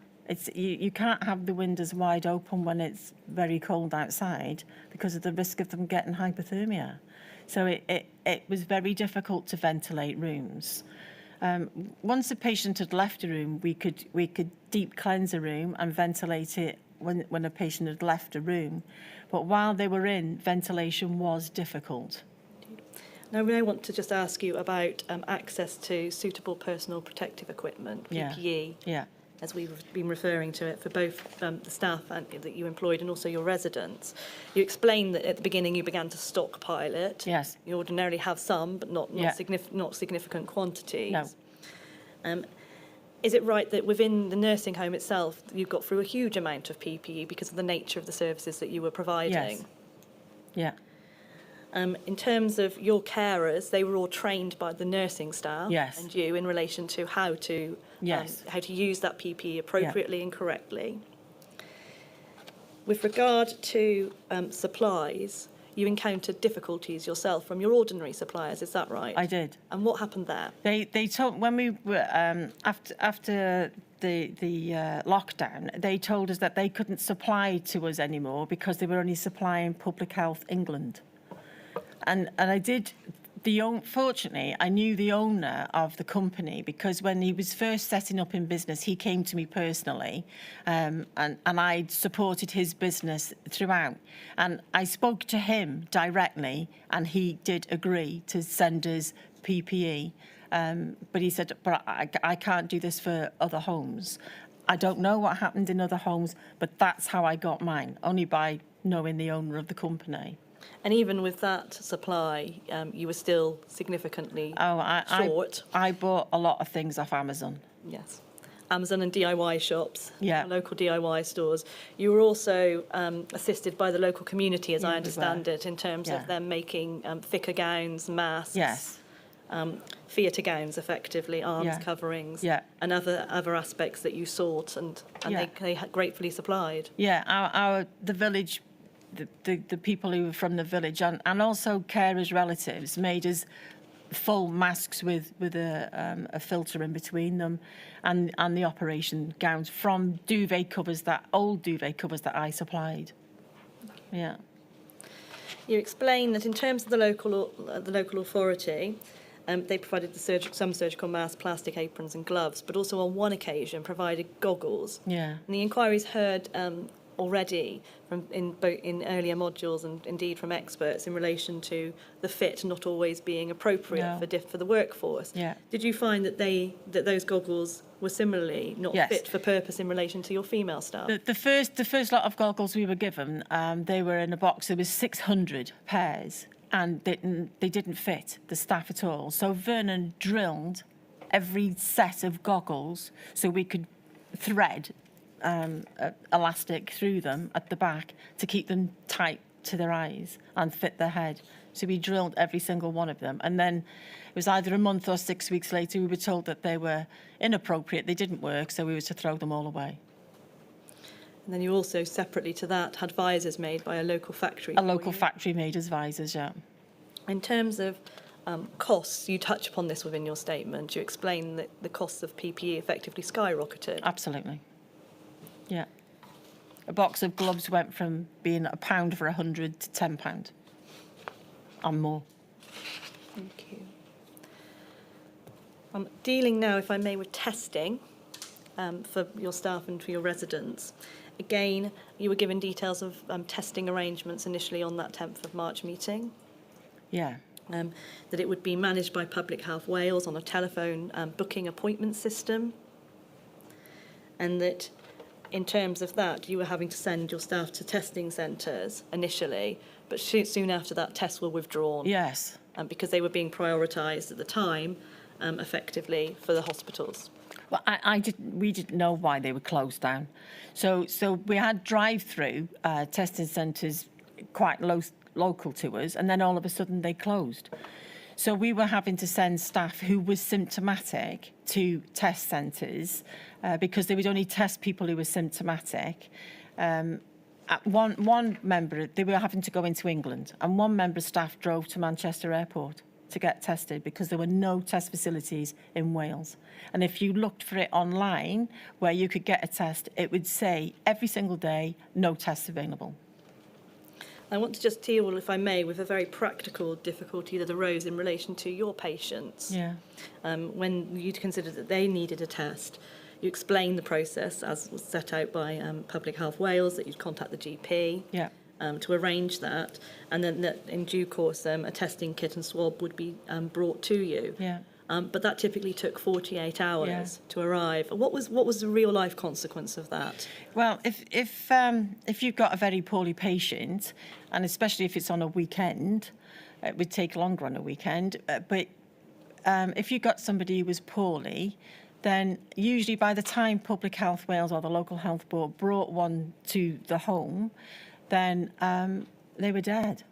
You can't have the windows wide open when it's very cold outside because of the risk of them getting hypothermia. So it was very difficult to ventilate rooms. Once a patient had left a room, we could deep cleanse a room and ventilate it when a patient had left a room. But while they were in, ventilation was difficult. Now, I want to just ask you about access to suitable personal protective equipment, PPE. Yeah. As we've been referring to it, for both the staff that you employed and also your residents. You explained that at the beginning you began to stockpile it. Yes. You ordinarily have some, but not Yeah. significant quantities. No. Is it right that within the nursing home itself you got through a huge amount of PPE because of the nature of the services that you were providing? Yes. Yeah. In terms of your carers, they were all trained by the nursing staff Yes. and you in relation to how to Yes. how to use that PPE appropriately and correctly. With regard to supplies, you encountered difficulties yourself from your ordinary suppliers, is that right? I did. And what happened there? They told when we were after the lockdown, they told us that they couldn't supply to us anymore because they were only supplying Public Health England. And I did. Fortunately, I knew the owner of the company because when he was first setting up in business, he came to me personally, and I supported his business throughout. And I spoke to him directly, and he did agree to send us PPE. But he said, but I can't do this for other homes. I don't know what happened in other homes, but that's how I got mine, only by knowing the owner of the company. And even with that supply, you were still significantly short. I bought a lot of things off Amazon. Yes. Amazon and DIY shops, Yeah. local DIY stores. You were also assisted by the local community, as I we understand were. it, in terms Yeah. of them making thicker gowns, masks, Yes. theatre gowns, effectively, arms Yeah. coverings, Yeah. and other aspects that you sought and Yeah. they gratefully supplied. Yeah, the village, the people who were from the village and also carers' relatives made us full masks with a filter in between them, and the operation gowns from old duvet covers that I supplied. Yeah. You explain that in terms of the local authority, they provided some surgical masks, plastic aprons and gloves, but also on one occasion provided goggles. Yeah. And the inquiry's heard already in earlier modules and indeed from experts in relation to the fit not always being appropriate No. for the workforce. Yeah. Did you find that those goggles were similarly not Yes. fit for purpose in relation to your female staff? The first lot of goggles we were given, they were in a box. There was 600 pairs, and they didn't fit the staff at all. So Vernon drilled every set of goggles so we could thread elastic through them at the back to keep them tight to their eyes and fit their head. So we drilled every single one of them. And then it was either a month or 6 weeks later, we were told that they were inappropriate, they didn't work, so we were to throw them all away. And then you also, separately to that, had visors made by a local factory. A local factory made us visors, yeah. In terms of costs, you touch upon this within your statement. You explain that the costs of PPE effectively skyrocketed. Absolutely. Yeah. A box of gloves went from being £1 for 100 to £10 and more. Thank you. Dealing now, if I may, with testing for your staff and for your residents. Again, you were given details of testing arrangements initially on that 10th of March meeting. Yeah. That it would be managed by Public Health Wales on a telephone booking appointment system. And that in terms of that, you were having to send your staff to testing centres initially, but soon after that, tests were withdrawn. Yes. Because they were being prioritised at the time, effectively, for the hospitals. Well, we didn't know why they were closed down. So we had drive-through testing centres quite local to us, and then all of a sudden they closed. So we were having to send staff who were symptomatic to test centres because they would only test people who were symptomatic. One member, they were having to go into England, and one member of staff drove to Manchester Airport to get tested because there were no test facilities in Wales. And if you looked for it online where you could get a test, it would say every single day, no tests available. I want to just deal, if I may, with a very practical difficulty that arose in relation to your patients. Yeah. When you considered that they needed a test, you explained the process as was set out by Public Health Wales, that you'd contact the GP Yeah. to arrange that, and then that in due course a testing kit and swab would be brought to you. Yeah. But that typically took 48 hours Yeah. to arrive. What was the real life consequence of that? Well, if you've got a very poorly patient, and especially if it's on a weekend, it would take longer on a weekend. But if you got somebody who was poorly, then usually by the time Public Health Wales or the local health board brought one to the home, then they were dead.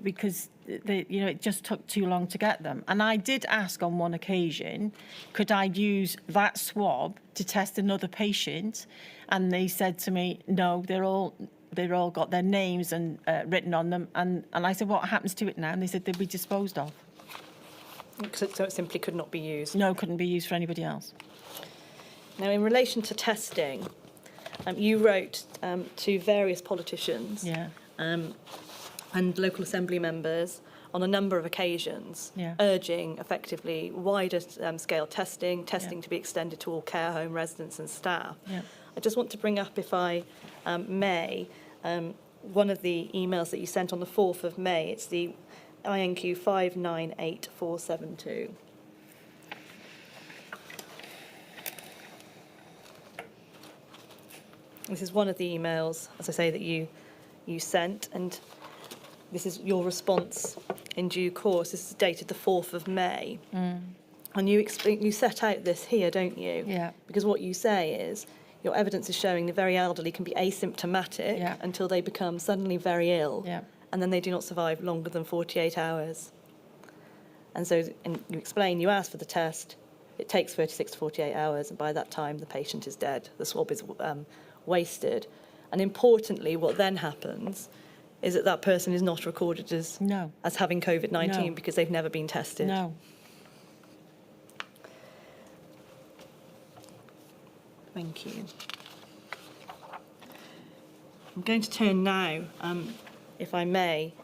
because it just took too long to get them. And I did ask on one occasion, could I use that swab to test another patient? And they said to me, no, they're all got their names and written on them. And I said, what happens to it now? And they said they'd be disposed of. So it simply could not be used. No, couldn't be used for anybody else. Now, in relation to testing, you wrote to various politicians Yeah. and local assembly members on a number of occasions, Yeah. urging effectively wider scale testing to be extended to all care home residents and staff. Yeah. I just want to bring up, if I may, one of the emails that you sent on the 4th of May. It's the INQ 598472. This is one of the emails, as I say, that you sent, and this is your response in due course. This is dated the 4th of May. And you set out this here, don't you? Yeah. Because what you say is, your evidence is showing the very elderly can be asymptomatic Yeah. until they become suddenly very ill, Yeah. and then they do not survive longer than 48 hours. And so, and you explain, you ask for the test, it takes 36 to 48 hours, and by that time the patient is dead. The swab is wasted. And importantly, what then happens is that person is not recorded as having COVID-19 No. because they've never been tested. No. Thank you. I'm going to turn now, if I may,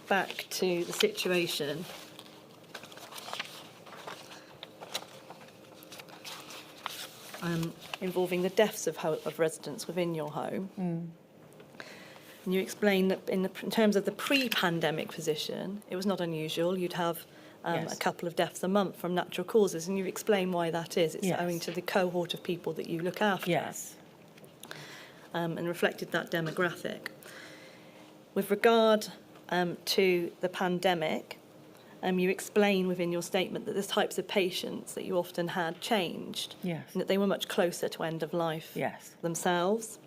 back to the situation involving the deaths of residents within your home. And you explain that in terms of the pre-pandemic position, it was not unusual. You'd have Yes. a couple of deaths a month from natural causes, and you explain why that is. It's Yes. owing to the cohort of people that you look after. Yes. And reflected that demographic. With regard to the pandemic, you explain within your statement that the types of patients that you often had changed, Yes. and that they were much closer to end of life Yes. themselves,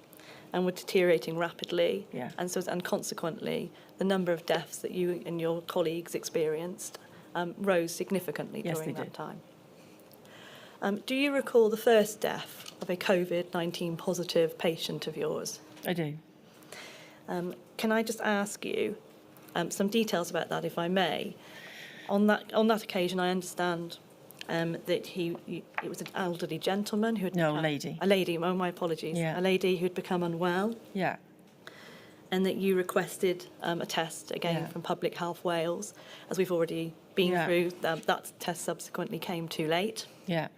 and were deteriorating rapidly, Yeah. and consequently the number of deaths that you and your colleagues experienced rose significantly Yes, during they that did. time. Do you recall the first death of a COVID-19 positive patient of yours? I do. Can I just ask you some details about that, if I may? On that occasion, I understand that it was an elderly gentleman who had No, lady. A lady. Oh, my apologies. Yeah. A lady who'd become unwell, Yeah. and that you requested a test again Yeah. from Public Health Wales, as we've already been Yeah. through. That test subsequently came too late Yeah.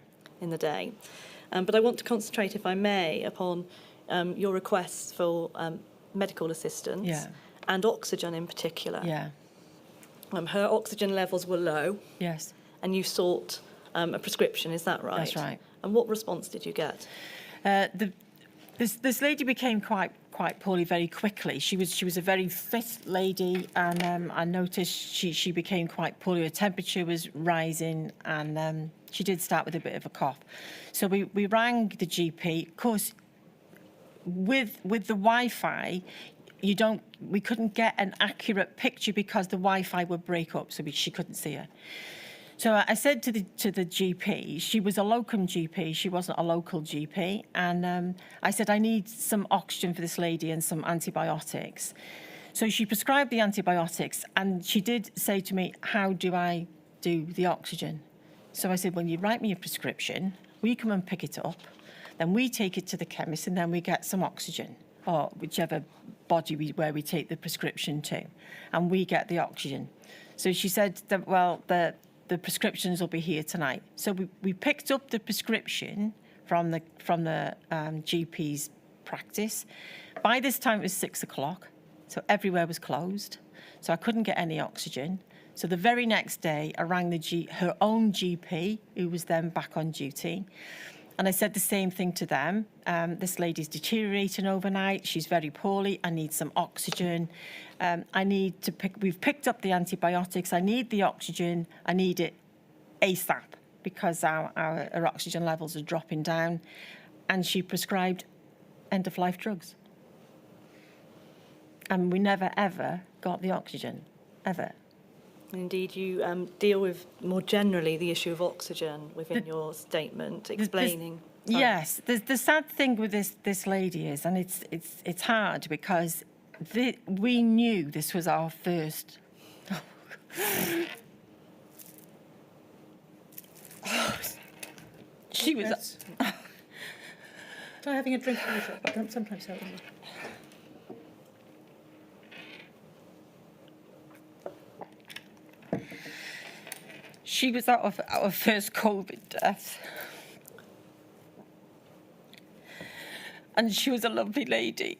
in the day. But I want to concentrate, if I may, upon your requests for medical assistance Yeah. and oxygen in particular. Yeah. Her oxygen levels were low, Yes. and you sought a prescription, is that right? That's right. And what response did you get? This lady became quite poorly very quickly. She was a very fit lady, and I noticed she became quite poorly. Her temperature was rising, and she did start with a bit of a cough. So we rang the GP. Of course, with the Wi-Fi, we couldn't get an accurate picture because the Wi-Fi would break up, so she couldn't see her. So I said to the GP, she was a locum GP, she wasn't a local GP, and I said, I need some oxygen for this lady and some antibiotics. So she prescribed the antibiotics, and she did say to me, how do I do the oxygen? So I said, well, you write me a prescription, we come and pick it up, then we take it to the chemist, and then we get some oxygen, or whichever body where we take the prescription to, and we get the oxygen. So she said that, well, the prescriptions will be here tonight. So we picked up the prescription from the GP's practice. By this time it was 6 o'clock, so everywhere was closed. So I couldn't get any oxygen. So the very next day I rang her own GP, who was then back on duty. And I said the same thing to them. This lady's deteriorating overnight. She's very poorly. I need some oxygen. We've picked up the antibiotics. I need the oxygen. I need it ASAP because our oxygen levels are dropping down. And she prescribed end-of-life drugs. And we never, ever got the oxygen, ever. Indeed, you deal with more generally the issue of oxygen within your statement, explaining. Yes, the sad thing with this lady is, and it's hard because we knew this was our first. She was. Try having a drink of water. Don't sometimes help me. She was our first COVID death. And she was a lovely lady.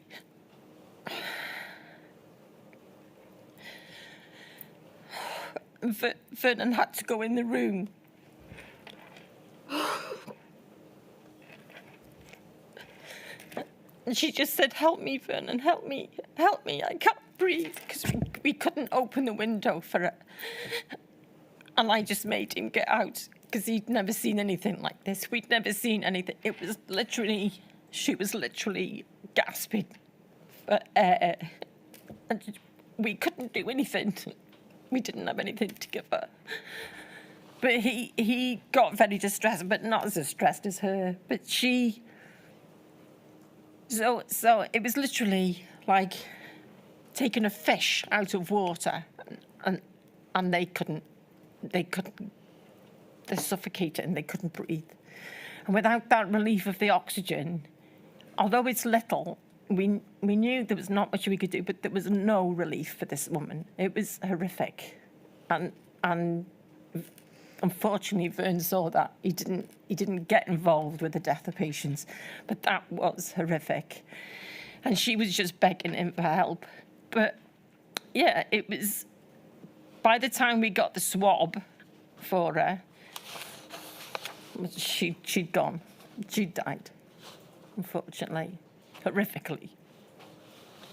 And Vernon had to go in the room. And she just said, "Help me, Vernon, help me, I can't breathe," because we couldn't open the window for her. And I just made him get out because he'd never seen anything like this. We'd never seen anything. It was literally, she was literally gasping for air. And we couldn't do anything. We didn't have anything to give her. But he got very distressed, but not as distressed as her. But she... So it was literally like taking a fish out of water and they suffocated and they couldn't breathe. And without that relief of the oxygen, although it's little, we knew there was not much we could do, but there was no relief for this woman. It was horrific. And unfortunately, Vern saw that. He didn't get involved with the death of patients, but that was horrific. And she was just begging him for help. But yeah, it was, by the time we got the swab for her, she'd gone. She'd died, unfortunately, horrifically.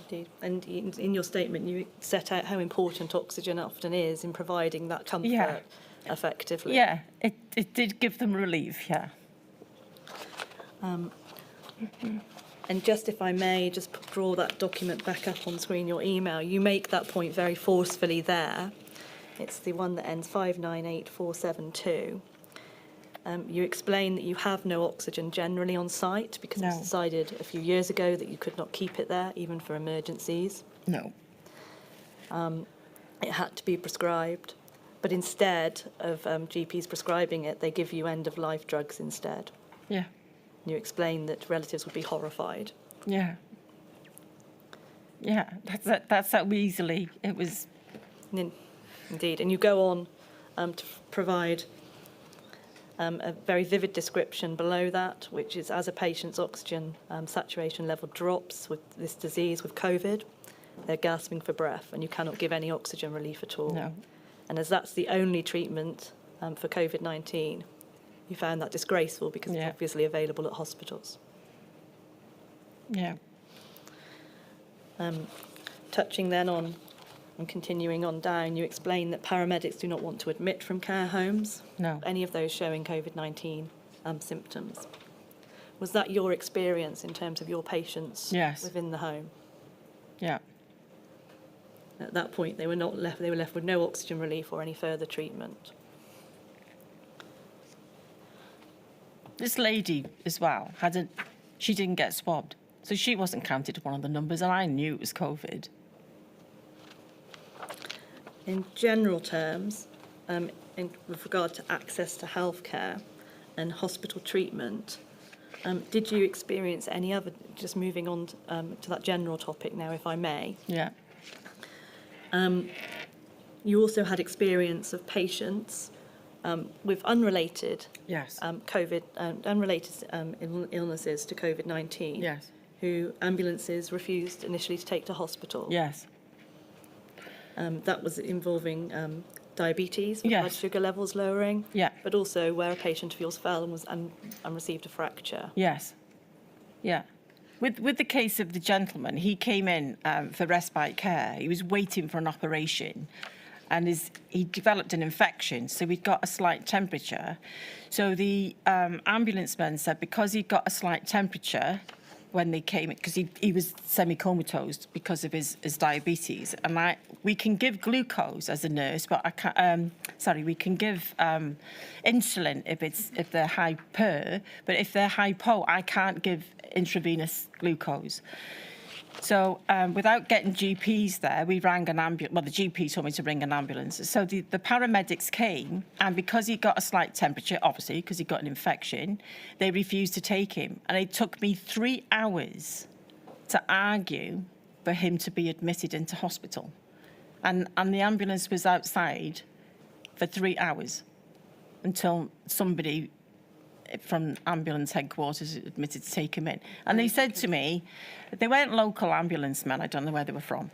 Indeed. And in your statement, you set out how important oxygen often is in providing that comfort effectively. Yeah, it did give them relief, yeah. And just, if I may, just draw that document back up on screen, your email. You make that point very forcefully there. It's the one that ends 598472. You explain that you have no oxygen generally on site because it was decided a few years ago that you could not keep it there, even for emergencies. No. It had to be prescribed. But instead of GPs prescribing it, they give you end-of-life drugs instead. Yeah. You explain that relatives would be horrified. Yeah. Yeah, that's how easily it was. Indeed. And you go on to provide a very vivid description below that, which is as a patient's oxygen saturation level drops with this disease, with COVID, they're gasping for breath, and you cannot give any oxygen relief at all. No. And as that's the only treatment for COVID-19, you found that disgraceful because it's obviously available at hospitals. Yeah. Touching then on and continuing on down, you explain that paramedics do not want to admit from care homes. No. Any of those showing COVID-19 symptoms. Was that your experience in terms of your patients within the home? Yeah. At that point, they were left with no oxygen relief or any further treatment. This lady as well she didn't get swabbed, so she wasn't counted as one of the numbers, and I knew it was COVID. In general terms, with regard to access to healthcare and hospital treatment, did you experience any other, just moving on to that general topic now, if I may? Yeah. You also had experience of patients with unrelated COVID, unrelated illnesses to COVID-19. Yes. Who ambulances refused initially to take to hospital. Yes. That was involving diabetes, with blood sugar levels lowering. Yeah. But also where a patient of yours fell and received a fracture. Yes. Yeah. With the case of the gentleman, he came in for respite care. He was waiting for an operation, and he developed an infection, so he'd got a slight temperature. So the ambulance men said because he'd got a slight temperature, when they came, because he was semi-comatose because of his diabetes. And we can give glucose as a nurse, but I can't, we can give insulin if they're hyper, but if they're hypo, I can't give intravenous glucose. So without getting GPs there, we rang an ambulance. Well, the GP told me to ring an ambulance. So the paramedics came, and because he got a slight temperature, obviously, because he got an infection, they refused to take him. And it took me 3 hours to argue for him to be admitted into hospital. And the ambulance was outside for 3 hours until somebody from ambulance headquarters admitted to take him in. And they said to me, they weren't local ambulance men, I don't know where they were from,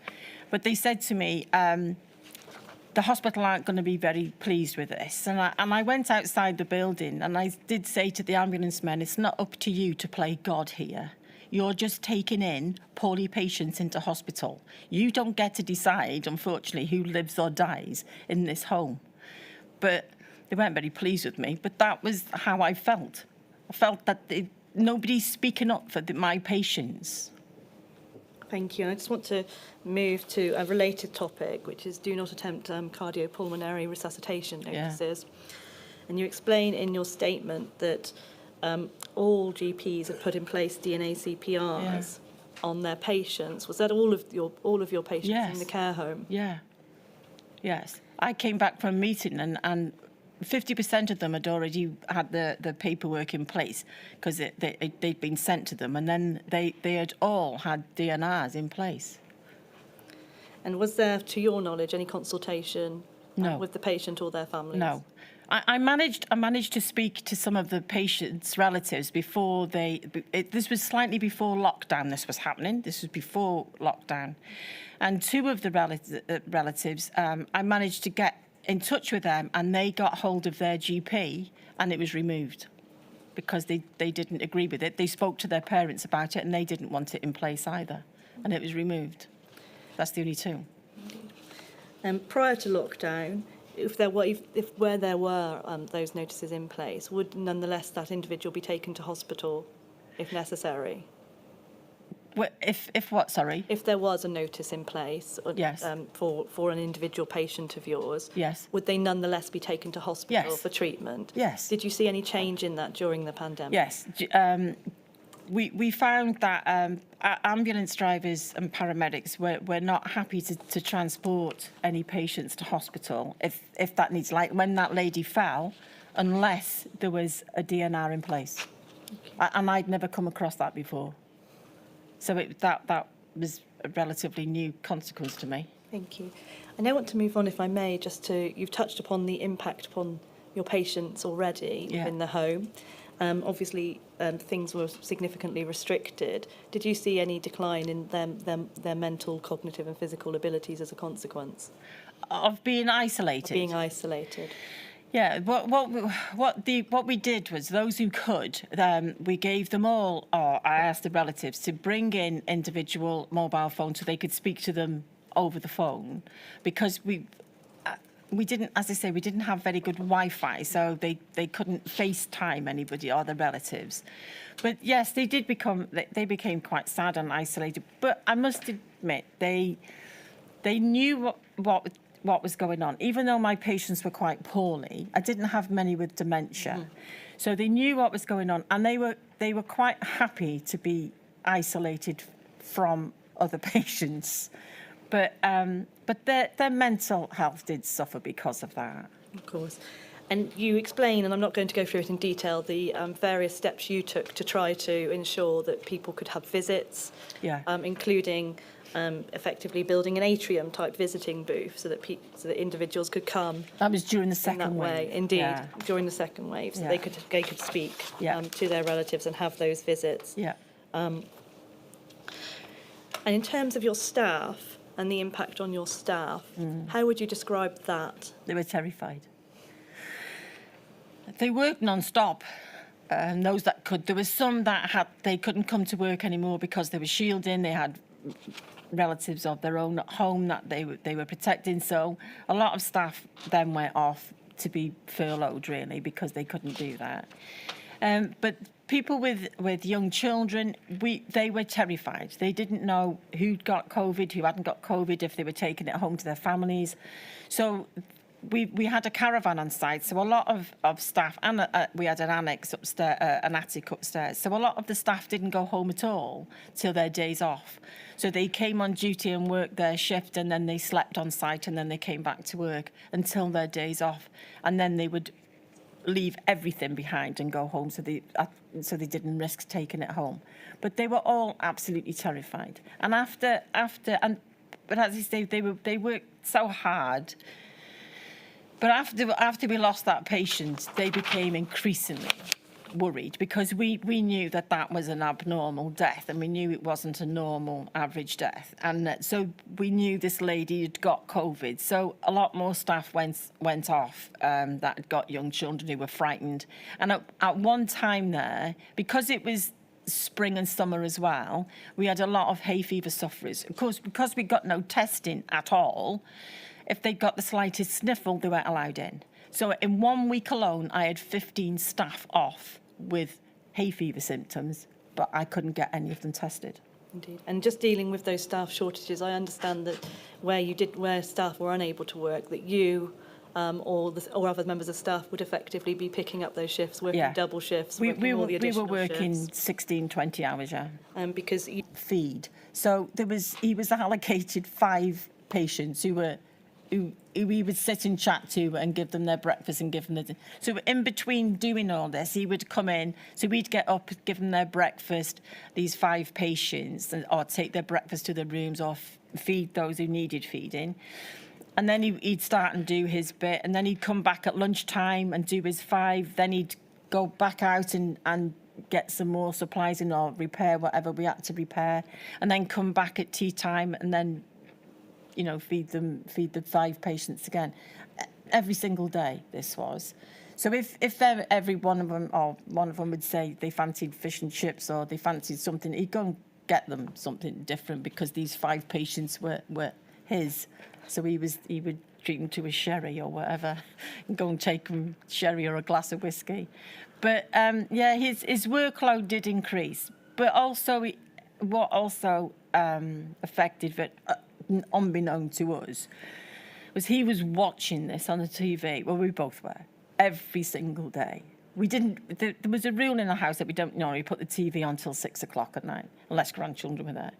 but they said to me, the hospital aren't going to be very pleased with this. And I went outside the building and I did say to the ambulance men, it's not up to you to play God here. You're just taking in poorly patients into hospital. You don't get to decide, unfortunately, who lives or dies in this home. But they weren't very pleased with me, but that was how I felt. I felt that nobody's speaking up for my patients. Thank you. And I just want to move to a related topic, which is do not attempt cardiopulmonary resuscitation notices. Yeah. And you explain in your statement that all GPs have put in place DNA CPRs on their patients. Was that all of your patients in the care home? Yeah. Yes. I came back from a meeting and 50% of them had already had the paperwork in place because they'd been sent to them, and then they had all had DNRs in place. And was there, to your knowledge, any consultation with the patient or their families? No. I managed to speak to some of the patients' relatives before this was slightly before lockdown this was happening. This was before lockdown. And 2 of the relatives, I managed to get in touch with them, and they got hold of their GP, and it was removed because they didn't agree with it. They spoke to their parents about it, and they didn't want it in place either, and it was removed. That's the only 2. Prior to lockdown, if there were those notices in place, would nonetheless that individual be taken to hospital if necessary? If what, sorry? If there was a notice in place yes. For an individual patient of yours, yes. would they nonetheless be taken to hospital for treatment? Yes. Did you see any change in that during the pandemic? Yes. We found that ambulance drivers and paramedics were not happy to transport any patients to hospital if that needs, like when that lady fell, unless there was a DNR in place. Okay. And I'd never come across that before. So that was a relatively new consequence to me. Thank you. I now want to move on, if I may, you've touched upon the impact upon your patients already in the home. Obviously, things were significantly restricted. Did you see any decline in their mental, cognitive and physical abilities as a consequence? Of being isolated? Of being isolated. Yeah, what we did was those who could, we gave them all, or I asked the relatives to bring in individual mobile phones so they could speak to them over the phone, because we didn't, as I say, we didn't have very good Wi-Fi, so they couldn't FaceTime anybody or their relatives. But yes, they became quite sad and isolated. But I must admit, they knew what was going on. Even though my patients were quite poorly, I didn't have many with dementia. Mm. So they knew what was going on, and they were quite happy to be isolated from other patients. But their mental health did suffer because of that. Of course. And you explain, and I'm not going to go through it in detail, the various steps you took to try to ensure that people could have visits, including effectively building an atrium-type visiting booth so that individuals could come. That was during the second wave. Indeed, during the second wave, so they could speak to their relatives and have those visits. Yeah. And in terms of your staff and the impact on your staff, how would you describe that? They were terrified. They worked non-stop. Those that could. There was some that they couldn't come to work anymore because they were shielding. They had relatives of their own at home that they were protecting. So a lot of staff then went off to be furloughed, really, because they couldn't do that. But people with young children, they were terrified. They didn't know who'd got COVID, who hadn't got COVID, if they were taking it home to their families. So we had a caravan on site, so a lot of staff, and we had an annex upstairs, an attic upstairs. So a lot of the staff didn't go home at all till their days off. So they came on duty and worked their shift, and then they slept on site, and then they came back to work until their days off, and then they would leave everything behind and go home, so they didn't risk taking it home. But they were all absolutely terrified. And but as you say, they worked so hard. But after we lost that patient, they became increasingly worried, because we knew that was an abnormal death, and we knew it wasn't a normal average death. And so we knew this lady had got COVID. So a lot more staff went off that had got young children who were frightened. And at one time there, because it was spring and summer as well, we had a lot of hay fever sufferers. Of course, because we got no testing at all, if they got the slightest sniffle, they weren't allowed in. So in 1 week alone, I had 15 staff off with hay fever symptoms, but I couldn't get any of them tested. Indeed. And just dealing with those staff shortages, I understand that where staff were unable to work, that you or other members of staff would effectively be picking up those shifts, working double shifts, We all the were additional working shifts. 16, 20 hours, yeah. Because Feed. So he was allocated 5 patients who we would sit and chat to and give them their breakfast and give them so in between doing all this, he would come in, so we'd get up, give them their breakfast, these 5 patients, or take their breakfast to their rooms, or feed those who needed feeding. And then he'd start and do his bit, and then he'd come back at lunchtime and do his 5, then he'd go back out and get some more supplies in, or repair whatever we had to repair, and then come back at tea time, and then feed the 5 patients again. Every single day this was. So if every one of them, or one of them would say they fancied fish and chips, or they fancied something, he'd go and get them something different, because these 5 patients were his. So he would treat them to a sherry or whatever, and go and take them sherry or a glass of whiskey. But his workload did increase. But also, what also affected it, unbeknown to us, was he was watching this on the TV. Well, we both were, every single day. There was a rule in the house that we don't normally put the TV on till 6 o'clock at night, unless grandchildren were there.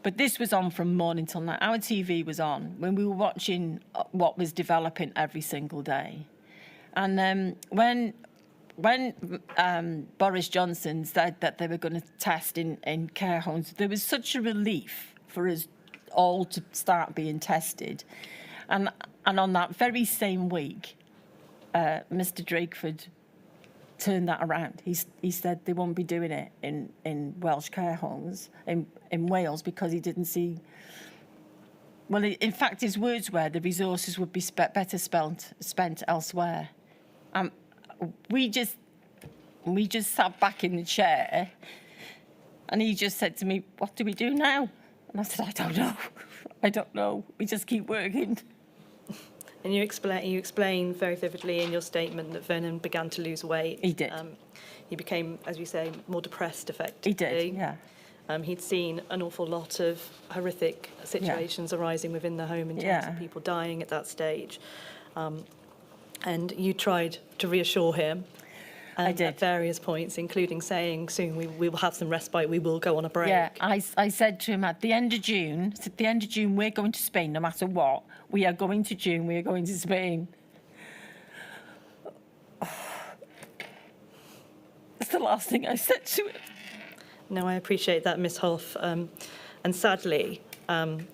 But this was on from morning till night. Our TV was on when we were watching what was developing every single day. And when Boris Johnson said that they were going to test in care homes, there was such a relief for us all to start being tested. And on that very same week, Mr. Drakeford turned that around. He said they won't be doing it in Welsh care homes in Wales, because he didn't see... Well, in fact, his words were the resources would be better spent elsewhere. We just sat back in the chair, and he just said to me, "What do we do now?" And I said, I don't know. We just keep working. And you explain very vividly in your statement that Vernon began to lose weight. He did. He became, as you say, more depressed, effectively. He did, yeah. He'd seen an awful lot of horrific situations arising within the home in terms of people dying at that stage. And you tried to reassure him. I did. At various points, including saying, soon we will have some respite, we will go on a break. Yeah, I said to him at the end of June, we're going to Spain no matter what. We are going to June, we are going to Spain. That's the last thing I said to him. No, I appreciate that, Miss Hoff. And sadly, on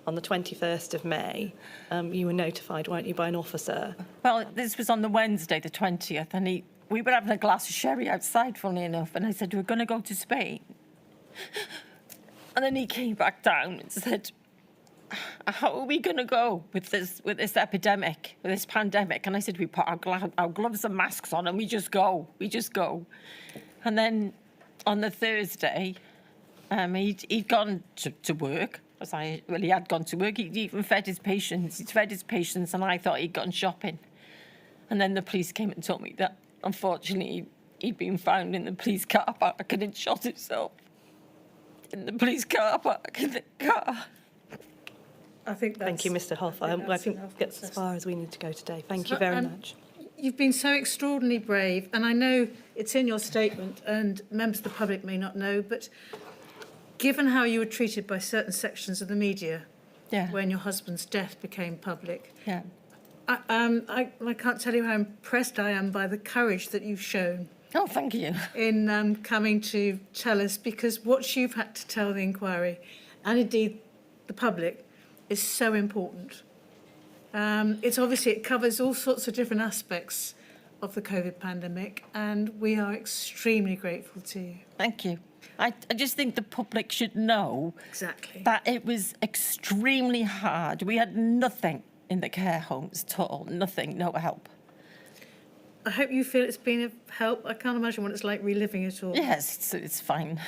the 21st of May, you were notified, weren't you, by an officer? Well, this was on the Wednesday, the 20th, and we were having a glass of sherry outside, funnily enough, and I said, we're going to go to Spain. And then he came back down and said, how are we going to go with this epidemic, with this pandemic? And I said, we put our gloves and masks on and we just go. And then on the Thursday, he'd gone to work. He had gone to work. He'd even fed his patients. He'd fed his patients, and I thought he'd gone shopping. And then the police came and told me that, unfortunately, he'd been found in the police car park and had shot himself in the police car park in the car. I think that's... Thank you, Mr. Hoff. I that's think enough. that's as far as we need to go today. Thank you So, very much. You've been so extraordinarily brave, and I know it's in your statement, and members of the public may not know, but given how you were treated by certain sections of the media Yeah. when your husband's death became public, Yeah. I can't tell you how impressed I am by the courage that you've shown Oh, thank you. in coming to tell us, because what you've had to tell the inquiry, and indeed the public, is so important. It covers all sorts of different aspects of the COVID pandemic, and we are extremely grateful to you. Thank you. I just think the public should know Exactly. that it was extremely hard. We had nothing in the care homes at all, nothing, no help. I hope you feel it's been of help. I can't imagine what it's like reliving it all. Yes, it's fine.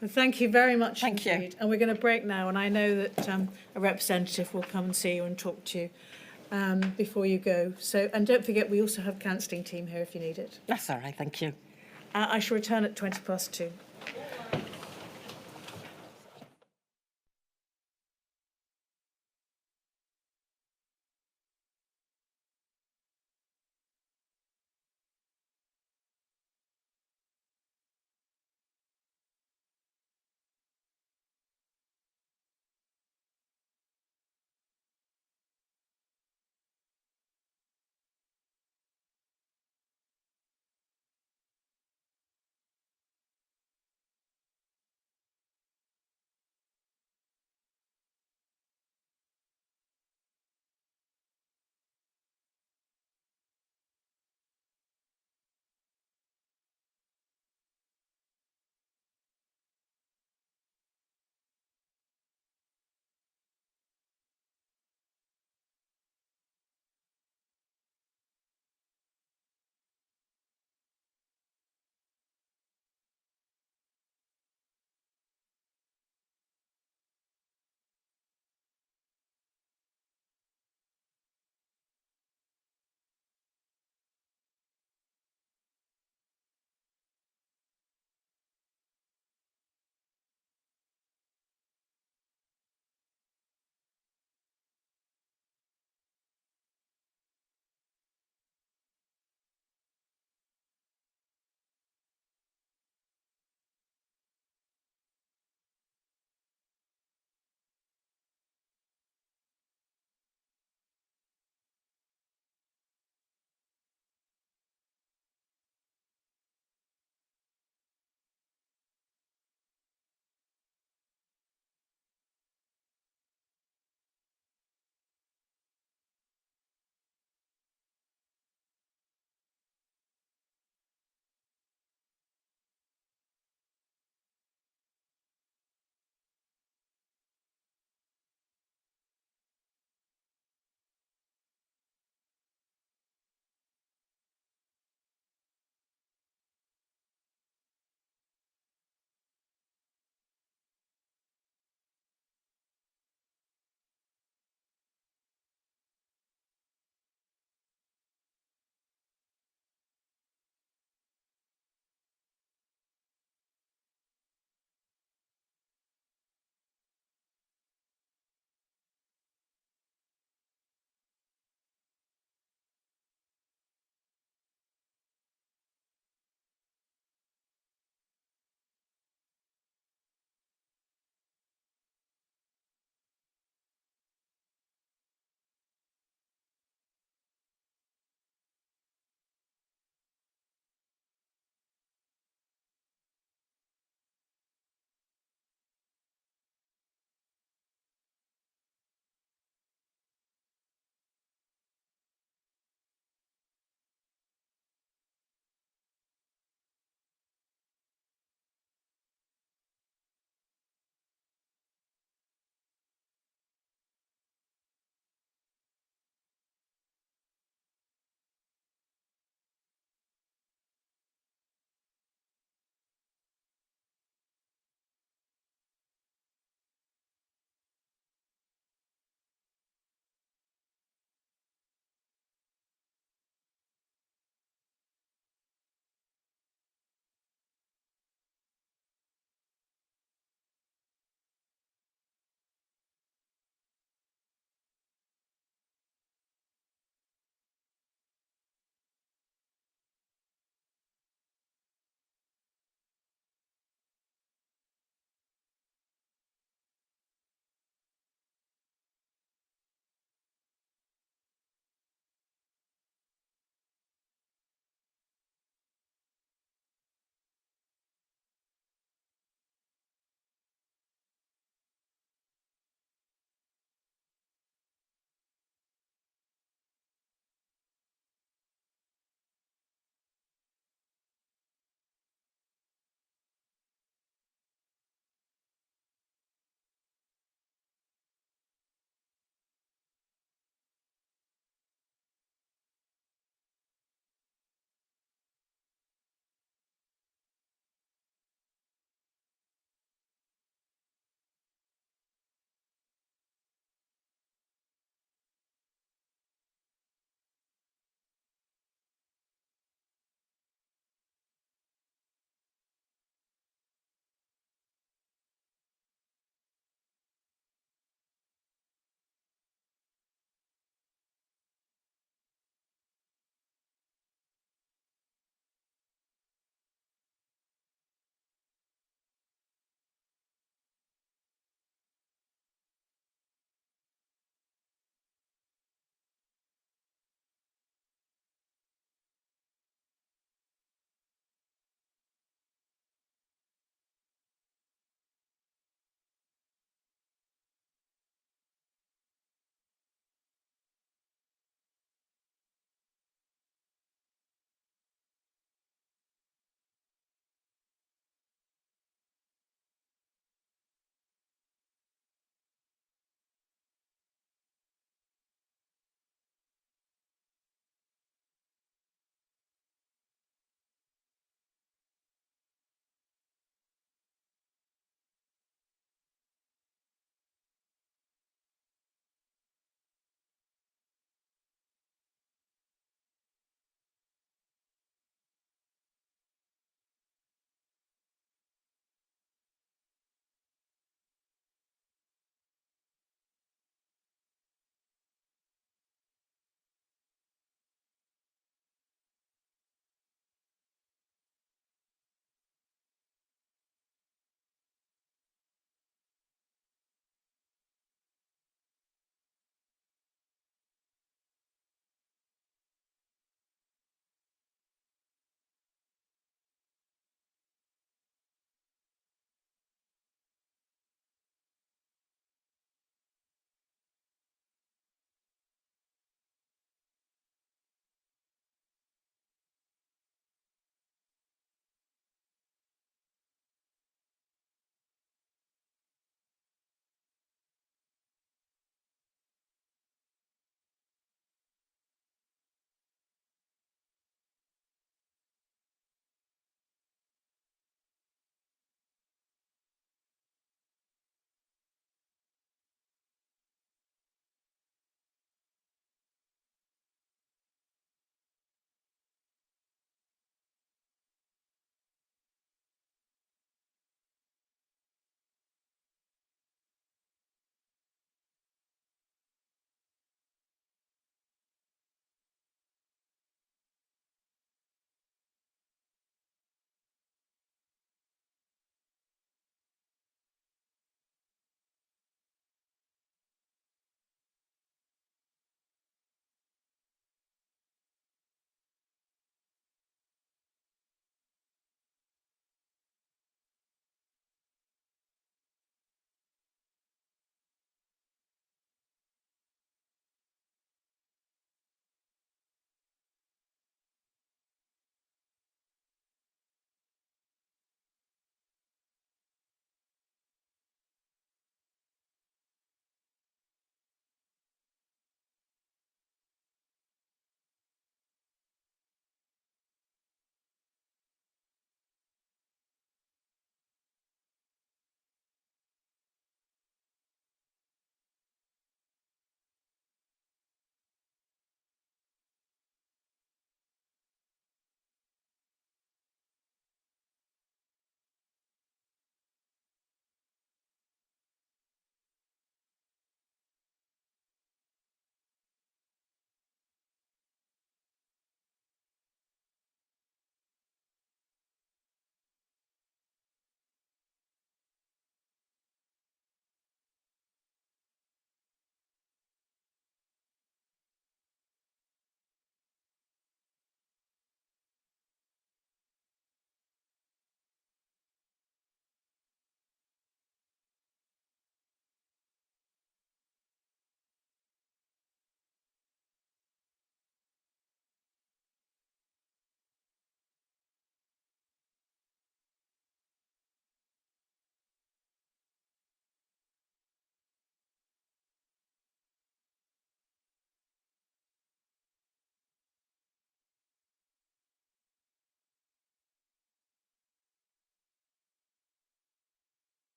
Well, thank you very much Thank you. indeed. And we're going to break now, and I know that a representative will come and see you and talk to you before you go. So, and don't forget, we also have a counselling team here if you need it. That's all right, thank you. I shall return at 2:20.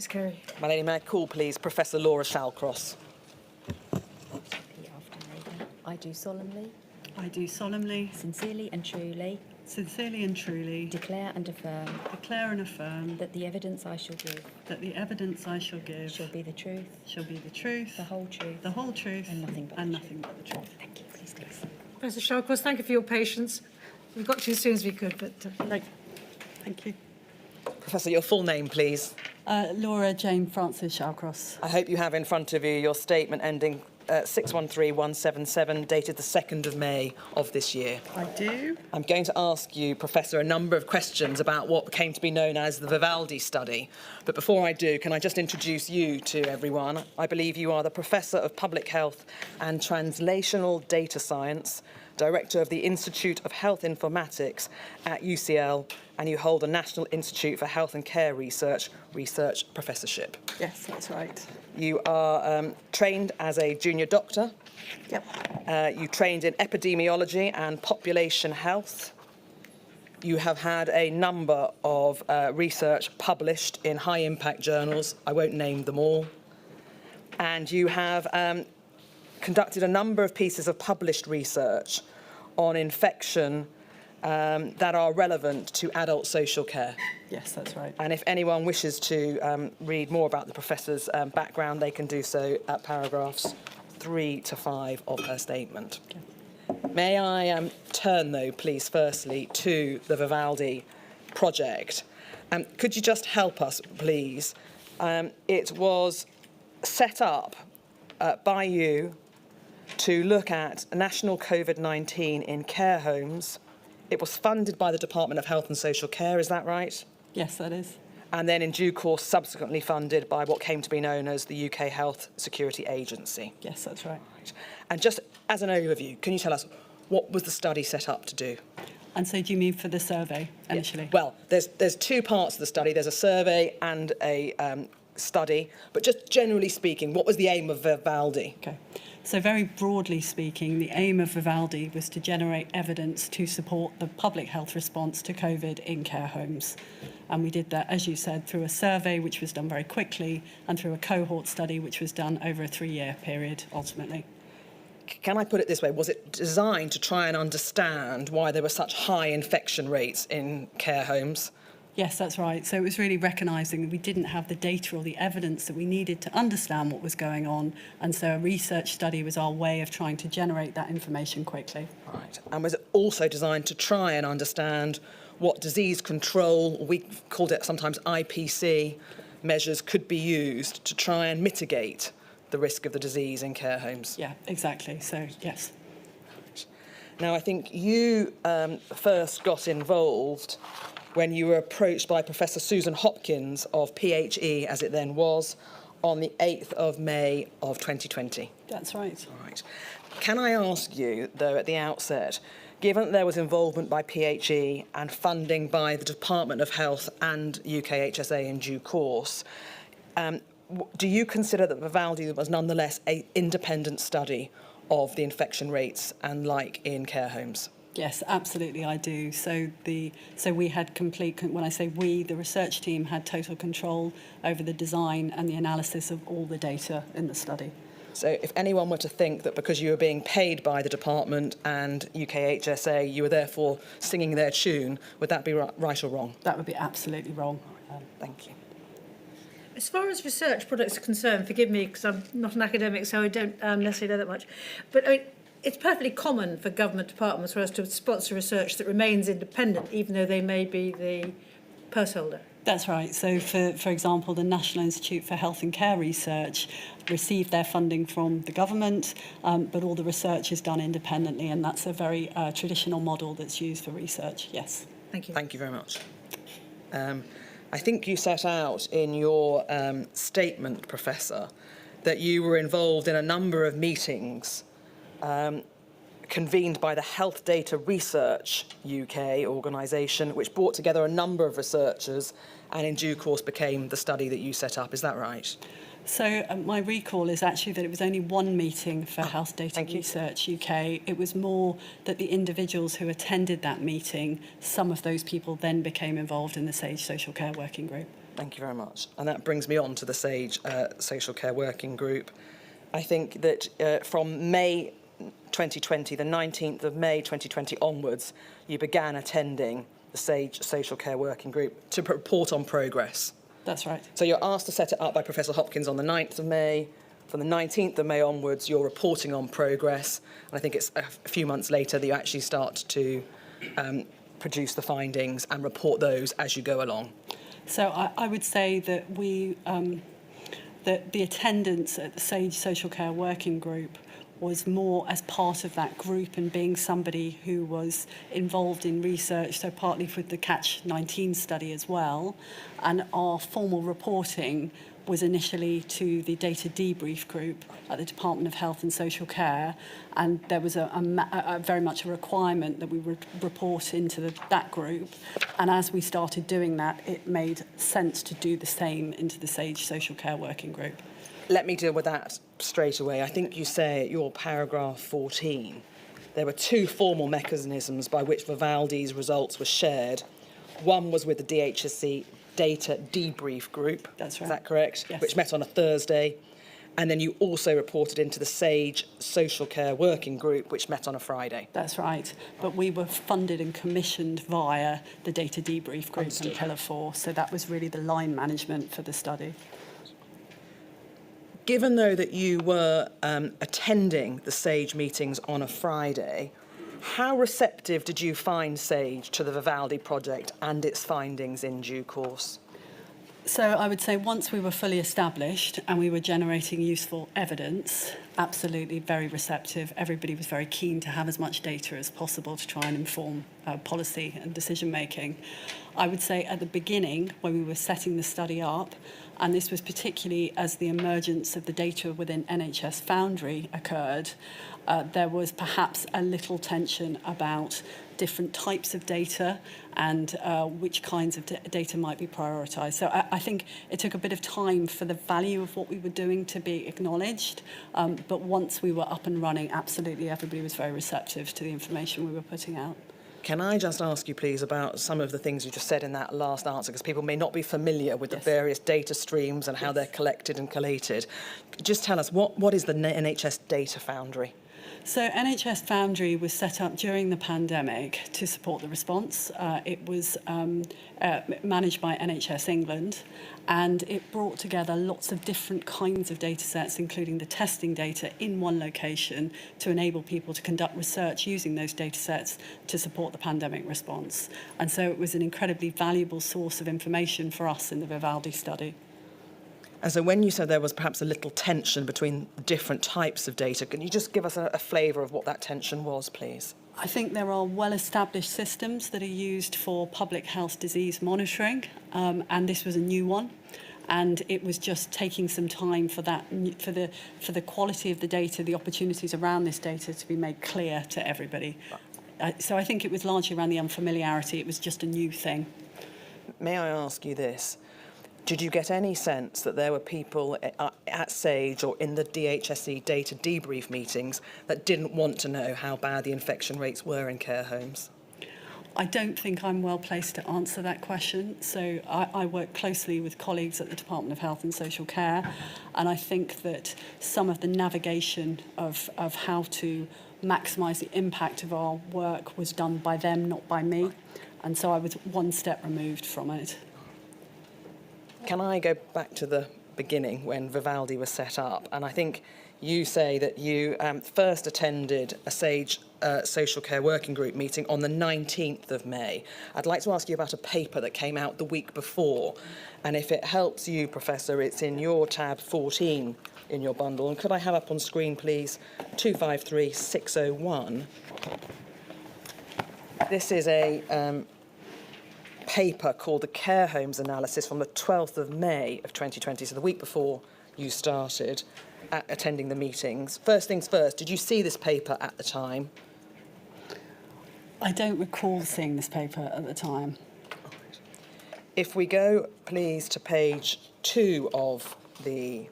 Kerry. My lady, may I call, please, Professor Laura Shallcross? Repeat after me. I do solemnly, I do solemnly, sincerely and truly sincerely and truly declare and affirm declare and affirm that the evidence I shall give that the evidence I shall give shall be the truth, shall be the truth, the whole truth, the whole truth, and nothing but the nothing but the truth. Thank you. Please, please. Professor Shallcross, thank you for your patience. We got to you as soon as we could, but Right. Thank you. Professor, your full name, please. Laura Jane Francis Shallcross. I hope you have in front of you your statement ending 613177, dated the 2nd of May of this year. I do. I'm going to ask you, Professor, a number of questions about what came to be known as the Vivaldi study. But before I do, can I just introduce you to everyone? I believe you are the Professor of Public Health and Translational Data Science, Director of the Institute of Health Informatics at UCL, and you hold a National Institute for Health and Care Research professorship. Yes, that's right. You are trained as a junior doctor. Yep. You trained in epidemiology and population health. You have had a number of research published in high-impact journals. I won't name them all. And you have conducted a number of pieces of published research on infection that are relevant to adult social care. Yes, that's right. And if anyone wishes to read more about the professor's background, they can do so at paragraphs 3 to 5 of her statement. Okay. May I turn, though, please, firstly, to the Vivaldi project. Could you just help us, please? It was set up by you to look at national Covid-19 in care homes. It was funded by the Department of Health and Social Care, is that right? Yes, that is. And then in due course subsequently funded by what came to be known as the UK Health Security Agency. Yes, that's right. And just as an overview, can you tell us what was the study set up to do? And so do you mean for the survey initially? Yeah. Well, there's two parts of the study. There's a survey and a study, but just generally speaking, what was the aim of Vivaldi? Okay. So very broadly speaking, the aim of Vivaldi was to generate evidence to support the public health response to COVID in care homes. And we did that, as you said, through a survey, which was done very quickly, and through a cohort study, which was done over a 3-year period, ultimately. Can I put it this way? Was it designed to try and understand why there were such high infection rates in care homes? Yes, that's right. So it was really recognising that we didn't have the data or the evidence that we needed to understand what was going on. And so a research study was our way of trying to generate that information quickly. Right. And was it also designed to try and understand what disease control, we called it sometimes IPC, measures could be used to try and mitigate the risk of the disease in care homes? Yeah, exactly. So, yes. Now, I think you first got involved when you were approached by Professor Susan Hopkins of PHE, as it then was, on the 8th of May of 2020. That's right. All right. Can I ask you, though, at the outset, given that there was involvement by PHE and funding by the Department of Health and UKHSA in due course, do you consider that Vivaldi was nonetheless an independent study of the infection rates and like in care homes? Yes, absolutely, I do. So we had complete, when I say we, the research team had total control over the design and the analysis of all the data in the study. So if anyone were to think that because you were being paid by the department and UKHSA, you were therefore singing their tune, would that be right or wrong? That would be absolutely wrong. Thank you. as far as research products are concerned, forgive me because I'm not an academic, so I don't necessarily know that much, but I mean, it's perfectly common for government departments for us to sponsor research that remains independent, even though they may be the purse holder. That's right. So, for example, the National Institute for Health and Care Research received their funding from the government, but all the research is done independently, and that's a very traditional model that's used for research. Yes. Thank you. Thank you very much. I think you set out in your statement, Professor, that you were involved in a number of meetings convened by the Health Data Research UK organisation, which brought together a number of researchers and in due course became the study that you set up. Is that right? So my recall is actually that it was only one meeting for Health Data Research UK. It was more that the individuals who attended that meeting, some of those people then became involved in the SAGE Social Care Working Group. Thank you very much. And that brings me on to the SAGE Social Care Working Group. I think that from May 2020, the 19th of May 2020 onwards, you began attending the SAGE Social Care Working Group to report on progress. That's right. So you're asked to set it up by Professor Hopkins on the 9th of May. From the 19th of May onwards, you're reporting on progress. And I think it's a few months later that you actually start to produce the findings and report those as you go along. So I would say that that the attendance at the SAGE Social Care Working Group was more as part of that group and being somebody who was involved in research, so partly with the Catch-19 study as well. And our formal reporting was initially to the data debrief group at the Department of Health and Social Care, and there was a very much a requirement that we would report into that group. And as we started doing that, it made sense to do the same into the SAGE Social Care Working Group. Let me deal with that straight away. I think you say at your paragraph 14, there were two formal mechanisms by which Vivaldi's results were shared. One was with the DHSC Data Debrief Group. That's right. Is that correct? Yes. Which met on a Thursday. And then you also reported into the SAGE Social Care Working Group, which met on a Friday. That's right. But we were funded and commissioned via the Data Debrief Group and Pillar 4, so that was really the line management for the study. Given, though, that you were attending the SAGE meetings on a Friday, how receptive did you find SAGE to the Vivaldi project and its findings in due course? So I would say once we were fully established and we were generating useful evidence, absolutely very receptive. Everybody was very keen to have as much data as possible to try and inform policy and decision making. I would say at the beginning, when we were setting the study up, and this was particularly as the emergence of the data within NHS Foundry occurred, there was perhaps a little tension about different types of data and which kinds of data might be prioritised. So I think it took a bit of time for the value of what we were doing to be acknowledged, but once we were up and running, absolutely everybody was very receptive to the information we were putting out. Can I just ask you, please, about some of the things you just said in that last answer, because people may not be familiar with the various data streams and how they're collected and collated. Just tell us, what is the NHS Data Foundry? So NHS Foundry was set up during the pandemic to support the response. It was managed by NHS England, and it brought together lots of different kinds of data sets, including the testing data, in one location to enable people to conduct research using those data sets to support the pandemic response. And so it was an incredibly valuable source of information for us in the Vivaldi study. And so when you said there was perhaps a little tension between different types of data, can you just give us a flavour of what that tension was, please? I think there are well-established systems that are used for public health disease monitoring, and this was a new one. And it was just taking some time for that, for the quality of the data, the opportunities around this data to be made clear to everybody. So I think it was largely around the unfamiliarity. It was just a new thing. May I ask you this? Did you get any sense that there were people at SAGE or in the DHSE data debrief meetings that didn't want to know how bad the infection rates were in care homes? I don't think I'm well placed to answer that question. So I work closely with colleagues at the Department of Health and Social Care, and I think that some of the navigation of how to maximise the impact of our work was done by them, not by me. And so I was one step removed from it. Can I go back to the beginning when Vivaldi was set up? And I think you say that you first attended a SAGE Social Care Working Group meeting on the 19th of May. I'd like to ask you about a paper that came out the week before. And if it helps you, Professor, it's in your tab 14 in your bundle. And could I have up on screen, please, 253601. This is a paper called the Care Homes Analysis from the 12th of May of 2020, so the week before you started attending the meetings. First things first, did you see this paper at the time? I don't recall seeing this paper at the time. If we go, please, to page 2 of the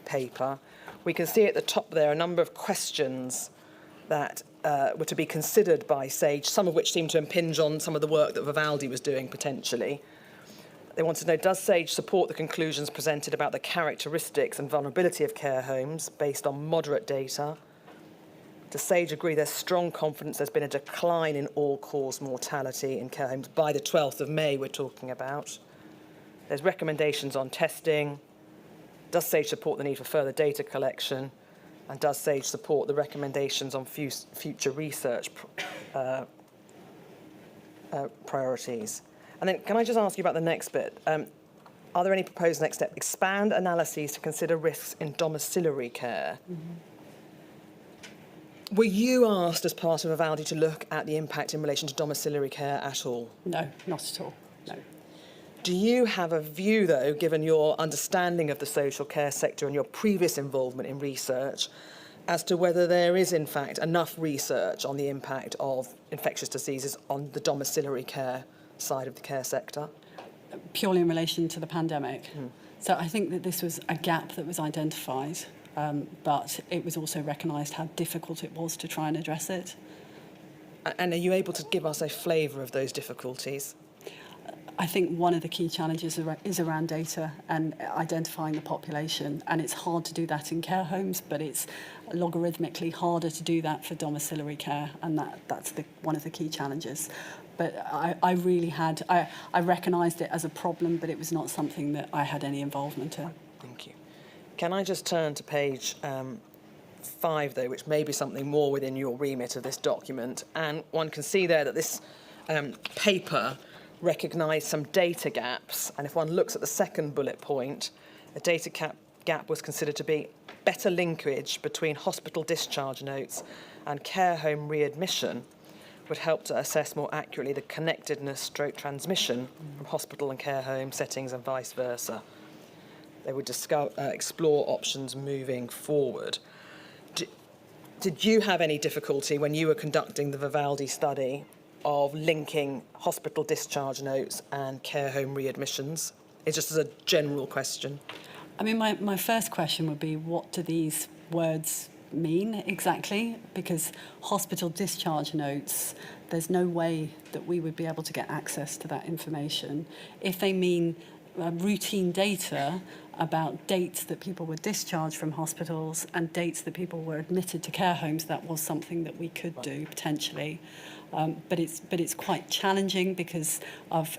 paper, we can see at the top there a number of questions that were to be considered by SAGE, some of which seem to impinge on some of the work that Vivaldi was doing potentially. They want to know, does SAGE support the conclusions presented about the characteristics and vulnerability of care homes based on moderate data? Does SAGE agree there's strong confidence there's been a decline in all-cause mortality in care homes by the 12th of May we're talking about? There's recommendations on testing. Does SAGE support the need for further data collection? And does SAGE support the recommendations on future research priorities? And then can I just ask you about the next bit? Are there any proposed next steps? Expand analyses to consider risks in domiciliary care. Were you asked as part of Vivaldi to look at the impact in relation to domiciliary care at all? No, not at all, no. Do you have a view, though, given your understanding of the social care sector and your previous involvement in research, as to whether there is, in fact, enough research on the impact of infectious diseases on the domiciliary care side of the care sector? Purely in relation to the pandemic. So I think that this was a gap that was identified, but it was also recognised how difficult it was to try and address it. And are you able to give us a flavour of those difficulties? I think one of the key challenges is around data and identifying the population, and it's hard to do that in care homes, but it's logarithmically harder to do that for domiciliary care, and that's one of the key challenges. But I really had, I recognised it as a problem, but it was not something that I had any involvement in. Thank you. Can I just turn to page 5, though, which may be something more within your remit of this document, and one can see there that this paper recognised some data gaps, and if one looks at the second bullet point, a data gap was considered to be better linkage between hospital discharge notes and care home readmission would help to assess more accurately the connectedness stroke transmission from hospital and care home settings and vice versa. They would explore options moving forward. Did you have any difficulty when you were conducting the Vivaldi study of linking hospital discharge notes and care home readmissions? It's just as a general question. I mean, my first question would be, what do these words mean exactly? Because hospital discharge notes, there's no way that we would be able to get access to that information. If they mean routine data about dates that people were discharged from hospitals and dates that people were admitted to care homes, that was something that we could do potentially. But it's quite challenging because of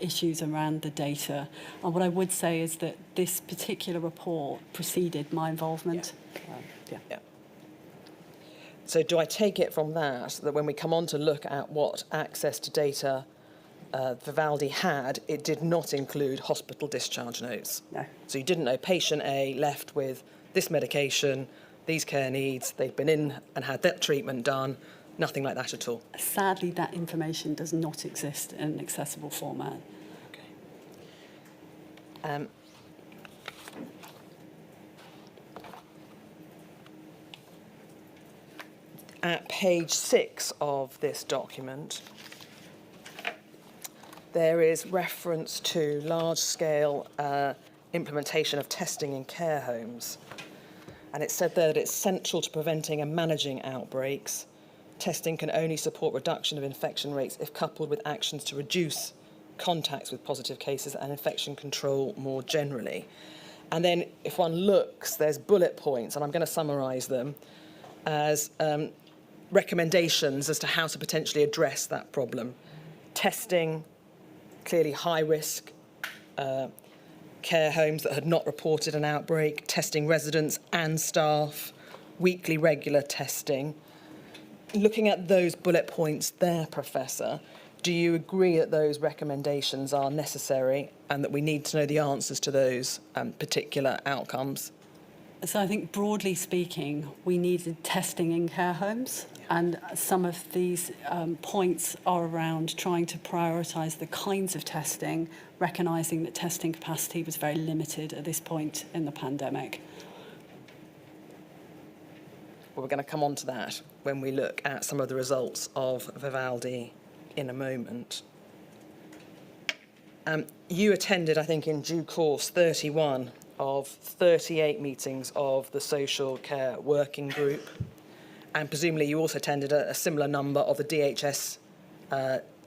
issues around the data. And what I would say is that this particular report preceded my involvement. Yeah. So do I take it from that when we come on to look at what access to data Vivaldi had, it did not include hospital discharge notes? No. So you didn't know patient A left with this medication, these care needs, they've been in and had that treatment done, nothing like that at all? Sadly, that information does not exist in an accessible format. Okay. At page 6 of this document, there is reference to large-scale implementation of testing in care homes. And it said there that it's central to preventing and managing outbreaks. Testing can only support reduction of infection rates if coupled with actions to reduce contacts with positive cases and infection control more generally. And then if one looks, there's bullet points, and I'm going to summarise them as recommendations as to how to potentially address that problem. Testing, clearly high-risk care homes that had not reported an outbreak, testing residents and staff, weekly regular testing. Looking at those bullet points there, Professor, do you agree that those recommendations are necessary and that we need to know the answers to those particular outcomes? So I think broadly speaking, we needed testing in care homes, and some of these points are around trying to prioritise the kinds of testing, recognising that testing capacity was very limited at this point in the pandemic. Well, we're going to come on to that when we look at some of the results of Vivaldi in a moment. You attended, I think, in due course, 31 of 38 meetings of the social care working group, and presumably you also attended a similar number of the DHSC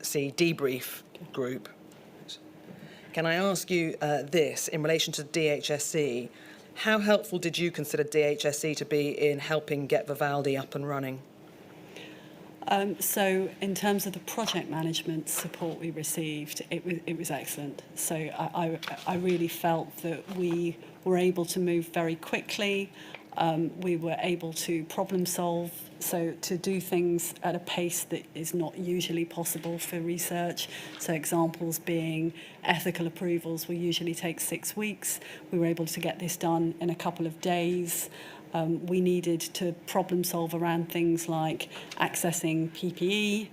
debrief group. Can I ask you this in relation to DHSE? How helpful did you consider DHSE to be in helping get Vivaldi up and running? So in terms of the project management support we received, it was excellent. So I really felt that we were able to move very quickly. We were able to problem solve, so to do things at a pace that is not usually possible for research. So examples being ethical approvals will usually take 6 weeks. We were able to get this done in a couple of days. We needed to problem solve around things like accessing PPE,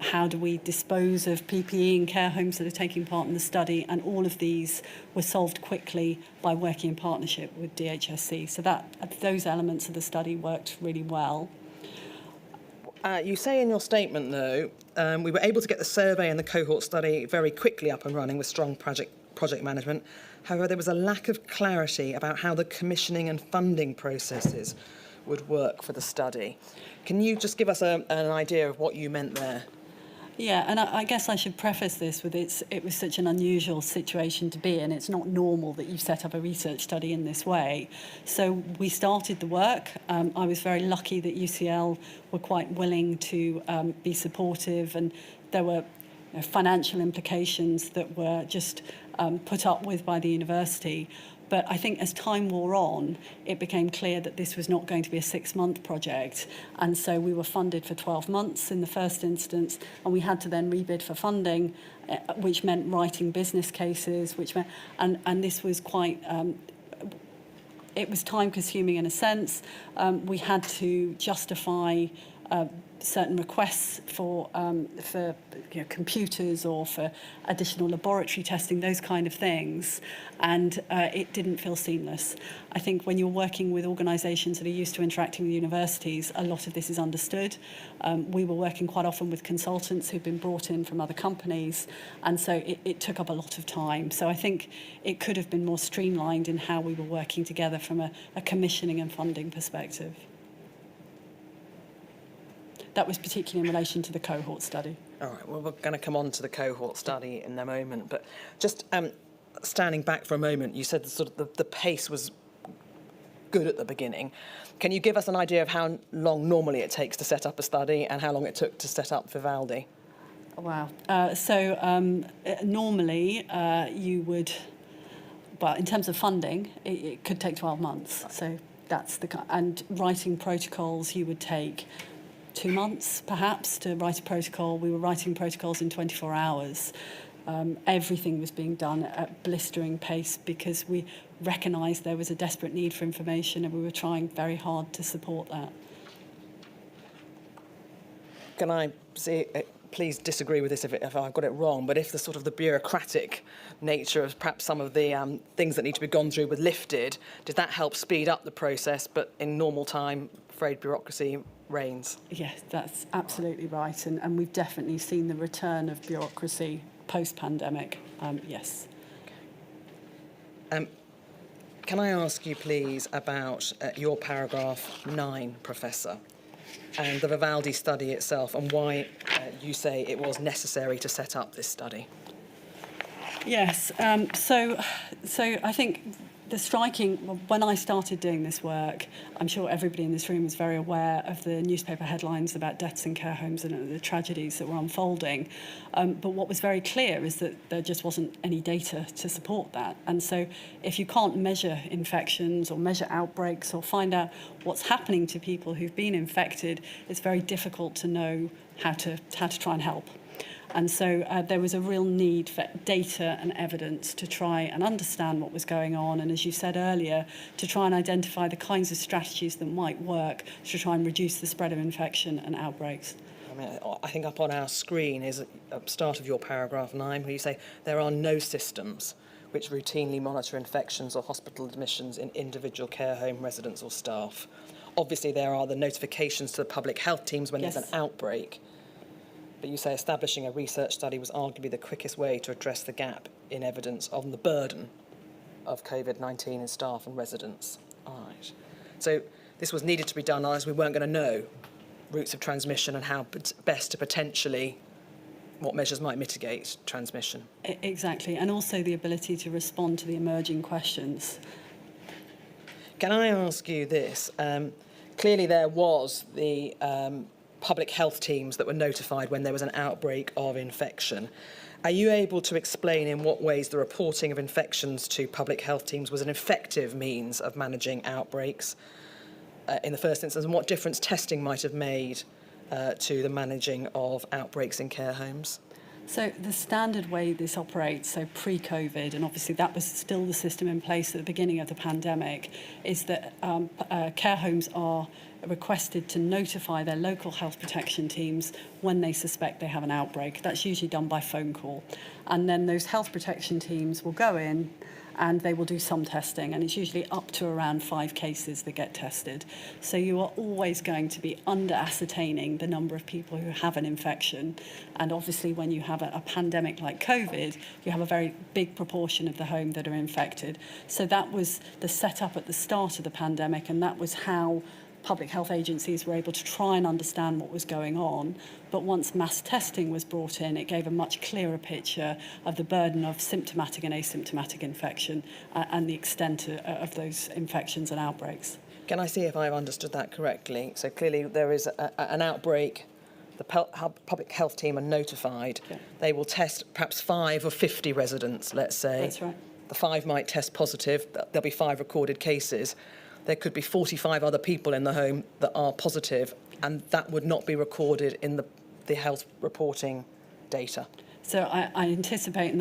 how do we dispose of PPE in care homes that are taking part in the study, and all of these were solved quickly by working in partnership with DHSC. So those elements of the study worked really well. You say in your statement, though, we were able to get the survey and the cohort study very quickly up and running with strong project management. However, there was a lack of clarity about how the commissioning and funding processes would work for the study. Can you just give us an idea of what you meant there? Yeah, and I guess I should preface this with it was such an unusual situation to be in. It's not normal that you set up a research study in this way. So we started the work. I was very lucky that UCL were quite willing to be supportive, and there were financial implications that were just put up with by the university. But I think as time wore on, it became clear that this was not going to be a 6-month project. And so we were funded for 12 months in the first instance, and we had to then rebid for funding, which meant writing business cases, which meant, and this was quite, it was time consuming in a sense. We had to justify certain requests for computers or for additional laboratory testing, those kind of things, and it didn't feel seamless. I think when you're working with organisations that are used to interacting with universities, a lot of this is understood. We were working quite often with consultants who've been brought in from other companies, and so it took up a lot of time. So I think it could have been more streamlined in how we were working together from a commissioning and funding perspective. That was particularly in relation to the cohort study. All right, well, we're going to come on to the cohort study in a moment, but just standing back for a moment, you said the pace was good at the beginning. Can you give us an idea of how long normally it takes to set up a study and how long it took to set up Vivaldi? Wow. Normally you would, well, in terms of funding, it could take 12 months. Right. So that's and writing protocols, you would take 2 months, perhaps, to write a protocol. We were writing protocols in 24 hours. Everything was being done at blistering pace because we recognised there was a desperate need for information, and we were trying very hard to support that. Can I see, please disagree with this if I've got it wrong, but if the bureaucratic nature of perhaps some of the things that need to be gone through were lifted, did that help speed up the process, but in normal time, afraid bureaucracy reigns? Yes, that's absolutely right, and we've definitely seen the return of bureaucracy post-pandemic, yes. Can I ask you, please, about your paragraph 9, Professor, and the Vivaldi study itself, and why you say it was necessary to set up this study? Yes, so I think when I started doing this work, I'm sure everybody in this room was very aware of the newspaper headlines about deaths in care homes and the tragedies that were unfolding. But what was very clear is that there just wasn't any data to support that. And so if you can't measure infections or measure outbreaks or find out what's happening to people who've been infected, it's very difficult to know how to try and help. And so there was a real need for data and evidence to try and understand what was going on, and as you said earlier, to try and identify the kinds of strategies that might work to try and reduce the spread of infection and outbreaks. I think up on our screen is a start of your paragraph 9, where you say there are no systems which routinely monitor infections or hospital admissions in individual care home residents or staff. Obviously, there are the notifications to the public health teams when there's an outbreak. But you say establishing a research study was arguably the quickest way to address the gap in evidence on the burden of COVID-19 in staff and residents. All right. So this was needed to be done as we weren't going to know routes of transmission and how best to potentially what measures might mitigate transmission. Exactly, and also the ability to respond to the emerging questions. Can I ask you this? Clearly there was the public health teams that were notified when there was an outbreak of infection. Are you able to explain in what ways the reporting of infections to public health teams was an effective means of managing outbreaks in the first instance, and what difference testing might have made to the managing of outbreaks in care homes? So the standard way this operates, so pre-COVID, and obviously that was still the system in place at the beginning of the pandemic, is that care homes are requested to notify their local health protection teams when they suspect they have an outbreak. That's usually done by phone call. And then those health protection teams will go in and they will do some testing, and it's usually up to around 5 cases that get tested. So you are always going to be under ascertaining the number of people who have an infection. And obviously when you have a pandemic like COVID, you have a very big proportion of the home that are infected. So that was the setup at the start of the pandemic, and that was how public health agencies were able to try and understand what was going on. But once mass testing was brought in, it gave a much clearer picture of the burden of symptomatic and asymptomatic infection and the extent of those infections and outbreaks. Can I see if I've understood that correctly? So clearly there is an outbreak, the public health team are notified. Yeah. They will test perhaps 5 or 50 residents, let's say. That's right. The 5 might test positive, there'll be 5 recorded cases. There could be 45 other people in the home that are positive, and that would not be recorded in the health reporting data. So I anticipate in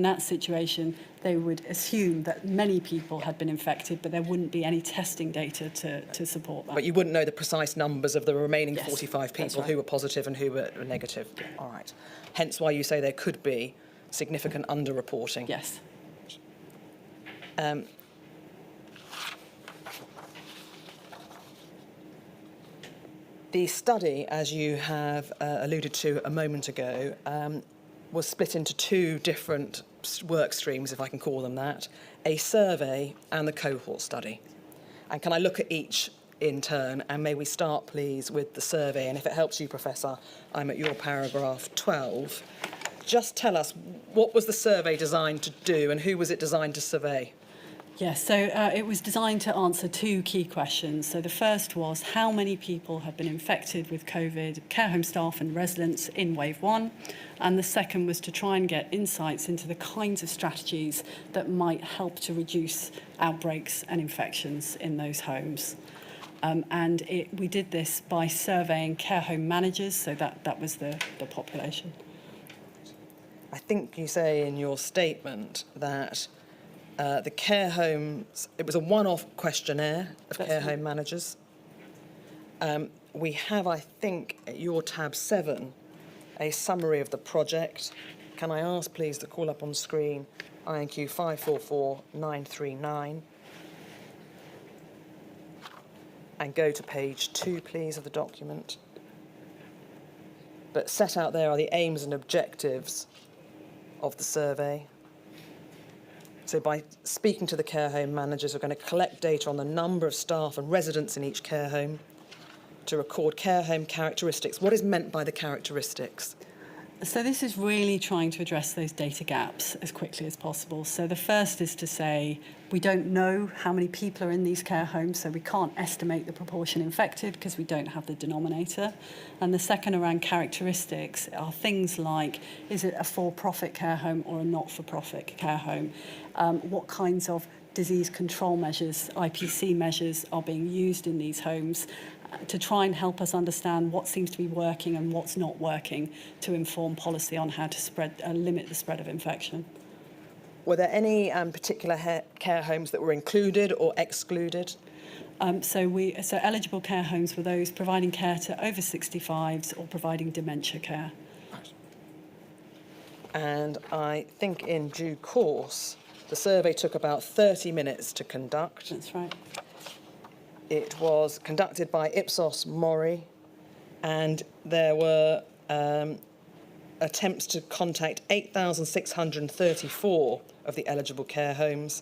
that situation, they would assume that many people had been infected, but there wouldn't be any testing data to support that. But you wouldn't know the precise numbers of the remaining 45 people right. who were positive and who were negative. All right. Hence why you say there could be significant underreporting. Yes. The study, as you have alluded to a moment ago, was split into 2 different work streams, if I can call them that, a survey and the cohort study. And can I look at each in turn? And may we start, please, with the survey? And if it helps you, Professor, I'm at your paragraph 12. Just tell us, what was the survey designed to do and who was it designed to survey? Yes, so it was designed to answer 2 key questions. So the first was how many people have been infected with COVID, care home staff and residents in wave 1. And the second was to try and get insights into the kinds of strategies that might help to reduce outbreaks and infections in those homes. We did this by surveying care home managers, so that was the population. I think you say in your statement that the care homes, it was a one-off questionnaire of care home managers. We have, I think, at your tab 7, a summary of the project. Can I ask, please, to call up on screen INQ 544939 and go to page 2, please, of the document. But set out there are the aims and objectives of the survey. So by speaking to the care home managers, we're going to collect data on the number of staff and residents in each care home to record care home characteristics. What is meant by the characteristics? So this is really trying to address those data gaps as quickly as possible. So the first is to say we don't know how many people are in these care homes, so we can't estimate the proportion infected because we don't have the denominator. And the second around characteristics are things like, is it a for-profit care home or a not-for-profit care home? What kinds of disease control measures, IPC measures, are being used in these homes to try and help us understand what seems to be working and what's not working to inform policy on how to limit the spread of infection. Were there any particular care homes that were included or excluded? So eligible care homes were those providing care to over 65s or providing dementia care. And I think in due course, the survey took about 30 minutes to conduct. That's right. It was conducted by Ipsos Mori, and there were attempts to contact 8,634 of the eligible care homes.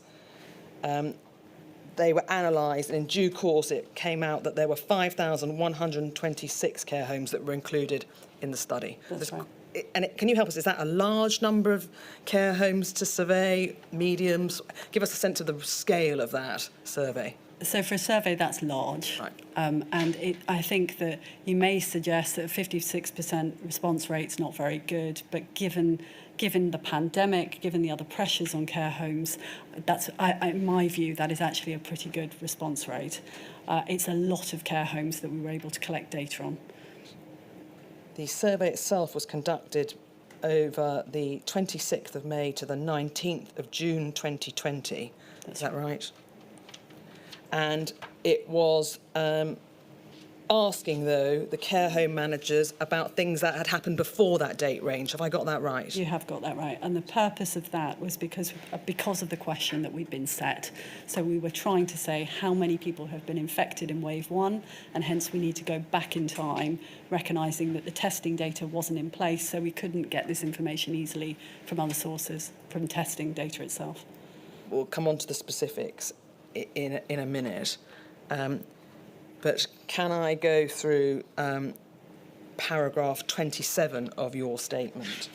They were analysed, and in due course it came out that there were 5,126 care homes that were included in the study. That's right. can you help us? Is that a large number of care homes to survey, mediums? Give us a sense of the scale of that survey. So for a survey, that's large. Right. I think that you may suggest that a 56% response rate's not very good, but given the pandemic, given the other pressures on care homes, in my view, that is actually a pretty good response rate. It's a lot of care homes that we were able to collect data on. The survey itself was conducted over the 26th of May to the 19th of June 2020. Is that right? And it was asking, though, the care home managers about things that had happened before that date range. Have I got that right? You have got that right. And the purpose of that was because of the question that we'd been set. So we were trying to say how many people have been infected in wave 1, and hence we need to go back in time, recognising that the testing data wasn't in place, so we couldn't get this information easily from other sources, from testing data itself. We'll come on to the specifics in a minute. But can I go through paragraph 27 of your statement,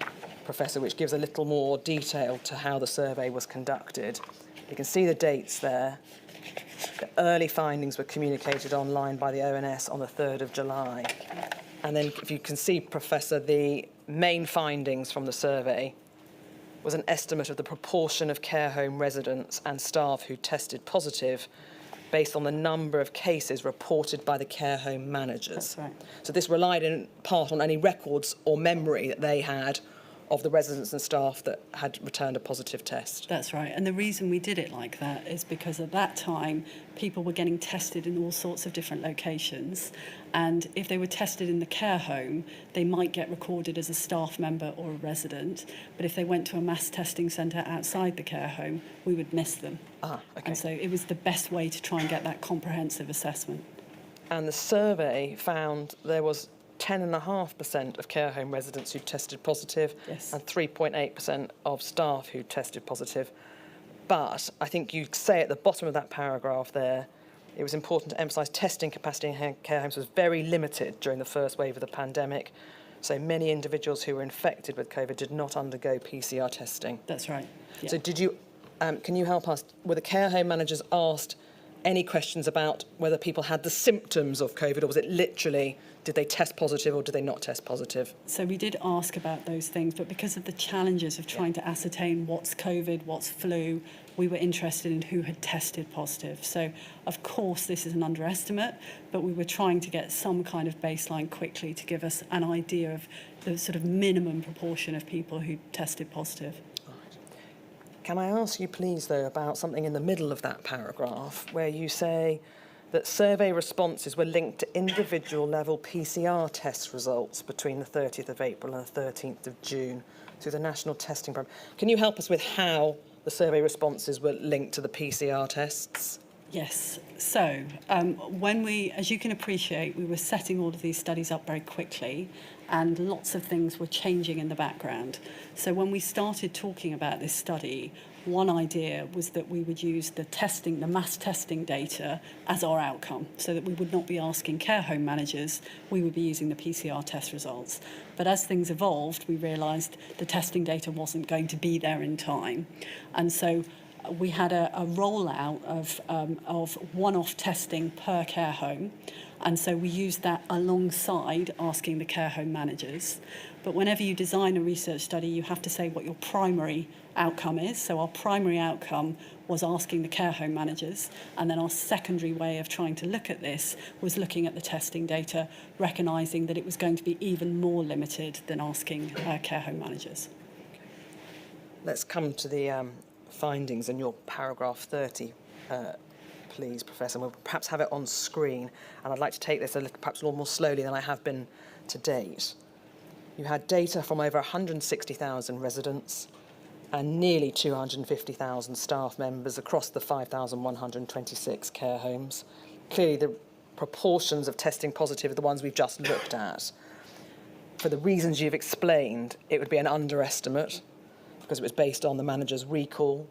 Professor, which gives a little more detail to how the survey was conducted? You can see the dates there. The early findings were communicated online by the ONS on the 3rd of July. And then if you can see, Professor, the main findings from the survey was an estimate of the proportion of care home residents and staff who tested positive based on the number of cases reported by the care home managers. That's right. So this relied in part on any records or memory that they had of the residents and staff that had returned a positive test. That's right. And the reason we did it like that is because at that time, people were getting tested in all sorts of different locations. And if they were tested in the care home, they might get recorded as a staff member or a resident. But if they went to a mass testing centre outside the care home, we would miss them. Okay. And so it was the best way to try and get that comprehensive assessment. And the survey found there was 10.5% of care home residents who tested positive, Yes. and 3.8% of staff who tested positive. But I think you say at the bottom of that paragraph there, it was important to emphasise testing capacity in care homes was very limited during the first wave of the pandemic. So many individuals who were infected with COVID did not undergo PCR testing. That's right. Yeah. So did you, can you help us, were the care home managers asked any questions about whether people had the symptoms of COVID, or was it literally, did they test positive or did they not test positive? So we did ask about those things, but because of the challenges of trying to ascertain what's COVID, what's flu, we were interested in who had tested positive. So, of course, this is an underestimate, but we were trying to get some kind of baseline quickly to give us an idea of the sort of minimum proportion of people who tested positive. Can I ask you, please, though, about something in the middle of that paragraph where you say that survey responses were linked to individual level PCR test results between the 30th of April and the 13th of June through the National Testing Programme. Can you help us with how the survey responses were linked to the PCR tests? Yes. So when we, as you can appreciate, we were setting all of these studies up very quickly, and lots of things were changing in the background. So when we started talking about this study, one idea was that we would use the testing, the mass testing data as our outcome, so that we would not be asking care home managers, we would be using the PCR test results. But as things evolved, we realised the testing data wasn't going to be there in time. And so we had a rollout of one-off testing per care home. And so we used that alongside asking the care home managers. But whenever you design a research study, you have to say what your primary outcome is. So our primary outcome was asking the care home managers. And then our secondary way of trying to look at this was looking at the testing data, recognising that it was going to be even more limited than asking care home managers. Let's come to the findings in your paragraph 30, please, Professor. We'll perhaps have it on screen, and I'd like to take this perhaps a little more slowly than I have been to date. You had data from over 160,000 residents and nearly 250,000 staff members across the 5,126 care homes. Clearly, the proportions of testing positive are the ones we've just looked at. For the reasons you've explained, it would be an underestimate, because it was based on the manager's recall.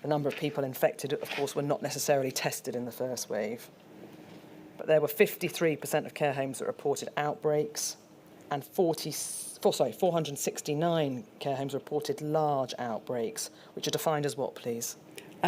The number of people infected, of course, were not necessarily tested in the first wave. But there were 53% of care homes that reported outbreaks and 469 care homes reported large outbreaks, which are defined as what, please?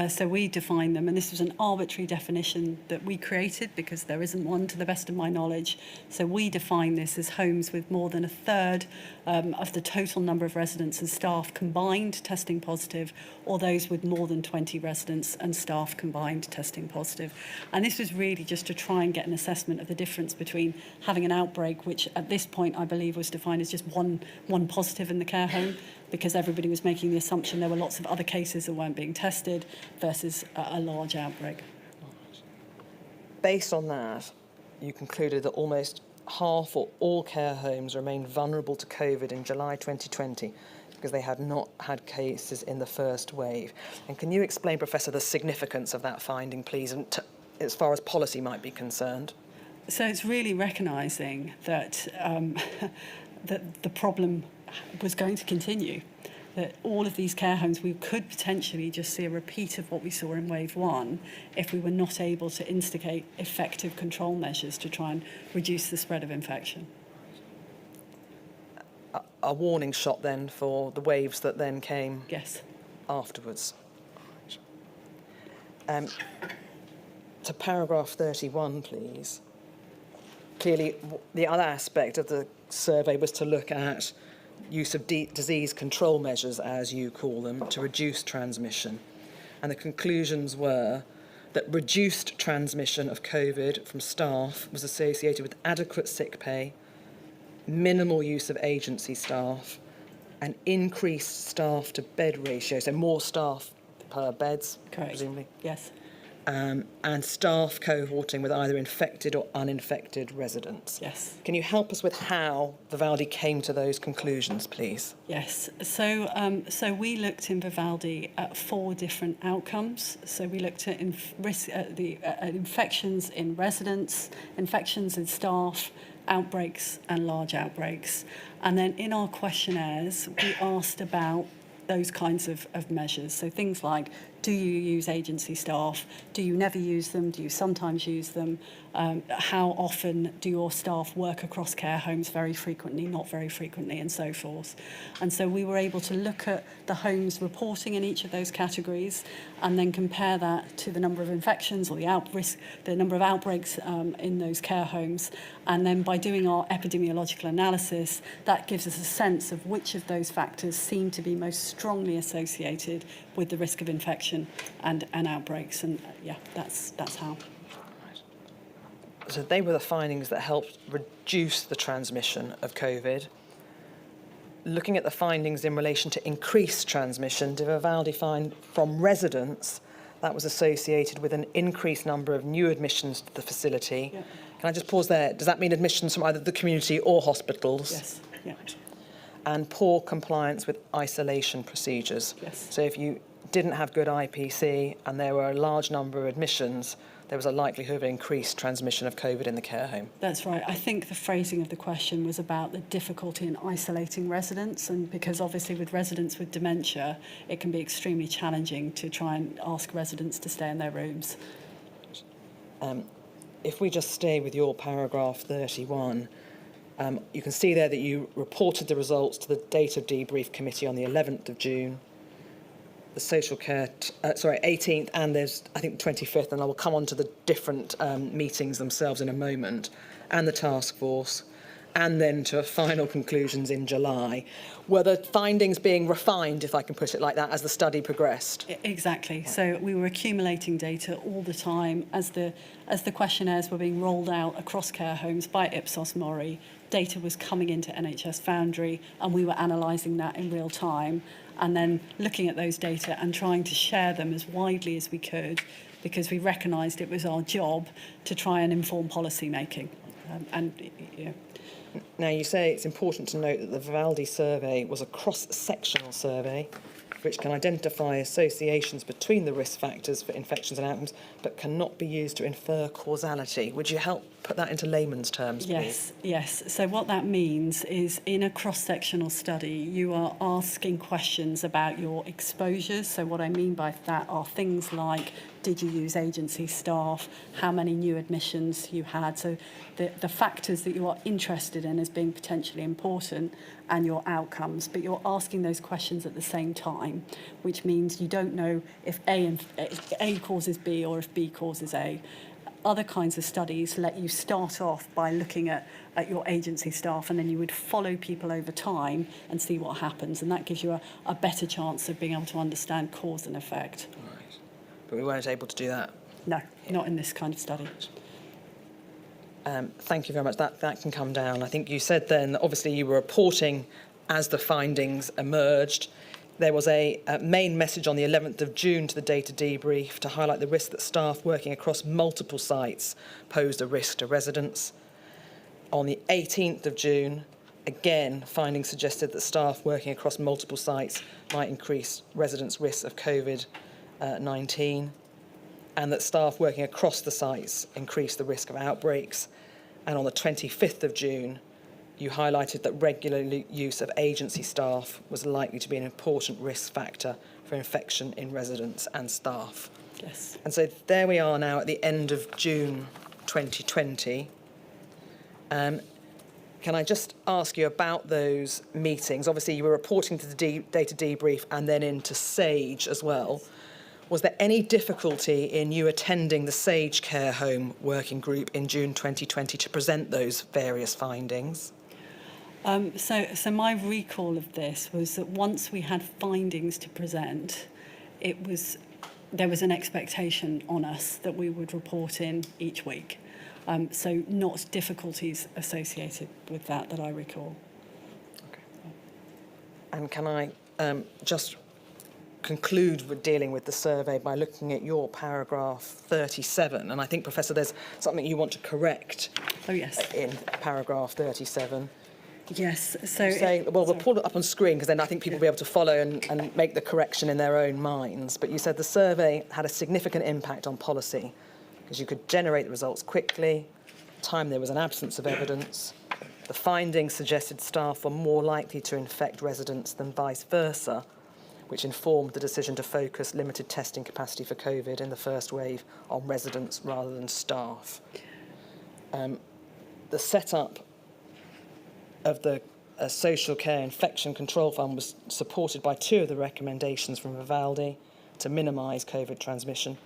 So we define them, and this was an arbitrary definition that we created because there isn't one to the best of my knowledge. So we define this as homes with more than a third of the total number of residents and staff combined testing positive, or those with more than 20 residents and staff combined testing positive. And this was really just to try and get an assessment of the difference between having an outbreak, which at this point I believe was defined as just one positive in the care home, because everybody was making the assumption there were lots of other cases that weren't being tested, versus a large outbreak. Based on that, you concluded that almost half or all care homes remained vulnerable to COVID in July 2020 because they had not had cases in the first wave. And can you explain, Professor, the significance of that finding, please, and as far as policy might be concerned? So it's really recognising that, that the problem was going to continue, that all of these care homes, we could potentially just see a repeat of what we saw in wave 1 if we were not able to instigate effective control measures to try and reduce the spread of infection. A warning shot then for the waves that then came Yes. afterwards. To paragraph 31, please. Clearly, the other aspect of the survey was to look at use of disease control measures, as you call them, to reduce transmission. And the conclusions were that reduced transmission of COVID from staff was associated with adequate sick pay, minimal use of agency staff, and increased staff to bed ratio, so more staff per beds, Correct. presumably, Yes. and staff cohorting with either infected or uninfected residents. Yes. Can you help us with how Vivaldi came to those conclusions, please? Yes. So we looked in Vivaldi at 4 different outcomes. So we looked at infections in residents, infections in staff, outbreaks and large outbreaks. And then in our questionnaires, we asked about those kinds of measures. So things like, do you use agency staff? Do you never use them? Do you sometimes use them? How often do your staff work across care homes? Very frequently, not very frequently, and so forth. And so we were able to look at the homes reporting in each of those categories and then compare that to the number of infections or the number of outbreaks in those care homes. And then by doing our epidemiological analysis, that gives us a sense of which of those factors seem to be most strongly associated with the risk of infection and outbreaks. And yeah, that's how. So they were the findings that helped reduce the transmission of COVID. Looking at the findings in relation to increased transmission, did Vivaldi find from residents that was associated with an increased number of new admissions to the facility? Yeah. Can I just pause there? Does that mean admissions from either the community or hospitals? Yes. Yeah. And poor compliance with isolation procedures. Yes. So if you didn't have good IPC and there were a large number of admissions, there was a likelihood of increased transmission of COVID in the care home. That's right. I think the phrasing of the question was about the difficulty in isolating residents, and because obviously with residents with dementia, it can be extremely challenging to try and ask residents to stay in their rooms. If we just stay with your paragraph 31, you can see there that you reported the results to the Data Debrief Committee on the 11th of June. The social care, 18th, and there's, I think, the 25th, and I will come on to the different meetings themselves in a moment, and the task force, and then to final conclusions in July. Were the findings being refined, if I can put it like that, as the study progressed? Exactly. So we were accumulating data all the time as the questionnaires were being rolled out across care homes by Ipsos Mori. Data was coming into NHS Foundry, and we were analysing that in real time, and then looking at those data and trying to share them as widely as we could, because we recognised it was our job to try and inform policy making. Now, you say it's important to note that the Vivaldi survey was a cross-sectional survey which can identify associations between the risk factors for infections and outcomes, but cannot be used to infer causality. Would you help put that into layman's terms, please? Yes. So what that means is in a cross-sectional study, you are asking questions about your exposures. So what I mean by that are things like, did you use agency staff? How many new admissions you had? So the factors that you are interested in as being potentially important and your outcomes. But you're asking those questions at the same time, which means you don't know if A causes B or if B causes A. Other kinds of studies let you start off by looking at your agency staff, and then you would follow people over time and see what happens. And that gives you a better chance of being able to understand cause and effect. Right. But we weren't able to do that. No, not in this kind of study. Thank you very much. That can come down. I think you said then that obviously you were reporting as the findings emerged. There was a main message on the 11th of June to the data debrief to highlight the risk that staff working across multiple sites posed a risk to residents. On the 18th of June, again, findings suggested that staff working across multiple sites might increase residents' risks of Covid-19, and that staff working across the sites increased the risk of outbreaks. And on the 25th of June, you highlighted that regular use of agency staff was likely to be an important risk factor for infection in residents and staff. Yes. And so there we are now at the end of June 2020. Can I just ask you about those meetings? Obviously, you were reporting to the data debrief and then into SAGE as well. Was there any difficulty in you attending the SAGE Care Home Working Group in June 2020 to present those various findings? So my recall of this was that once we had findings to present, there was an expectation on us that we would report in each week. So not difficulties associated with that I recall. Okay. And can I just conclude with dealing with the survey by looking at your paragraph 37? And I think, Professor, there's something you want to correct. Oh, yes. In paragraph 37. Yes, so... We'll pull it up on screen because then I think people will be able to follow and make the correction in their own minds. But you said the survey had a significant impact on policy because you could generate the results quickly, time there was an absence of evidence. The findings suggested staff were more likely to infect residents than vice versa, which informed the decision to focus limited testing capacity for COVID in the first wave on residents rather than staff. The setup of the Social Care Infection Control Fund was supported by two of the recommendations from Vivaldi to minimise COVID transmission,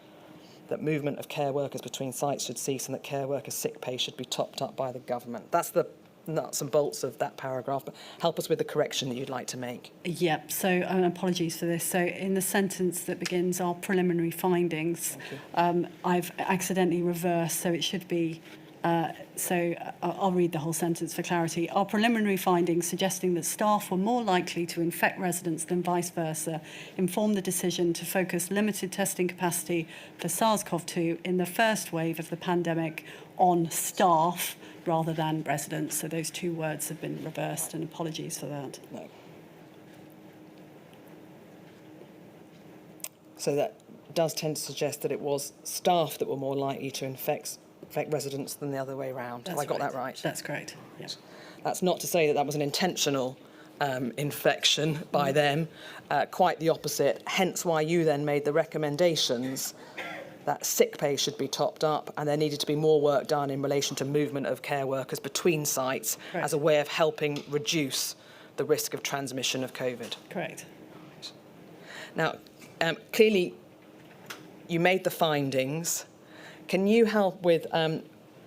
that movement of care workers between sites should cease and that care workers' sick pay should be topped up by the government. That's the nuts and bolts of that paragraph, but help us with the correction that you'd like to make. Yep, so apologies for this. So in the sentence that begins our preliminary findings, I've accidentally reversed, so it should be... I'll read the whole sentence for clarity. Our preliminary findings suggesting that staff were more likely to infect residents than vice versa informed the decision to focus limited testing capacity for SARS-CoV-2 in the first wave of the pandemic on staff rather than residents. So those two words have been reversed, and apologies for that. No. So that does tend to suggest that it was staff that were more likely to infect residents than the other way around. Have I got that right? That's correct, yes. That's not to say that was an intentional infection by them, quite the opposite, hence why you then made the recommendations that sick pay should be topped up and there needed to be more work done in relation to movement of care workers between sites as a way of helping reduce the risk of transmission of COVID. Correct. Now, clearly, you made the findings. Can you help with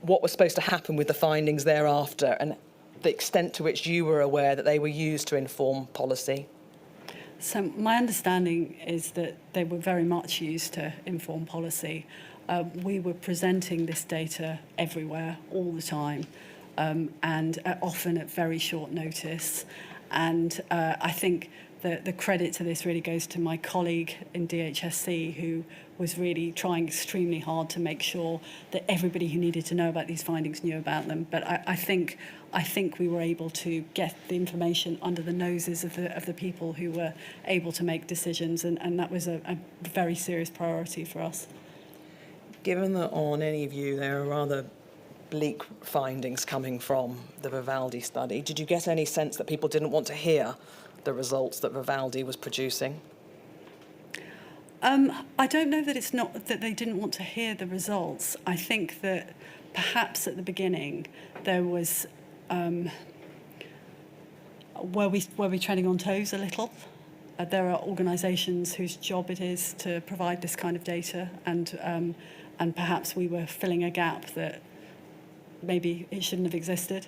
what was supposed to happen with the findings thereafter and the extent to which you were aware that they were used to inform policy? So my understanding is that they were very much used to inform policy. We were presenting this data everywhere, all the time, and often at very short notice. And I think the credit to this really goes to my colleague in DHSC, who was really trying extremely hard to make sure that everybody who needed to know about these findings knew about them. But I think we were able to get the information under the noses of the people who were able to make decisions, and that was a very serious priority for us. Given that on any view there are rather bleak findings coming from the Vivaldi study. Did you get any sense that people didn't want to hear the results that Vivaldi was producing? I don't know that it's not that they didn't want to hear the results. I think that perhaps at the beginning there was were we treading on toes a little. There are organisations whose job it is to provide this kind of data, and perhaps we were filling a gap that maybe it shouldn't have existed.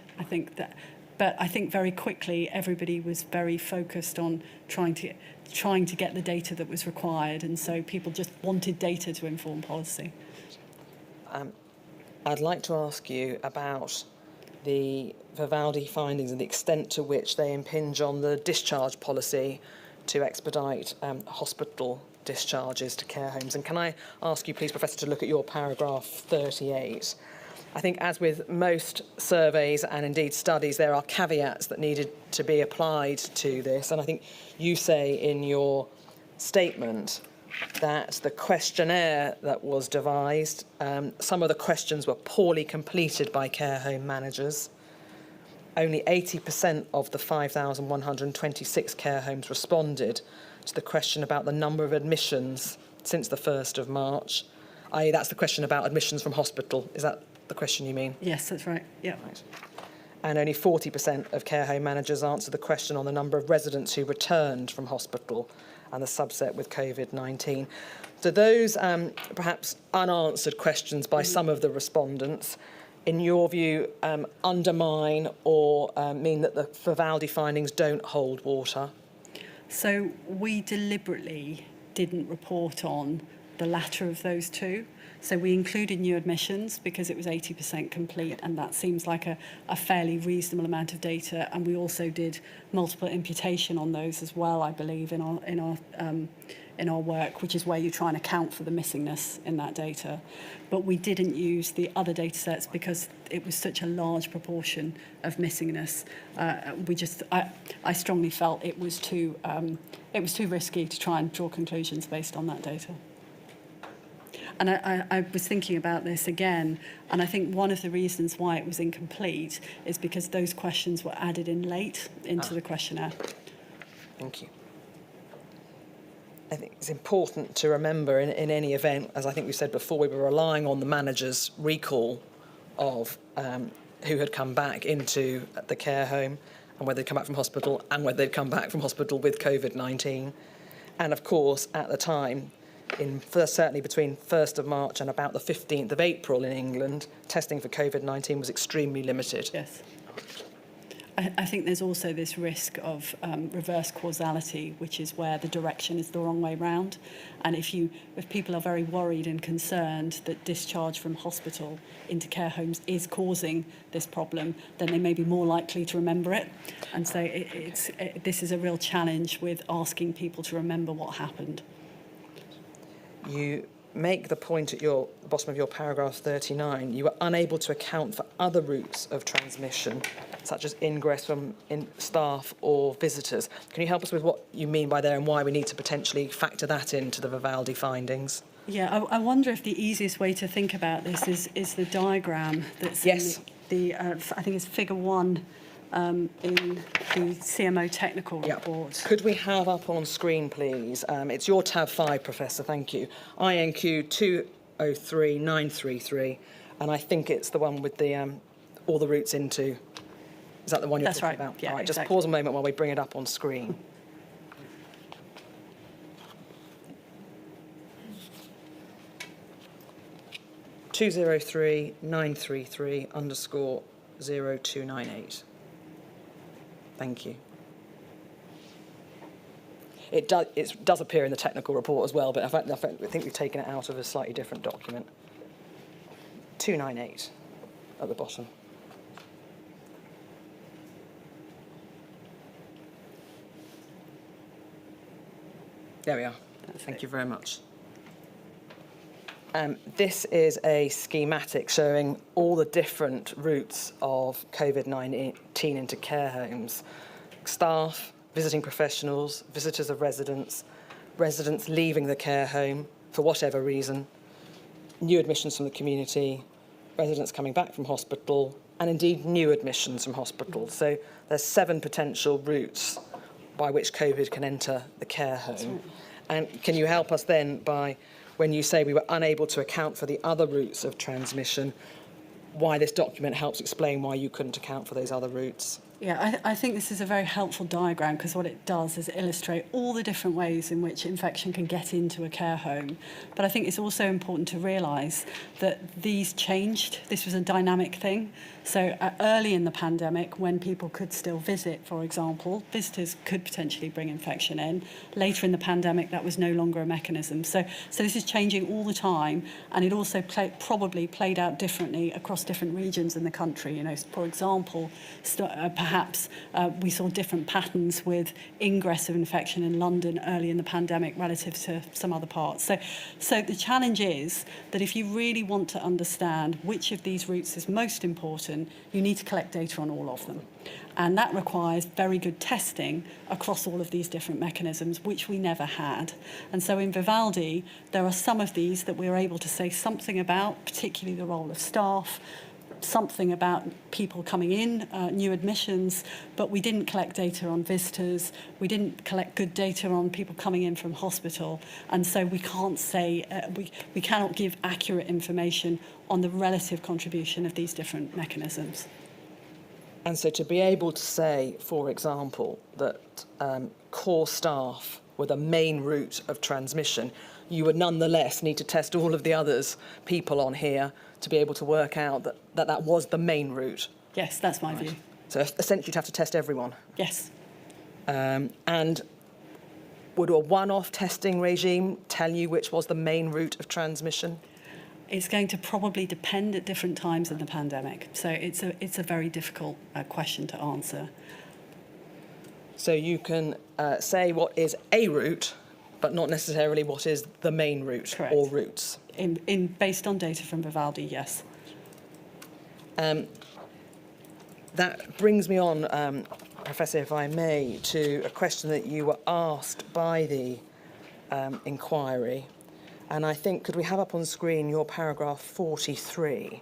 But I think very quickly everybody was very focused on trying to get the data that was required, and so people just wanted data to inform policy. I'd like to ask you about the Vivaldi findings and the extent to which they impinge on the discharge policy to expedite hospital discharges to care homes. And can I ask you, please, Professor, to look at your paragraph 38? I think, as with most surveys and indeed studies, there are caveats that needed to be applied to this. And I think you say in your statement that the questionnaire that was devised, some of the questions were poorly completed by care home managers. Only 80% of the 5,126 care homes responded to the question about the number of admissions since the 1st of March. I.e., that's the question about admissions from hospital. Is that the question you mean? Yes, that's right. Yeah. Right. And only 40% of care home managers answered the question on the number of residents who returned from hospital and the subset with Covid-19. So those perhaps unanswered questions by some of the respondents, in your view, undermine or mean that the Vivaldi findings don't hold water? So we deliberately didn't report on the latter of those two. So we included new admissions because it was 80% complete, and that seems like a fairly reasonable amount of data. And we also did multiple imputation on those as well, I believe, in our work, which is where you try and account for the missingness in that data. But we didn't use the other data sets because it was such a large proportion of missingness. I strongly felt it was too risky to try and draw conclusions based on that data. And I was thinking about this again, and I think one of the reasons why it was incomplete is because those questions were added in late into the questionnaire. Thank you. I think it's important to remember in any event, as I think we said before, we were relying on the manager's recall of who had come back into the care home and whether they'd come back from hospital and whether they'd come back from hospital with Covid-19. And of course, at the time, certainly between 1st of March and about the 15th of April in England, testing for Covid-19 was extremely limited. Yes. I think there's also this risk of reverse causality, which is where the direction is the wrong way round. And if people are very worried and concerned that discharge from hospital into care homes is causing this problem, then they may be more likely to remember it. And so this is a real challenge with asking people to remember what happened. You make the point at the bottom of your paragraph 39, you were unable to account for other routes of transmission, such as ingress from staff or visitors. Can you help us with what you mean by there and why we need to potentially factor that into the Vivaldi findings? Yeah, I wonder if the easiest way to think about this is the diagram that's yes. in I think it's figure 1 in the CMO technical report. Could we have up on screen, please? It's your tab 5, Professor, thank you. INQ 203933, and I think it's the one with the all the routes into. Is that the one you're That's talking right. about? Yeah, all right, exactly. Just pause a moment while we bring it up on screen. (203933_0298). Thank you. It does appear in the technical report as well, but in fact, I think we've taken it out of a slightly different document. 298 at the bottom. There we are. Thank you very much. This is a schematic showing all the different routes of Covid-19 into care homes. Staff, visiting professionals, visitors of residents, residents leaving the care home for whatever reason, new admissions from the community, residents coming back from hospital, and indeed new admissions from hospital. So there's 7 potential routes by which COVID can enter the care home. And can you help us then by, when you say we were unable to account for the other routes of transmission, why this document helps explain why you couldn't account for those other routes? Yeah, I think this is a very helpful diagram because what it does is illustrate all the different ways in which infection can get into a care home. But I think it's also important to realise that these changed. This was a dynamic thing. So early in the pandemic, when people could still visit, for example, visitors could potentially bring infection in. Later in the pandemic, that was no longer a mechanism. So this is changing all the time, and it also probably played out differently across different regions in the country. You know, for example, perhaps we saw different patterns with ingress of infection in London early in the pandemic relative to some other parts. So the challenge is that if you really want to understand which of these routes is most important, you need to collect data on all of them. And that requires very good testing across all of these different mechanisms, which we never had. And so in Vivaldi, there are some of these that we're able to say something about, particularly the role of staff, something about people coming in, new admissions, but we didn't collect data on visitors. We didn't collect good data on people coming in from hospital. And so we can't say, we cannot give accurate information on the relative contribution of these different mechanisms. And so to be able to say, for example, that core staff were the main route of transmission, you would nonetheless need to test all of the others, people on here, to be able to work out that was the main route. Yes, that's my view. So essentially you'd have to test everyone. Yes. And would a one-off testing regime tell you which was the main route of transmission? It's going to probably depend at different times in the pandemic. So it's a very difficult question to answer. So you can say what is a route, but not necessarily what is the main route. Correct. Or routes. Based on data from Vivaldi, yes. That brings me on, Professor, if I may, to a question that you were asked by the inquiry. And I think, could we have up on screen your paragraph 43?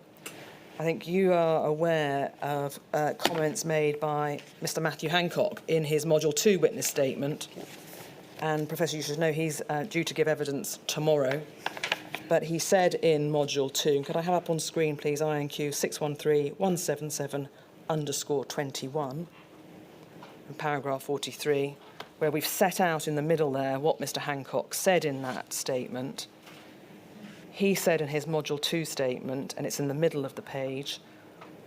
I think you are aware of comments made by Mr. Matthew Hancock in his Module 2 witness statement. And, Professor, you should know he's due to give evidence tomorrow. But he said in Module 2, could I have up on screen, please, INQ 613-177_21, in paragraph 43, where we've set out in the middle there what Mr. Hancock said in that statement. He said in his Module 2 statement, and it's in the middle of the page,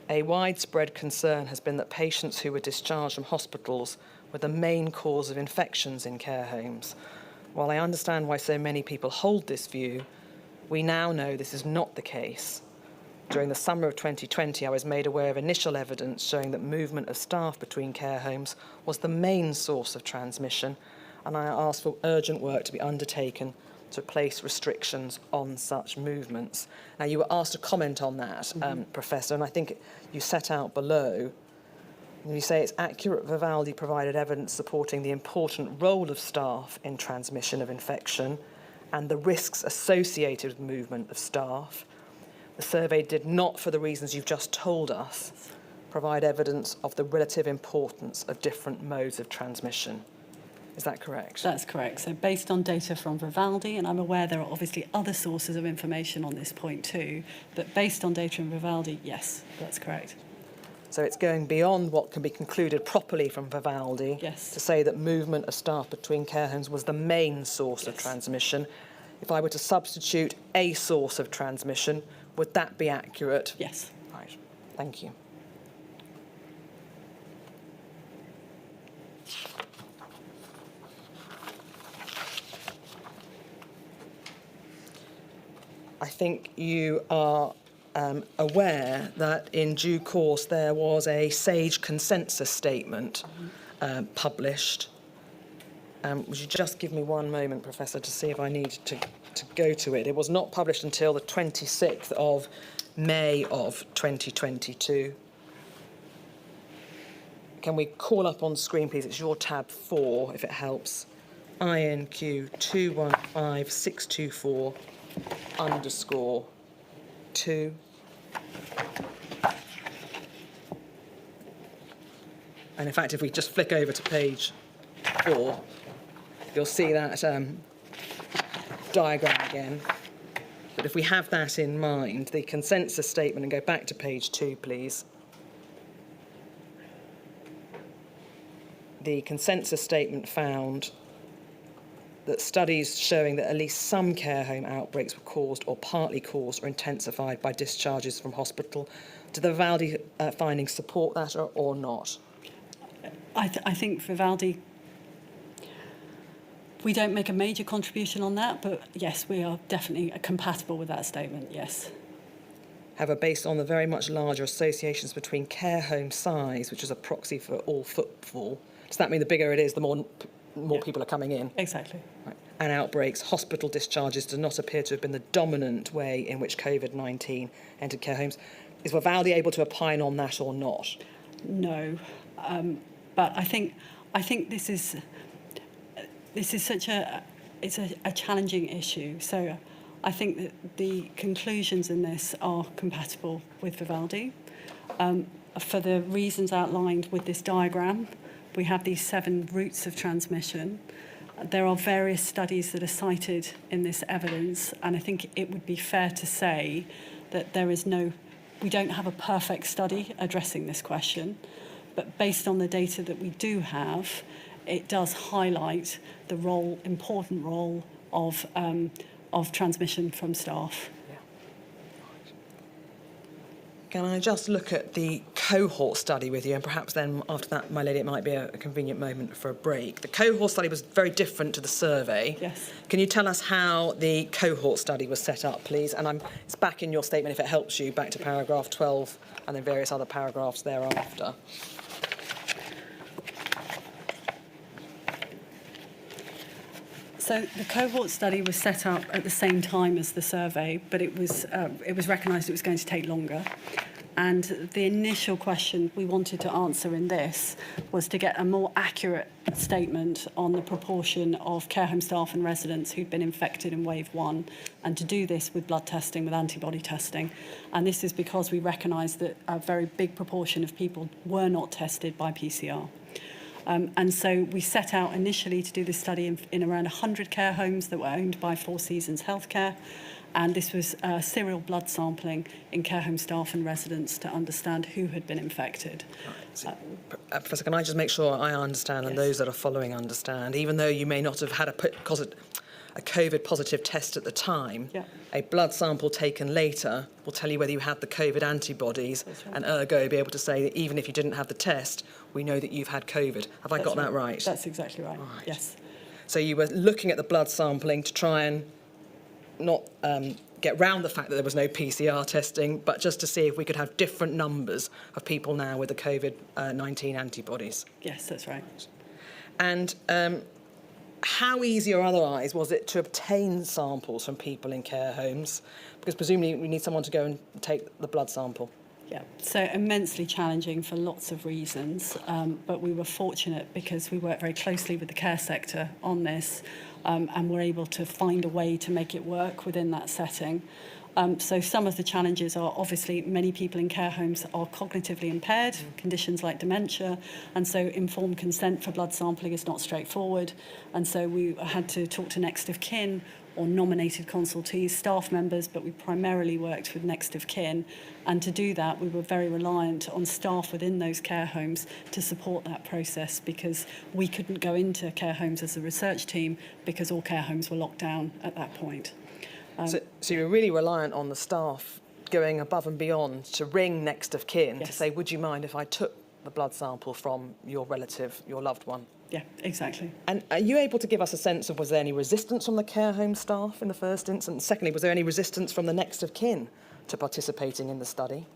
a widespread concern has been that patients who were discharged from hospitals were the main cause of infections in care homes. While I understand why so many people hold this view, we now know this is not the case. During the summer of 2020, I was made aware of initial evidence showing that movement of staff between care homes was the main source of transmission, and I asked for urgent work to be undertaken to place restrictions on such movements. Now, you were asked to comment on that, Professor, and I think you set out below, you say it's accurate Vivaldi provided evidence supporting the important role of staff in transmission of infection and the risks associated with movement of staff. The survey did not, for the reasons you've just told us, provide evidence of the relative importance of different modes of transmission. Is that correct? That's correct. So based on data from Vivaldi, and I'm aware there are obviously other sources of information on this point too, but based on data from Vivaldi, yes, that's correct. So it's going beyond what can be concluded properly from Vivaldi to say that movement of staff between care homes was the main source of transmission. If I were to substitute a source of transmission, would that be accurate? Yes. Right. Thank you. I think you are aware that in due course there was a SAGE consensus statement published. Would you just give me one moment, Professor, to see if I need to go to it? It was not published until the 26th of May of 2022. Can we call up on screen, please? It's your tab 4, if it helps. INQ 215624_2. And in fact, if we just flick over to page 4, you'll see that diagram again. But if we have that in mind, the consensus statement, and go back to page 2, please. The consensus statement found that studies showing that at least some care home outbreaks were caused or partly caused or intensified by discharges from hospital. Do the Vivaldi findings support that or not? I think Vivaldi, we don't make a major contribution on that, but yes, we are definitely compatible with that statement, yes. However, based on the very much larger associations between care home size, which is a proxy for all footfall, does that mean the bigger it is, the more people are coming in? Exactly. Right. And outbreaks, hospital discharges do not appear to have been the dominant way in which Covid-19 entered care homes. Is Vivaldi able to opine on that or not? No, but I think this is such a challenging issue. So I think that the conclusions in this are compatible with Vivaldi. For the reasons outlined with this diagram, we have these 7 routes of transmission. There are various studies that are cited in this evidence, and I think it would be fair to say that we don't have a perfect study addressing this question, but based on the data that we do have, it does highlight the important role of transmission from staff. Can I just look at the cohort study with you, and perhaps then after that, my lady, it might be a convenient moment for a break. The cohort study was very different to the survey. Yes. Can you tell us how the cohort study was set up, please? And it's back in your statement, if it helps you, back to paragraph 12 and then various other paragraphs thereafter. So the cohort study was set up at the same time as the survey, but it was recognised it was going to take longer. And the initial question we wanted to answer in this was to get a more accurate statement on the proportion of care home staff and residents who'd been infected in wave 1, and to do this with blood testing, with antibody testing. And this is because we recognised that a very big proportion of people were not tested by PCR. And so we set out initially to do this study in around 100 care homes that were owned by Four Seasons Healthcare. And this was serial blood sampling in care home staff and residents to understand who had been infected. Right. So, Professor, can I just make sure I understand, and those that are following understand, even though you may not have had a COVID positive test at the time, a blood sample taken later will tell you whether you had the COVID antibodies, and ergo be able to say that even if you didn't have the test, we know that you've had COVID. Have I got that right? That's exactly right, yes. So you were looking at the blood sampling to try and not get round the fact that there was no PCR testing, but just to see if we could have different numbers of people now with the COVID-19 antibodies. Yes, that's right. And how easy or otherwise was it to obtain samples from people in care homes? Because presumably we need someone to go and take the blood sample. Yeah, so immensely challenging for lots of reasons, but we were fortunate because we worked very closely with the care sector on this, and were able to find a way to make it work within that setting. So some of the challenges are obviously many people in care homes are cognitively impaired, conditions like dementia, and so informed consent for blood sampling is not straightforward. And so we had to talk to next of kin or nominated consultees, staff members, but we primarily worked with next of kin. And to do that, we were very reliant on staff within those care homes to support that process, because we couldn't go into care homes as a research team because all care homes were locked down at that point. So you're really reliant on the staff going above and beyond to ring next of kin to say, would you mind if I took the blood sample from your relative, your loved one? Yeah, exactly. And are you able to give us a sense of, was there any resistance from the care home staff in the first instance? Secondly, was there any resistance from the next of kin to participating in the study?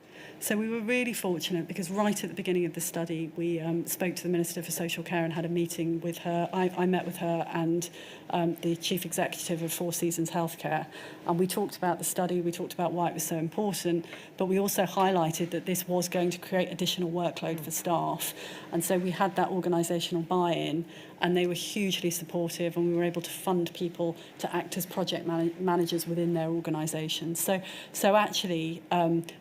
So we were really fortunate because right at the beginning of the study, we spoke to the Minister for Social Care and had a meeting with her. I met with her and the Chief Executive of Four Seasons Healthcare. And we talked about the study, we talked about why it was so important, but we also highlighted that this was going to create additional workload for staff. And so we had that organisational buy-in, and they were hugely supportive, and we were able to fund people to act as project managers within their organisations. So actually,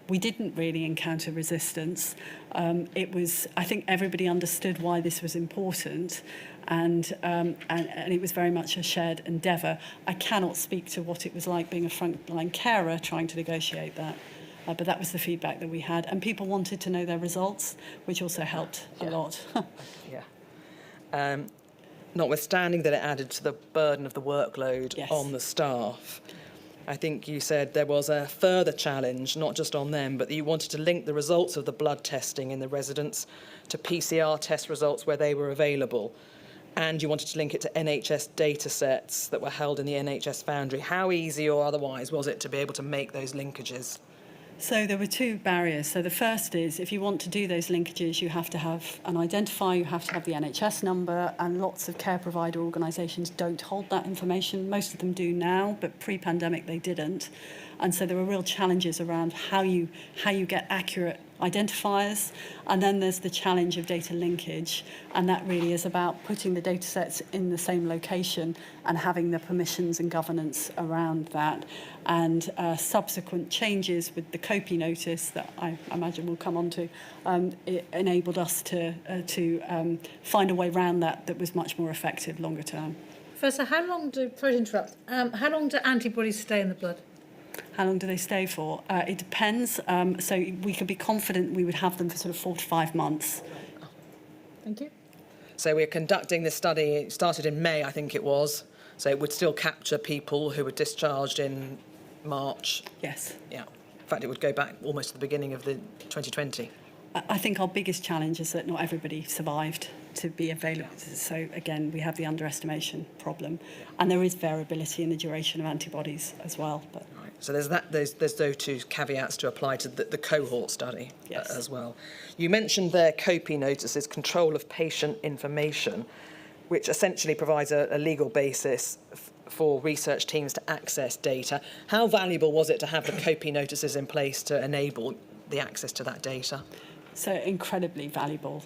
we didn't really encounter resistance. I think everybody understood why this was important, and it was very much a shared endeavour. I cannot speak to what it was like being a frontline carer trying to negotiate that. But that was the feedback that we had. And people wanted to know their results, which also helped a lot. Yeah. Notwithstanding that it added to the burden of the workload on the staff, I think you said there was a further challenge, not just on them, but that you wanted to link the results of the blood testing in the residents to PCR test results where they were available. And you wanted to link it to NHS data sets that were held in the NHS Foundry. How easy or otherwise was it to be able to make those linkages? So there were two barriers. So the first is, if you want to do those linkages, you have to have an identifier, you have to have the NHS number, and lots of care provider organisations don't hold that information. Most of them do now, but pre-pandemic they didn't. And so there were real challenges around how you get accurate identifiers. And then there's the challenge of data linkage, and that really is about putting the data sets in the same location and having the permissions and governance around that. And subsequent changes with the COPI notice that I imagine we'll come on to, it enabled us to find a way around that was much more effective longer term. Professor, how long do antibodies stay in the blood? How long do they stay for? It depends. So we could be confident we would have them for sort of 4 to 5 months. Thank you. So we're conducting this study, it started in May, I think it was. So it would still capture people who were discharged in March. Yes. Yeah. In fact, it would go back almost to the beginning of the 2020. I think our biggest challenge is that not everybody survived to be available. So again, we have the underestimation problem, and there is variability in the duration of antibodies as well. But right. So there's those two caveats to apply to the cohort study as well. You mentioned their COPI notices, control of patient information, which essentially provides a legal basis for research teams to access data. How valuable was it to have the COPI notices in place to enable the access to that data? So incredibly valuable.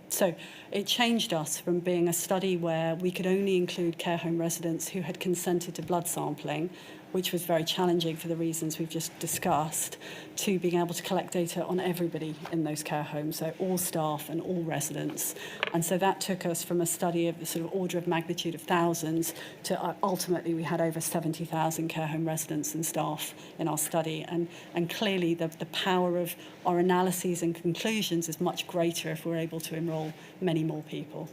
So it changed us from being a study where we could only include care home residents who had consented to blood sampling, which was very challenging for the reasons we've just discussed, to being able to collect data on everybody in those care homes, so all staff and all residents. And so that took us from a study of the sort of order of magnitude of thousands to ultimately we had over 70,000 care home residents and staff in our study. And clearly the power of our analyses and conclusions is much greater if we're able to enrol many more people.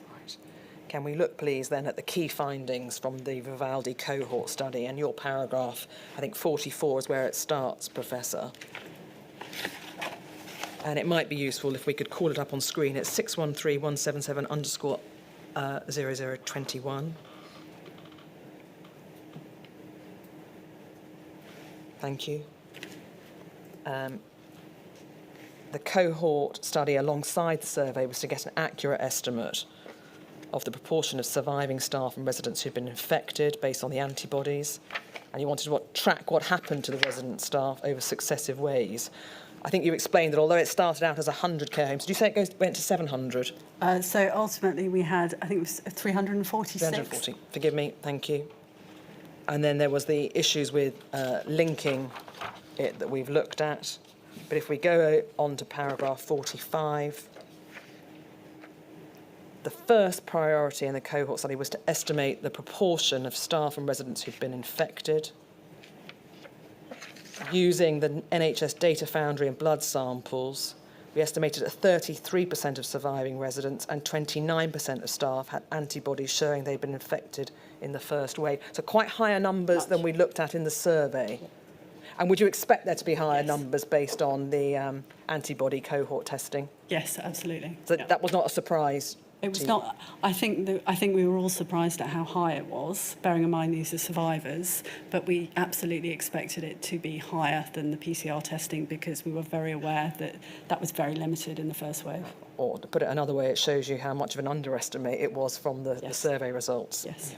Can we look, please, then, at the key findings from the Vivaldi cohort study? And your paragraph, I think 44 is where it starts, Professor. And it might be useful if we could call it up on screen. It's 613-177_0021. Thank you. The cohort study alongside the survey was to get an accurate estimate of the proportion of surviving staff and residents who've been infected based on the antibodies. And you wanted to track what happened to the resident staff over successive waves. I think you explained that although it started out as 100 care homes, did you say it went to 700? So ultimately we had, I think it was 346. 340, forgive me, thank you. And then there was the issues with linking it that we've looked at. But if we go on to paragraph 45, the first priority in the cohort study was to estimate the proportion of staff and residents who'd been infected. Using the NHS Data Foundry and blood samples, we estimated that 33% of surviving residents and 29% of staff had antibodies showing they'd been infected in the first wave. So quite higher numbers than we looked at in the survey. And would you expect there to be higher numbers based on the antibody cohort testing? Yes, absolutely. So that was not a surprise. It was not. I think we were all surprised at how high it was, bearing in mind these are survivors. But we absolutely expected it to be higher than the PCR testing because we were very aware that that was very limited in the first wave. Or to put it another way, it shows you how much of an underestimate it was from the survey results. Yes.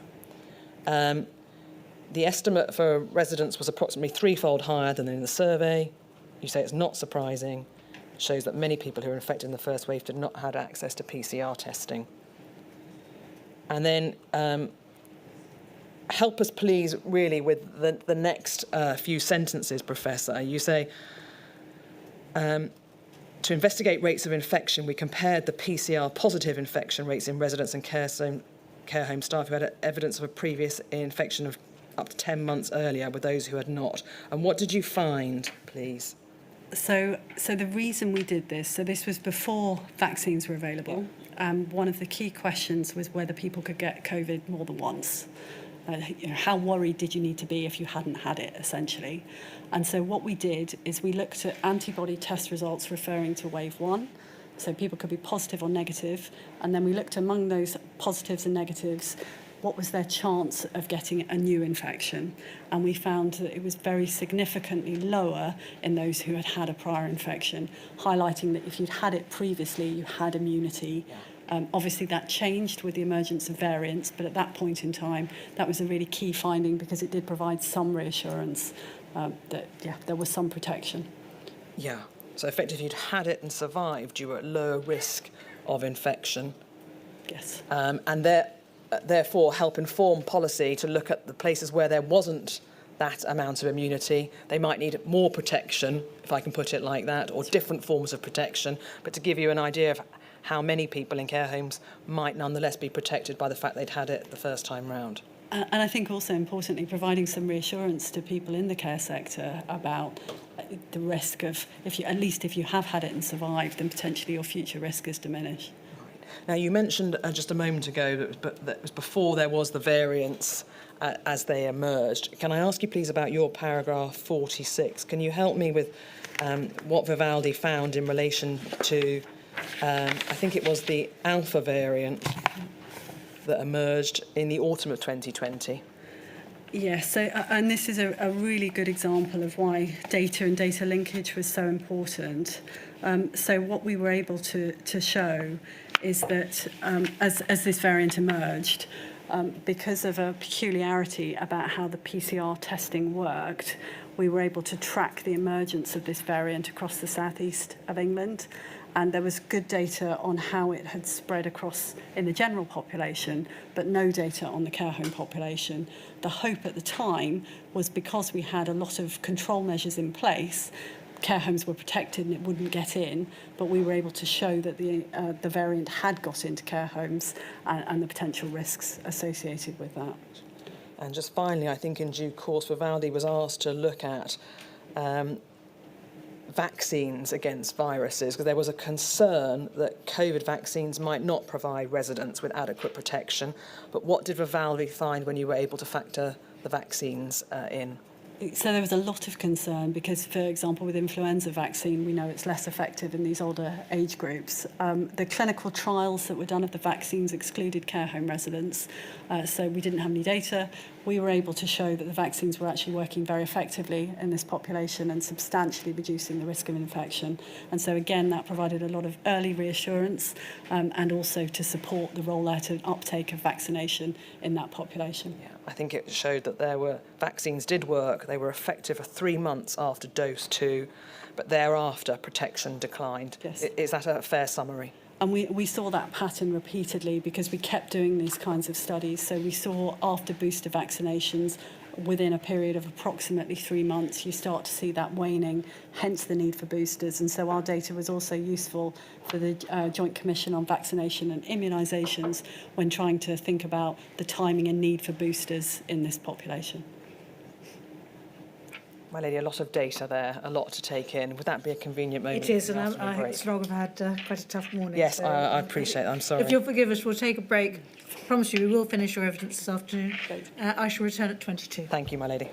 The estimate for residents was approximately threefold higher than in the survey. You say it's not surprising. Shows that many people who were infected in the first wave did not have access to PCR testing. And then help us, please, really, with the next few sentences, Professor. You say, to investigate rates of infection, we compared the PCR positive infection rates in residents and care home staff who had evidence of a previous infection of up to 10 months earlier with those who had not. And what did you find, please? So the reason we did this, so this was before vaccines were available. One of the key questions was whether people could get COVID more than once. How worried did you need to be if you hadn't had it, essentially? And so what we did is we looked at antibody test results referring to wave 1. So people could be positive or negative. And then we looked among those positives and negatives, what was their chance of getting a new infection? And we found that it was very significantly lower in those who had had a prior infection, highlighting that if you'd had it previously, you had immunity. Obviously, that changed with the emergence of variants, but at that point in time, that was a really key finding because it did provide some reassurance that, there was some protection. Yeah. So effectively, if you'd had it and survived, you were at lower risk of infection. Yes. And therefore help inform policy to look at the places where there wasn't that amount of immunity. They might need more protection, if I can put it like that, or different forms of protection. But to give you an idea of how many people in care homes might nonetheless be protected by the fact they'd had it the first time round. And I think also importantly, providing some reassurance to people in the care sector about the risk of, if you have had it and survived, then potentially your future risk is diminished. Now, you mentioned just a moment ago that it was before there was the variants as they emerged. Can I ask you, please, about your paragraph 46? Can you help me with what Vivaldi found in relation to, I think it was the alpha variant that emerged in the autumn of 2020? Yes, so, and this is a really good example of why data and data linkage was so important. So what we were able to show is that as this variant emerged, because of a peculiarity about how the PCR testing worked, we were able to track the emergence of this variant across the southeast of England. And there was good data on how it had spread across in the general population, but no data on the care home population. The hope at the time was because we had a lot of control measures in place, care homes were protected and it wouldn't get in, but we were able to show that the variant had got into care homes and the potential risks associated with that. And just finally, I think in due course, Vivaldi was asked to look at vaccines against viruses, because there was a concern that COVID vaccines might not provide residents with adequate protection. But what did Vivaldi find when you were able to factor the vaccines in? So there was a lot of concern because, for example, with influenza vaccine, we know it's less effective in these older age groups. The clinical trials that were done of the vaccines excluded care home residents, so we didn't have any data. We were able to show that the vaccines were actually working very effectively in this population and substantially reducing the risk of infection. And so, again, that provided a lot of early reassurance and also to support the rollout and uptake of vaccination in that population. Yeah, I think it showed that vaccines did work. They were effective for 3 months after dose 2, but thereafter protection declined. Yes. Is that a fair summary? And we saw that pattern repeatedly because we kept doing these kinds of studies. So we saw after booster vaccinations, within a period of approximately 3 months, you start to see that waning, hence the need for boosters. And so our data was also useful for the Joint Commission on Vaccination and Immunisations when trying to think about the timing and need for boosters in this population. My lady, a lot of data there, a lot to take in. Would that be a convenient moment? It is, for and an afternoon break? it's long. I've had quite a tough morning. Yes, so, I appreciate that. I'm sorry. If you'll forgive us, we'll take a break. I promise you, we will finish your evidence this afternoon. I shall return at 22. Thank you, my lady.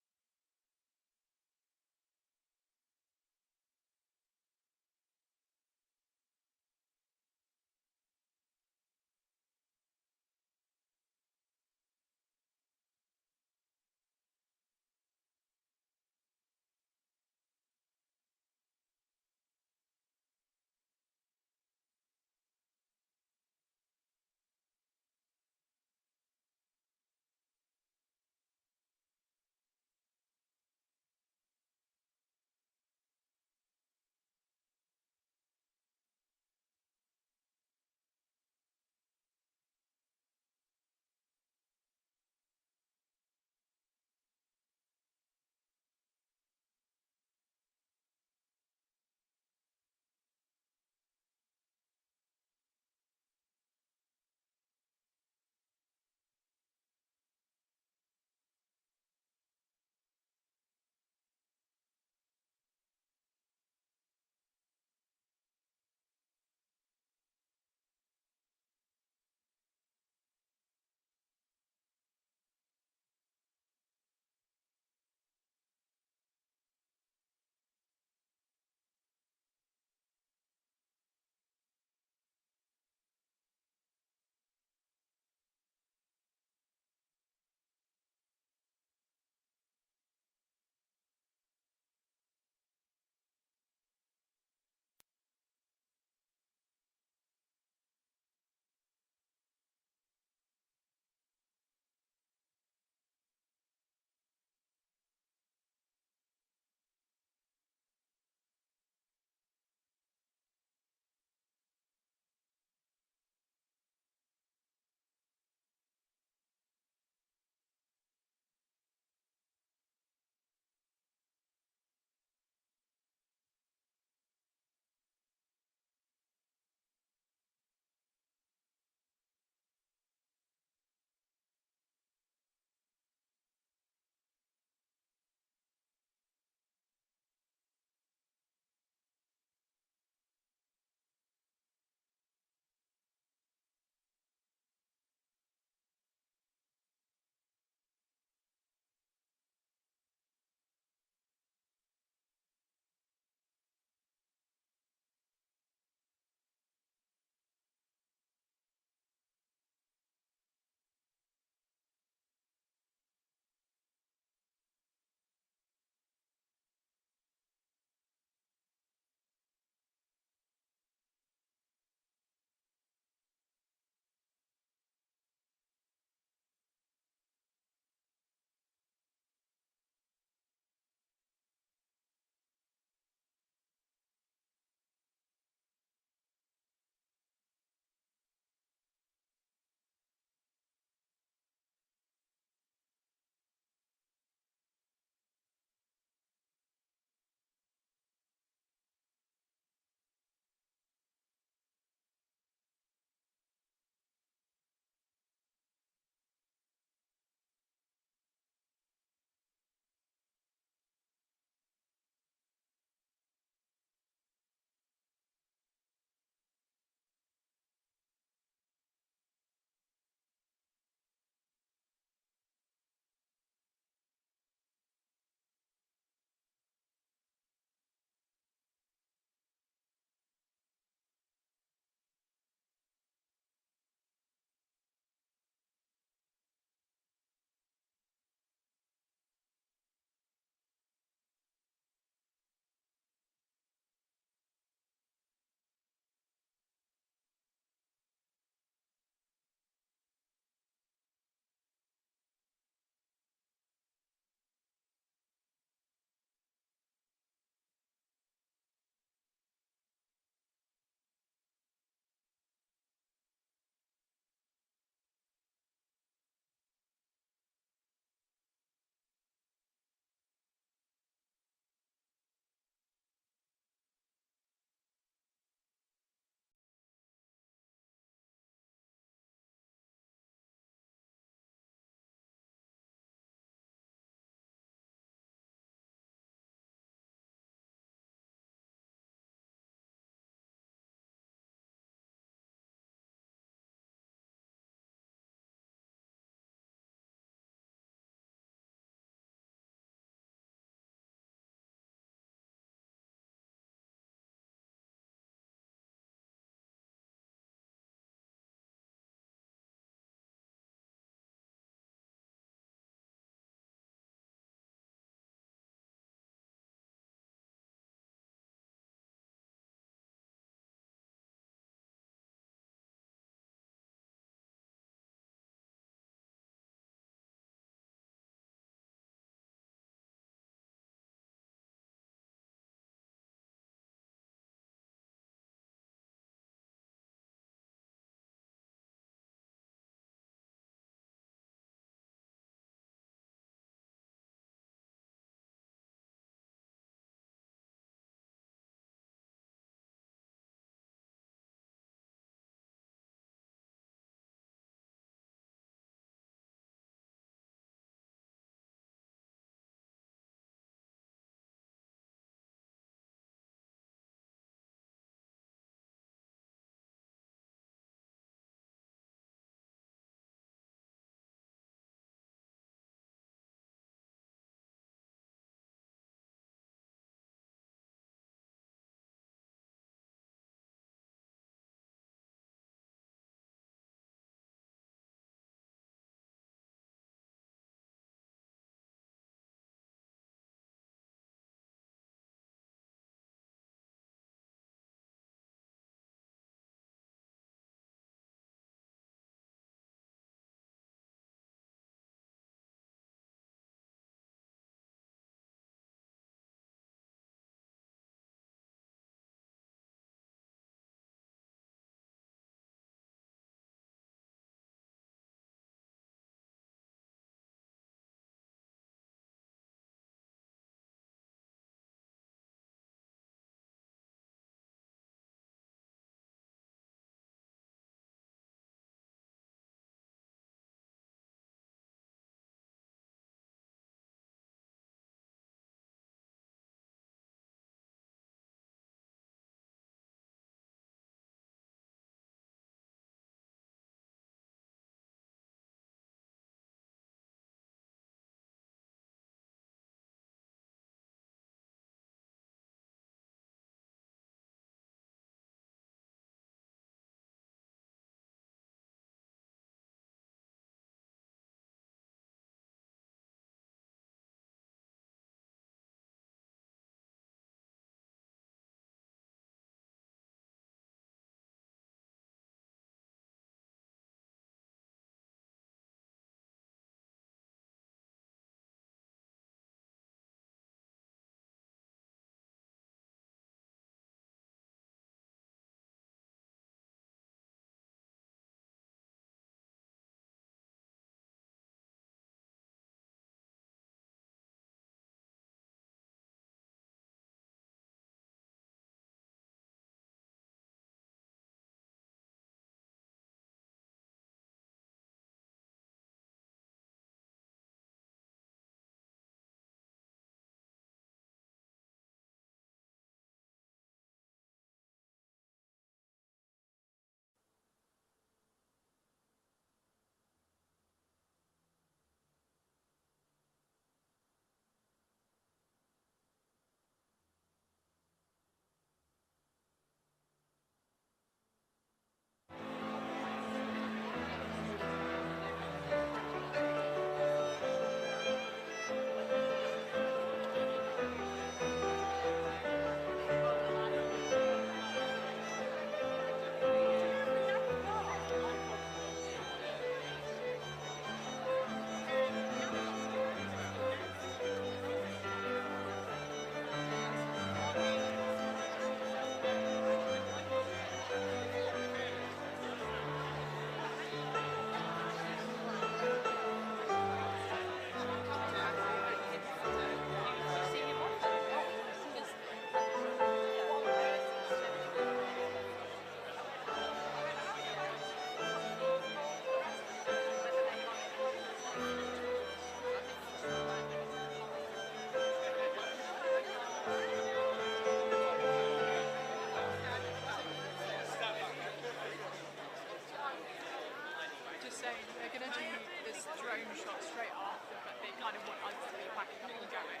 going to do this drone shot straight after, but they kind of want us to be backing up and going.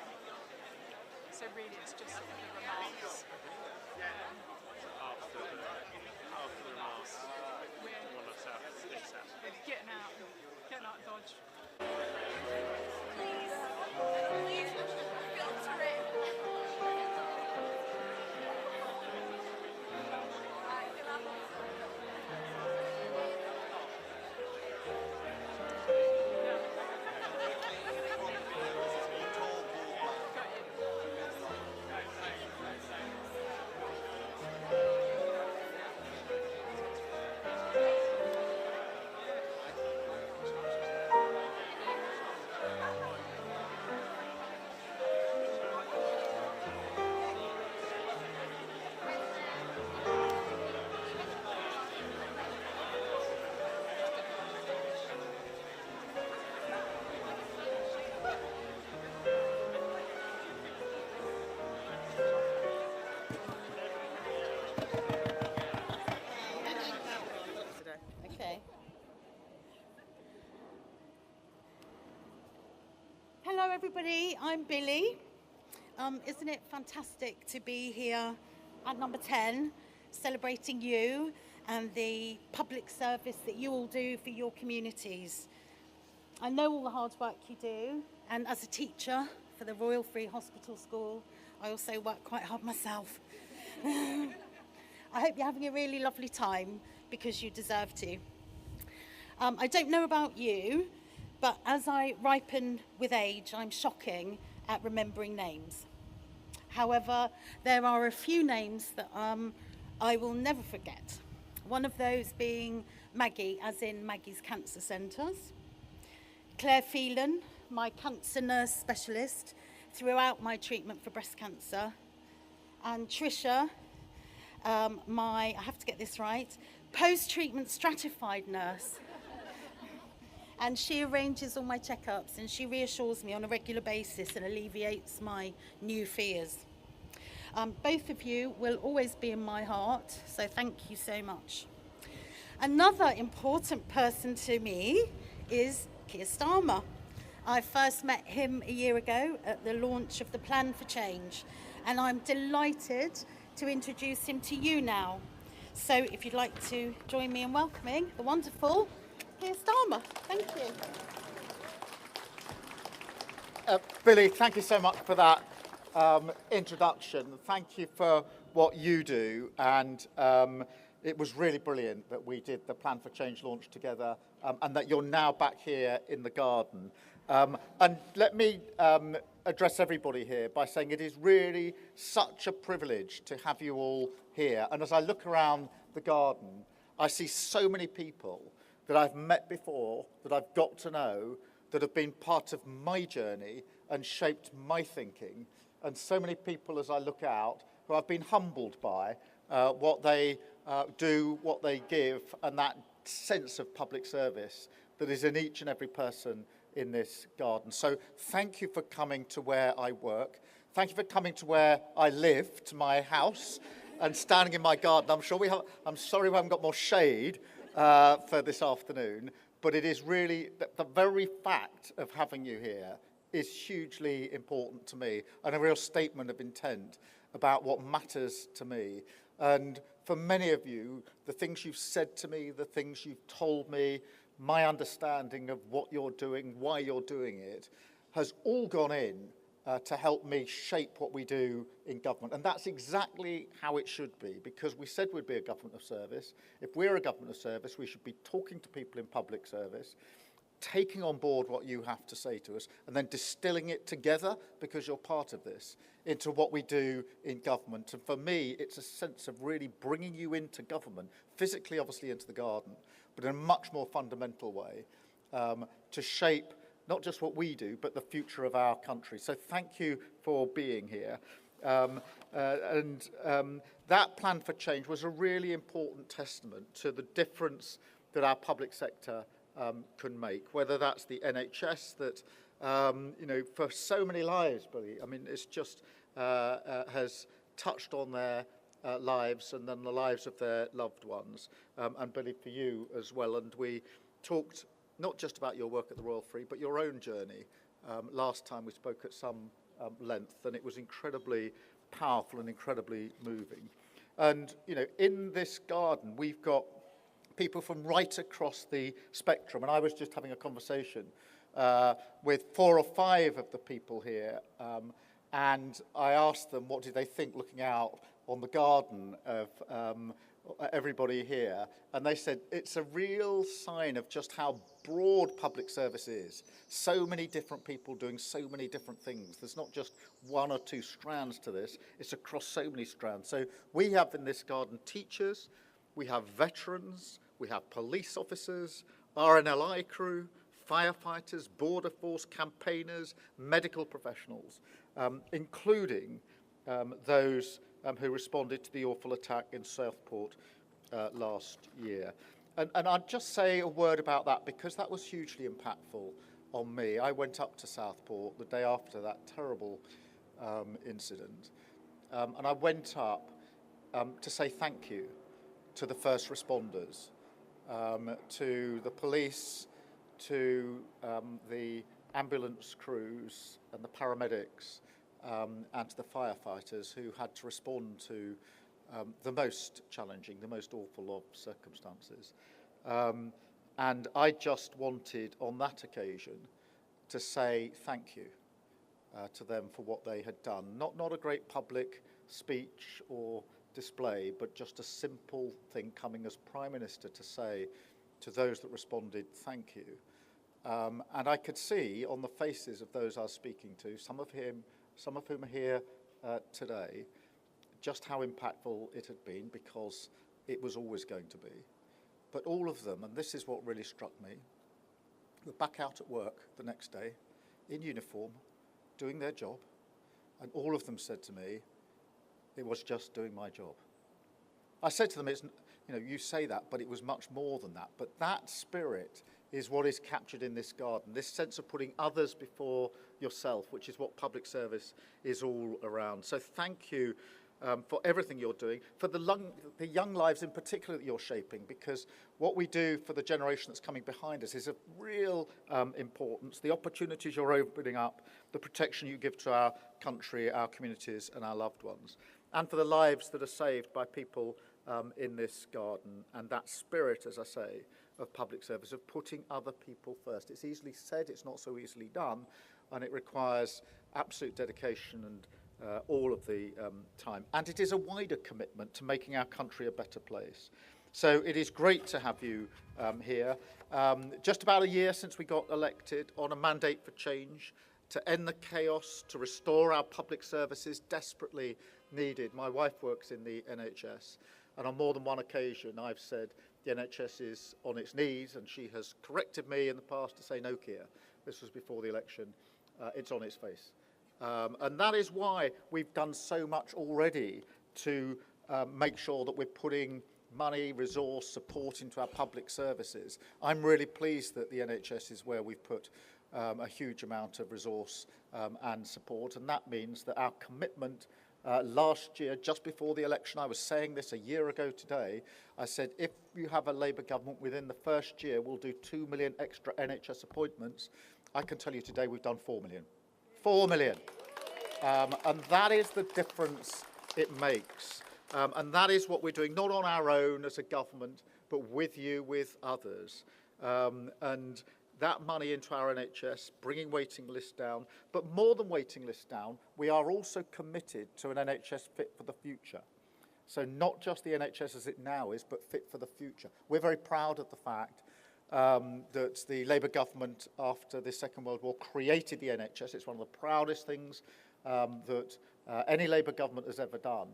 So really it's just sort of the remarks. After the remarks, they want us out ASAP. Getting out of Dodge. Please filter it. Okay. Hello everybody, I'm Billy. Isn't it fantastic to be here at number 10, celebrating you and the public service that you all do for your communities. I know all the hard work you do, and as a teacher for the Royal Free Hospital School, I also work quite hard myself. I hope you're having a really lovely time, because you deserve to. I don't know about you, but as I ripen with age, I'm shocking at remembering names. However, there are a few names that I will never forget. One of those being Maggie, as in Maggie's Cancer Centres. Claire Phelan, my cancer nurse specialist throughout my treatment for breast cancer. And Tricia, I have to get this right, post-treatment stratified nurse. And she arranges all my checkups and she reassures me on a regular basis and alleviates my new fears. Both of you will always be in my heart, so thank you so much. Another important person to me is Keir Starmer. I first met him a year ago at the launch of the Plan for Change, and I'm delighted to introduce him to you now. So if you'd like to join me in welcoming the wonderful Keir Starmer. Thank you. Billy, thank you so much for that introduction. Thank you for what you do, and it was really brilliant that we did the Plan for Change launch together, and that you're now back here in the garden. And let me address everybody here by saying it is really such a privilege to have you all here. And as I look around the garden, I see so many people that I've met before, that I've got to know, that have been part of my journey and shaped my thinking. And so many people as I look out who I've been humbled by what they do, what they give, and that sense of public service that is in each and every person in this garden. So thank you for coming to where I work. Thank you for coming to where I live, to my house, and standing in my garden. I'm sorry we haven't got more shade for this afternoon, but it is really, the very fact of having you here is hugely important to me, and a real statement of intent about what matters to me. And for many of you, the things you've said to me, the things you've told me, my understanding of what you're doing, why you're doing it, has all gone in to help me shape what we do in government. And that's exactly how it should be, because we said we'd be a government of service. If we're a government of service, we should be talking to people in public service, taking on board what you have to say to us, and then distilling it together, because you're part of this, into what we do in government. And for me, it's a sense of really bringing you into government, physically, obviously, into the garden, but in a much more fundamental way, to shape not just what we do, but the future of our country. So thank you for being here. That Plan for Change was a really important testament to the difference that our public sector can make, whether that's the NHS that, for so many lives, Billy, I mean, it's just has touched on their lives and then the lives of their loved ones, and Billy, for you as well. And we talked not just about your work at the Royal Free, but your own journey. Last time we spoke at some length, and it was incredibly powerful and incredibly moving. And, you know, in this garden, we've got people from right across the spectrum. And I was just having a conversation with 4 or 5 of the people here. And I asked them what did they think looking out on the garden of everybody here. And they said it's a real sign of just how broad public service is. So many different people doing so many different things. There's not just 1 or 2 strands to this. It's across so many strands. So we have in this garden teachers, we have veterans, we have police officers, RNLI crew, firefighters, border force campaigners, medical professionals, including those who responded to the awful attack in Southport last year. And I'd just say a word about that because that was hugely impactful on me. I went up to Southport the day after that terrible incident, and I went up to say thank you to the first responders, to the police, to the ambulance crews and the paramedics, and to the firefighters who had to respond to the most challenging, the most awful of circumstances. And I just wanted, on that occasion, to say thank you to them for what they had done. Not a great public speech or display, but just a simple thing coming as Prime Minister to say to those that responded, thank you. And I could see on the faces of those I was speaking to, some of whom are here today, just how impactful it had been, because it was always going to be. But all of them, and this is what really struck me, were back out at work the next day, in uniform, doing their job, and all of them said to me, it was just doing my job. I said to them, it's, you know, you say that, but it was much more than that. But that spirit is what is captured in this garden, this sense of putting others before yourself, which is what public service is all around. So thank you for everything you're doing, for the young lives in particular that you're shaping, because what we do for the generation that's coming behind us is of real importance. The opportunities you're opening up, the protection you give to our country, our communities and our loved ones, and for the lives that are saved by people in this garden, and that spirit, as I say, of public service, of putting other people first. It's easily said, it's not so easily done, and it requires absolute dedication and all of the time. And it is a wider commitment to making our country a better place. So it is great to have you here. Just about a year since we got elected on a mandate for change, to end the chaos, to restore our public services desperately needed. My wife works in the NHS, and on more than one occasion I've said the NHS is on its knees, and she has corrected me in the past to say, no, Keir, this was before the election, it's on its face. And that is why we've done so much already to make sure that we're putting money, resource, support into our public services. I'm really pleased that the NHS is where we've put a huge amount of resource and support, and that means that our commitment last year, just before the election, I was saying this a year ago today, I said if you have a Labour government within the first year, we'll do 2 million extra NHS appointments. I can tell you today we've done 4 million. 4 million. And that is the difference it makes. And that is what we're doing, not on our own as a government, but with you, with others. And that money into our NHS, bringing waiting lists down. But more than waiting lists down, we are also committed to an NHS fit for the future. So not just the NHS as it now is, but fit for the future. We're very proud of the fact that the Labour government, after the Second World War, created the NHS. It's one of the proudest things that any Labour government has ever done.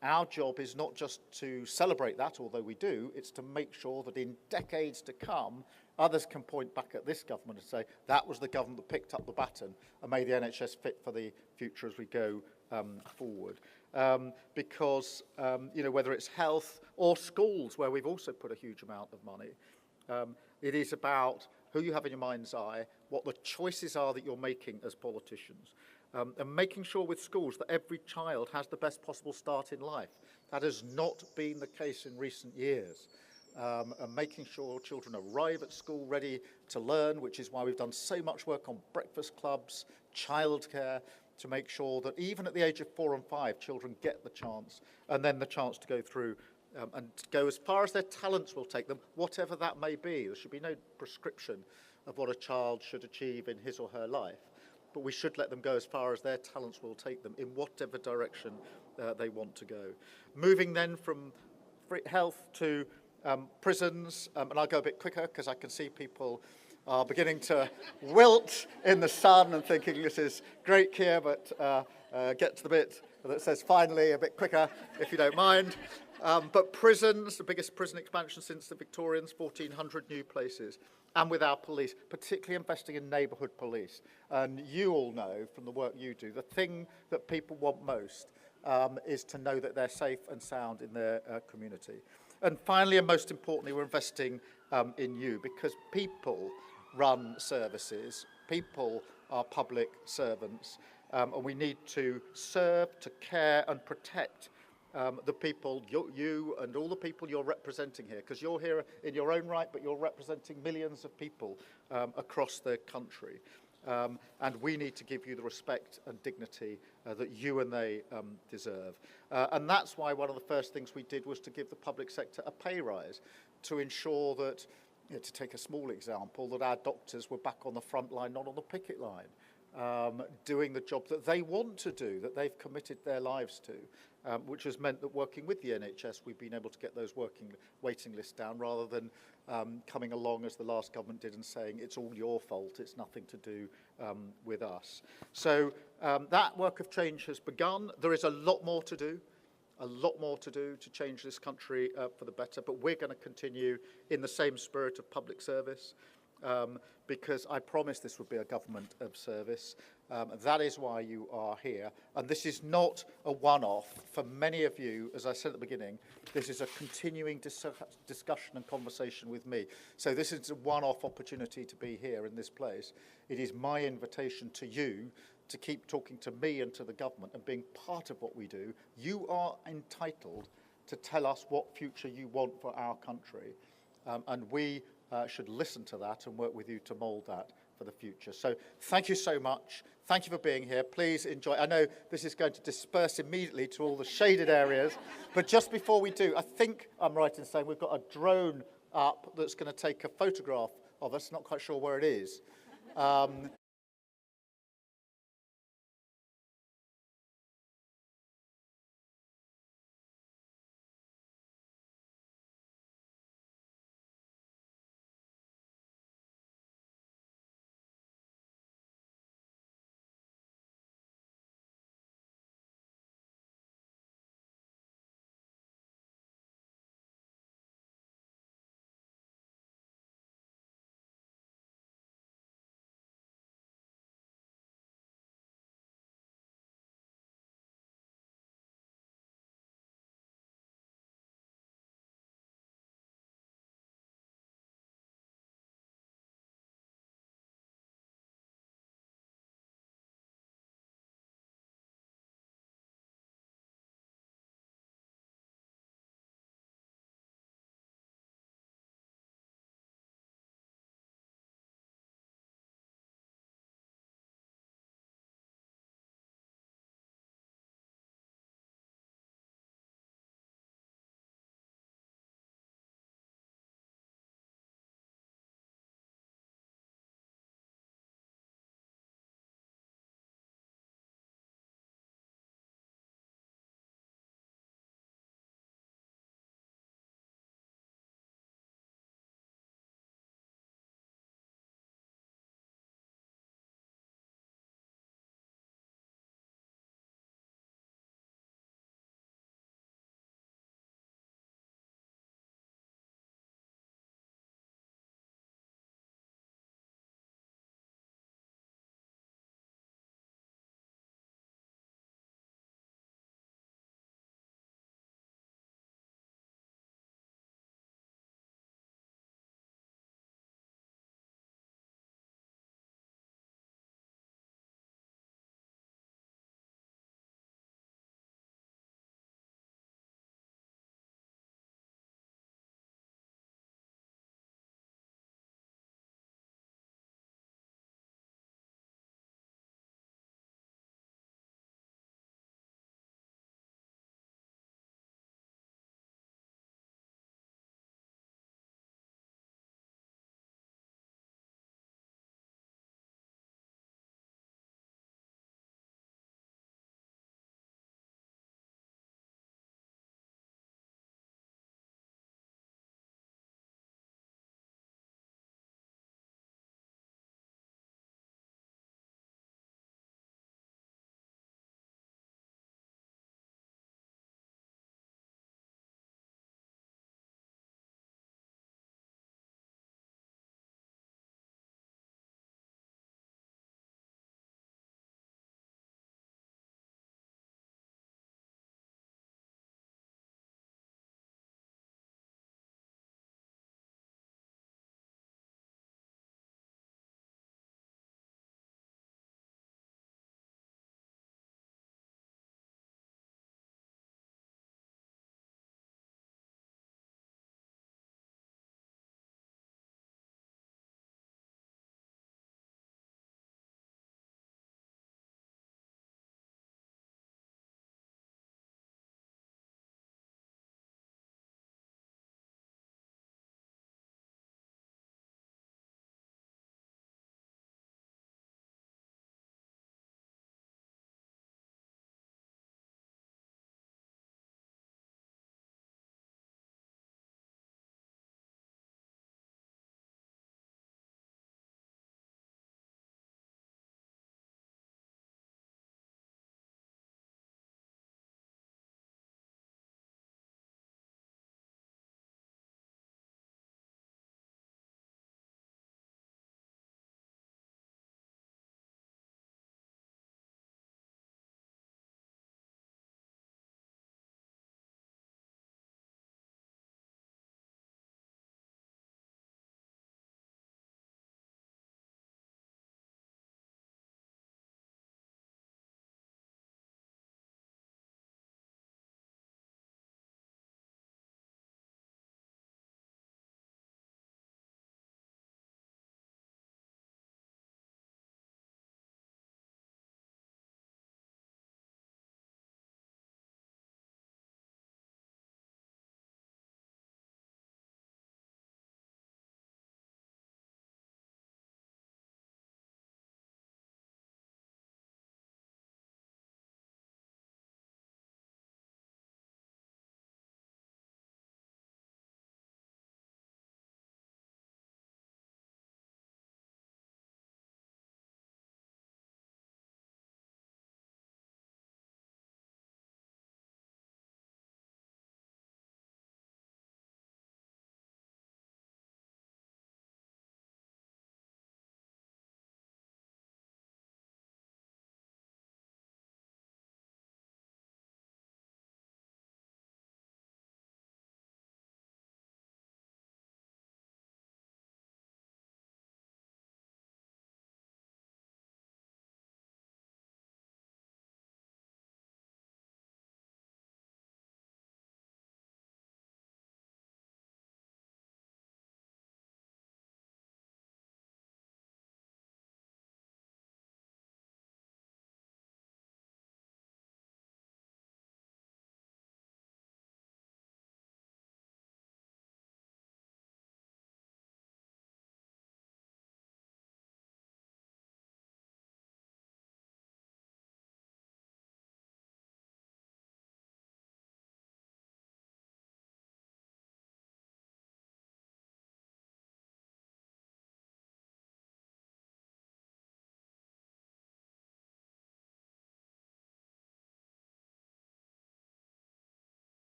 Our job is not just to celebrate that, although we do, it's to make sure that in decades to come, others can point back at this government and say, that was the government that picked up the baton and made the NHS fit for the future as we go forward. Because, you know, whether it's health or schools, where we've also put a huge amount of money, it is about who you have in your mind's eye, what the choices are that you're making as politicians, and making sure with schools that every child has the best possible start in life. That has not been the case in recent years. and making sure children arrive at school ready to learn, which is why we've done so much work on breakfast clubs, childcare, to make sure that even at the age of 4 and 5, children get the chance, and then the chance to go through and go as far as their talents will take them, whatever that may be. There should be no prescription of what a child should achieve in his or her life, but we should let them go as far as their talents will take them in whatever direction they want to go. Moving then from health to prisons, and I'll go a bit quicker because I can see people are beginning to wilt in the sun and thinking this is great, Keir, but get to the bit that says finally a bit quicker, if you don't mind. But prisons, the biggest prison expansion since the Victorians, 1,400 new places. And with our police, particularly investing in neighbourhood police. And you all know from the work you do, the thing that people want most is to know that they're safe and sound in their community. And finally, and most importantly, we're investing in you, because people run services, people are public servants, and we need to serve, to care and protect the people, you and all the people you're representing here, because you're here in your own right, but you're representing millions of people across the country. And we need to give you the respect and dignity that you and they deserve. And that's why one of the first things we did was to give the public sector a pay rise, to ensure that, to take a small example, that our doctors were back on the front line, not on the picket line, doing the job that they want to do, that they've committed their lives to, which has meant that working with the NHS, we've been able to get those waiting lists down, rather than coming along as the last government did and saying it's all your fault, it's nothing to do with us. So that work of change has begun. There is a lot more to do. A lot more to do to change this country for the better, but we're going to continue in the same spirit of public service, because I promised this would be a government of service. That is why you are here, and this is not a one-off. For many of you, as I said at the beginning, this is a continuing discussion and conversation with me. So this is a one-off opportunity to be here in this place. It is my invitation to you to keep talking to me and to the government and being part of what we do. You are entitled to tell us what future you want for our country. And we should listen to that and work with you to mould that for the future. So thank you so much. Thank you for being here. Please enjoy. I know this is going to disperse immediately to all the shaded areas, but just before we do, I think I'm right in saying we've got a drone up that's going to take a photograph of us. Not quite sure where it is.